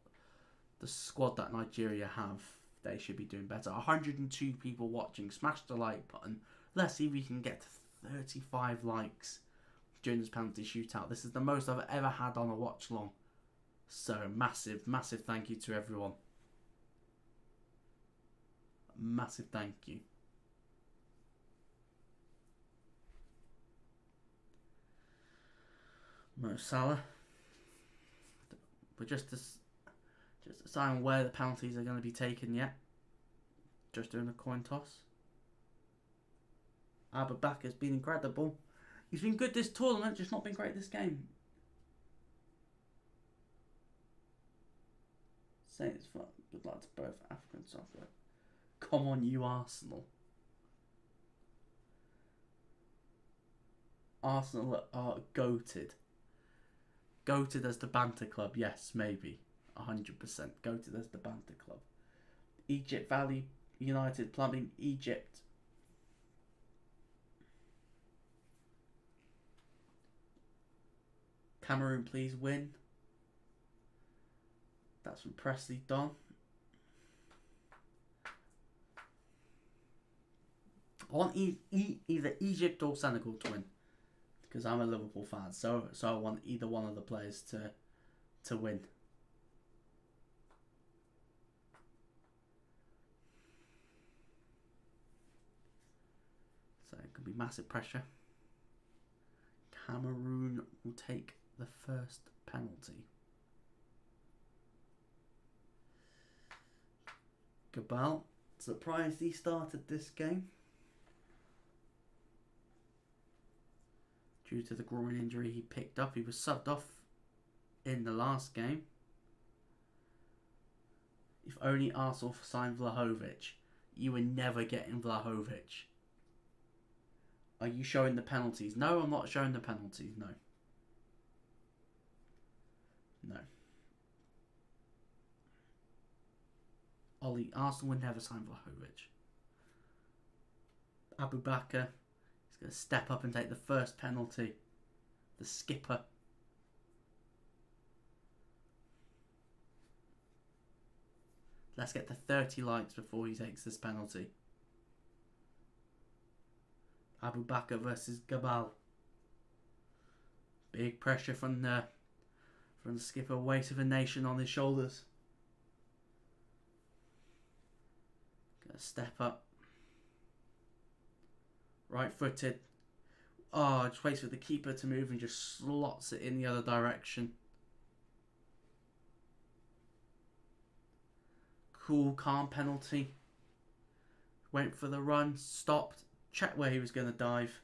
the squad that Nigeria have, they should be doing better. 102 people watching. Smash the like button. Let's see if we can get to 35 likes during this penalty shootout. This is the most I've ever had on a watch long. So massive thank you to everyone. Massive thank you. Mo Salah. We're just deciding where the penalties are going to be taken yet. Just doing a coin toss. Bak's been incredible. He's been good this tournament, just not been great this game. Saints, good luck to both African software. Come on, you Arsenal. Arsenal are goated. Goated as the banter club, yes, maybe. 100%. Goated as the banter club. Egypt Valley United Plumbing, Egypt. Cameroon, please win. That's from Presley Don. I want either Egypt or Senegal to win, because I'm a Liverpool fan. So I want either one of the players to win. So it could be massive pressure. Cameroon will take the first penalty. Gabal, surprised he started this game. Due to the groin injury he picked up, he was subbed off in the last game. If only Arsenal signed Vlahovic. You were never getting Vlahovic. Are you showing the penalties? No, I'm not showing the penalties. No. No. Ollie, Arsenal would never sign Vlahovic. Abu Bakr is going to step up and take the first penalty. The skipper. Let's get to 30 likes before he takes this penalty. Abu Bakr versus Gabal. Big pressure from the skipper. Weight of a nation on his shoulders. Gonna step up. Right footed. Oh, just waits for the keeper to move and just slots it in the other direction. Cool, calm penalty. Went for the run, stopped, checked where he was going to dive.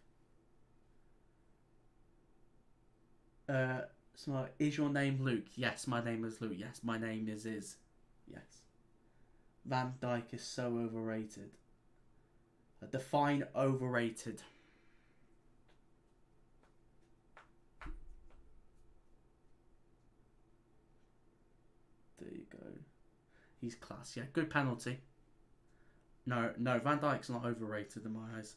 So is your name Luke? Yes, my name is Luke. Yes, my name is. Yes. Van Dijk is so overrated. Define overrated. There you go. He's class. Yeah, good penalty. No, Van Dijk's not overrated in my eyes.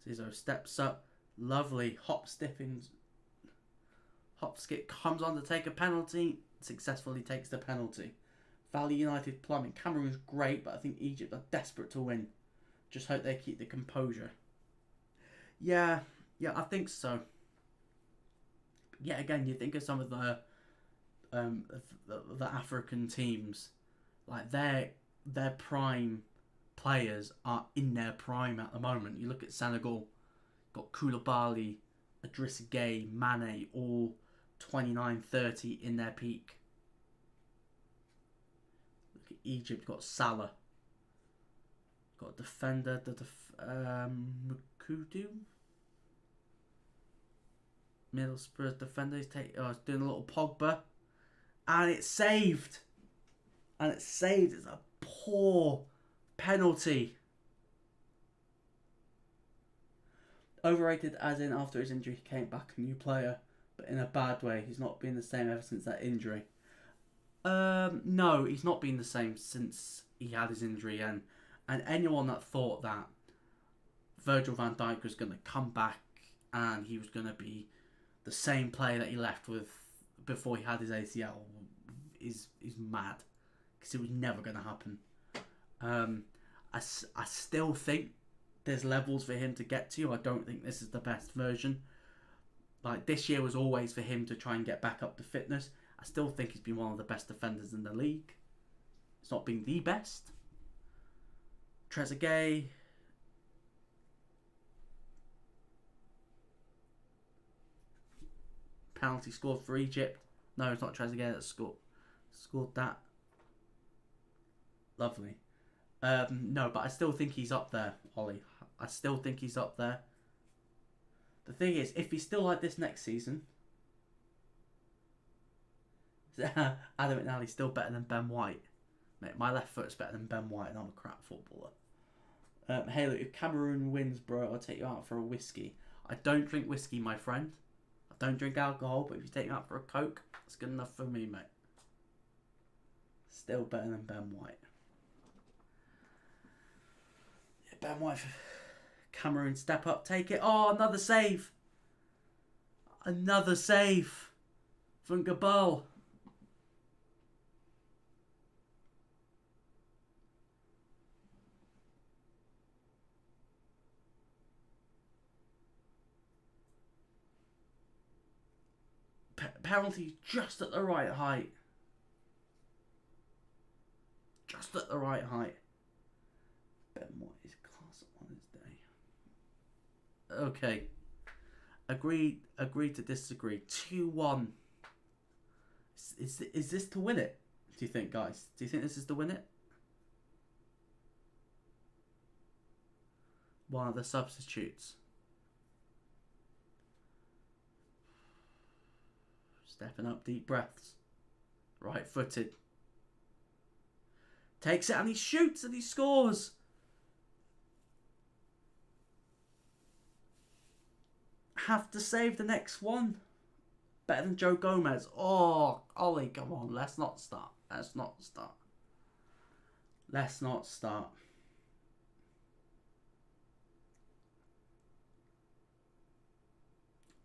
Zizzo steps up. Lovely. Hop skip comes on to take a penalty. Successfully takes the penalty. Valley United Plumbing. Cameroon's great, but I think Egypt are desperate to win. Just hope they keep the composure. Yeah, I think so. Yeah, again, you think of some of the African teams, like their prime players are in their prime at the moment. You look at Senegal, got Koulibaly, Idrissa Gueye, Mane, all 29, 30 in their peak. Look at Egypt, got Salah, got a defender, Mukudu. Middlesbrough defender is doing a little Pogba. And it's saved. It's a poor penalty. Overrated as in after his injury he came back a new player. But in a bad way. He's not been the same ever since that injury. No, he's not been the same since he had his injury. And anyone that thought that Virgil van Dijk was going to come back and he was going to be the same player that he left with before he had his ACL is mad, because it was never going to happen. I still think there's levels for him to get to. I don't think this is the best version. Like, this year was always for him to try and get back up to fitness. I still think he's been one of the best defenders in the league. It's not been the best. Trezeguet. Penalty scored for Egypt. No, it's not Trezeguet that scored that. Lovely. No, but I still think he's up there, Ollie. I still think he's up there. The thing is, if he's still like this next season, Adam McNally's still better than Ben White. Mate, my left foot's better than Ben White and I'm a crap footballer. Hey, look, if Cameroon wins, bro, I'll take you out for a whiskey. I don't drink whiskey, my friend. I don't drink alcohol, but if you take me out for a Coke, it's good enough for me, mate. Still better than Ben White. Yeah, Ben White, Cameroon, step up, take it. Oh, another save. Another save from Gabal. Penalty just at the right height. Just at the right height. Ben White is class on his day. Okay. Agreed to disagree. 2-1. Is this to win it? Do you think, guys? Do you think this is to win it? One of the substitutes. Stepping up, deep breaths. Right footed. Takes it and he shoots and he scores. Have to save the next one. Better than Joe Gomez. Oh, Ollie, come on. Let's not start. Let's not start. Let's not start.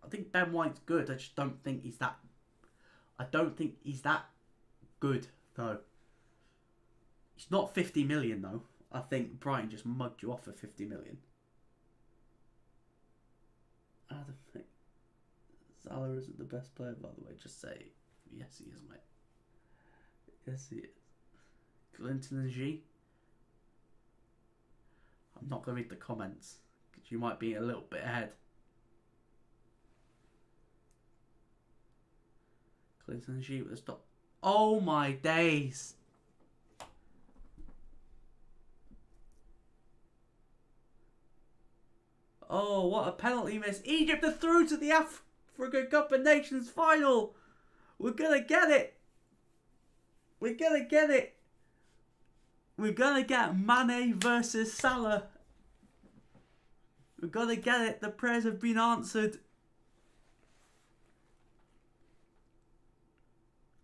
I think Ben White's good. I just don't think he's that. I don't think he's that good, though. He's not 50 million, though. I think Brighton just mugged you off for 50 million. I don't think Salah isn't the best player, by the way. Just say, yes, he is, mate. Yes, he is. Clinton and G. I'm not going to read the comments, because you might be a little bit ahead. Clinton and G with the stop. Oh my days! Oh, what a penalty miss. Egypt are through to the African Cup of Nations final. We're going to get it. We're going to get it. We're going to get Mane versus Salah. We're going to get it. The prayers have been answered.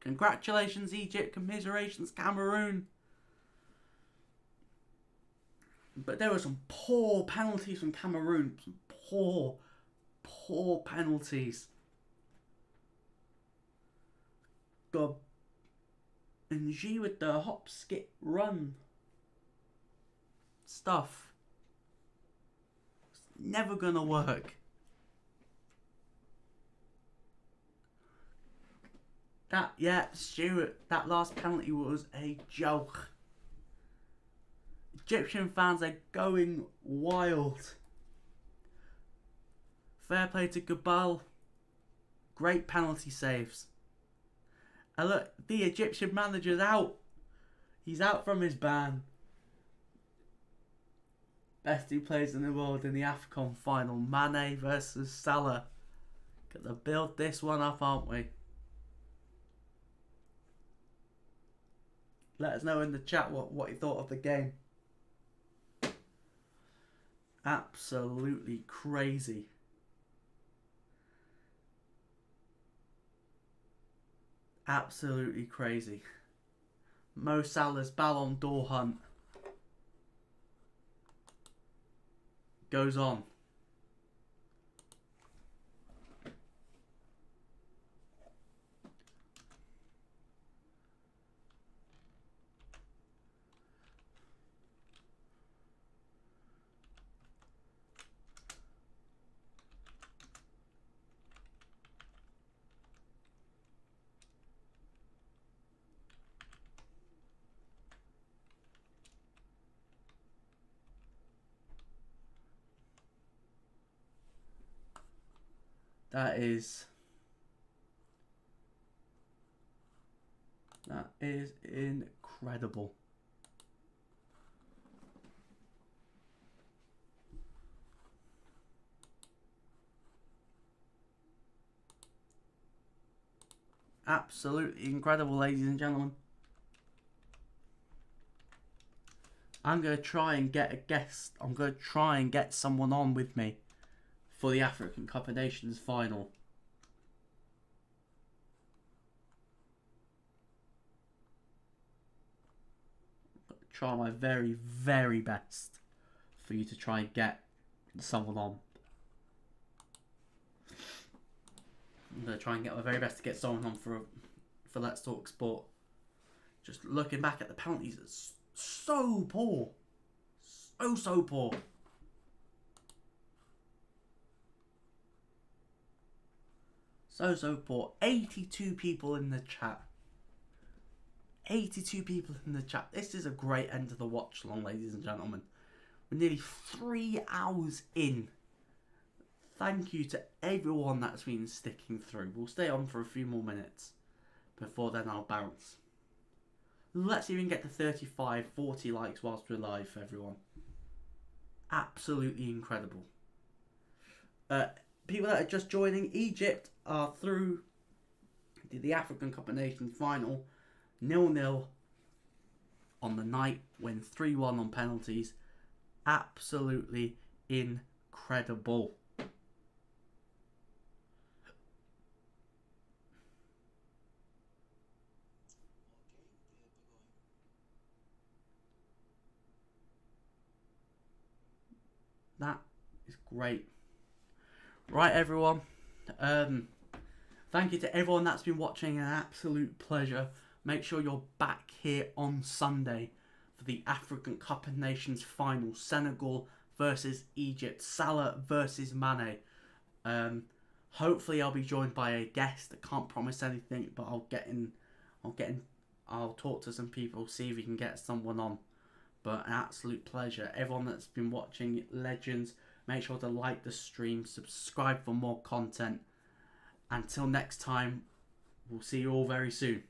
Congratulations, Egypt. Commiserations, Cameroon. But there were some poor penalties from Cameroon. Some poor penalties. God. And G with the hop, skip, run stuff. It's never gonna work. Stuart, that last penalty was a joke. Egyptian fans are going wild. Fair play to Gabal. Great penalty saves. And look, the Egyptian manager's out. He's out from his ban. Best two players in the world in the AFCON final. Mane versus Salah. Gonna build this one up, aren't we? Let us know in the chat what you thought of the game. Absolutely crazy. Absolutely crazy. Mo Salah's Ballon d'Or hunt goes on. That is incredible. Absolutely incredible, ladies and gentlemen. I'm going to try and get a guest. I'm going to try and get someone on with me for the African Cup of Nations final. try my very, very best for you to try and get someone on. I'm going to try and get my very best to get someone on for Let's Talk Sport. Just looking back at the penalties, it's so poor. So poor. So poor. 82 people in the chat. 82 people in the chat. This is a great end to the watch along, ladies and gentlemen. We're nearly 3 hours in. Thank you to everyone that's been sticking through. We'll stay on for a few more minutes. Before then I'll bounce. Let's even get to 35, 40 likes whilst we're live, everyone. Absolutely incredible. People that are just joining, Egypt are through the African Cup of Nations final. 0-0 on the night, win 3-1 on penalties. Absolutely incredible. That is great. Right, everyone. Thank you to everyone that's been watching. An absolute pleasure. Make sure you're back here on Sunday for the African Cup of Nations final. Senegal versus Egypt. Salah versus Mane. Hopefully I'll be joined by a guest. I can't promise anything, but I'll talk to some people, see if we can get someone on. But an absolute pleasure. Everyone that's been watching, legends, make sure to like the stream, subscribe for more content. Until next time, we'll see you all very soon.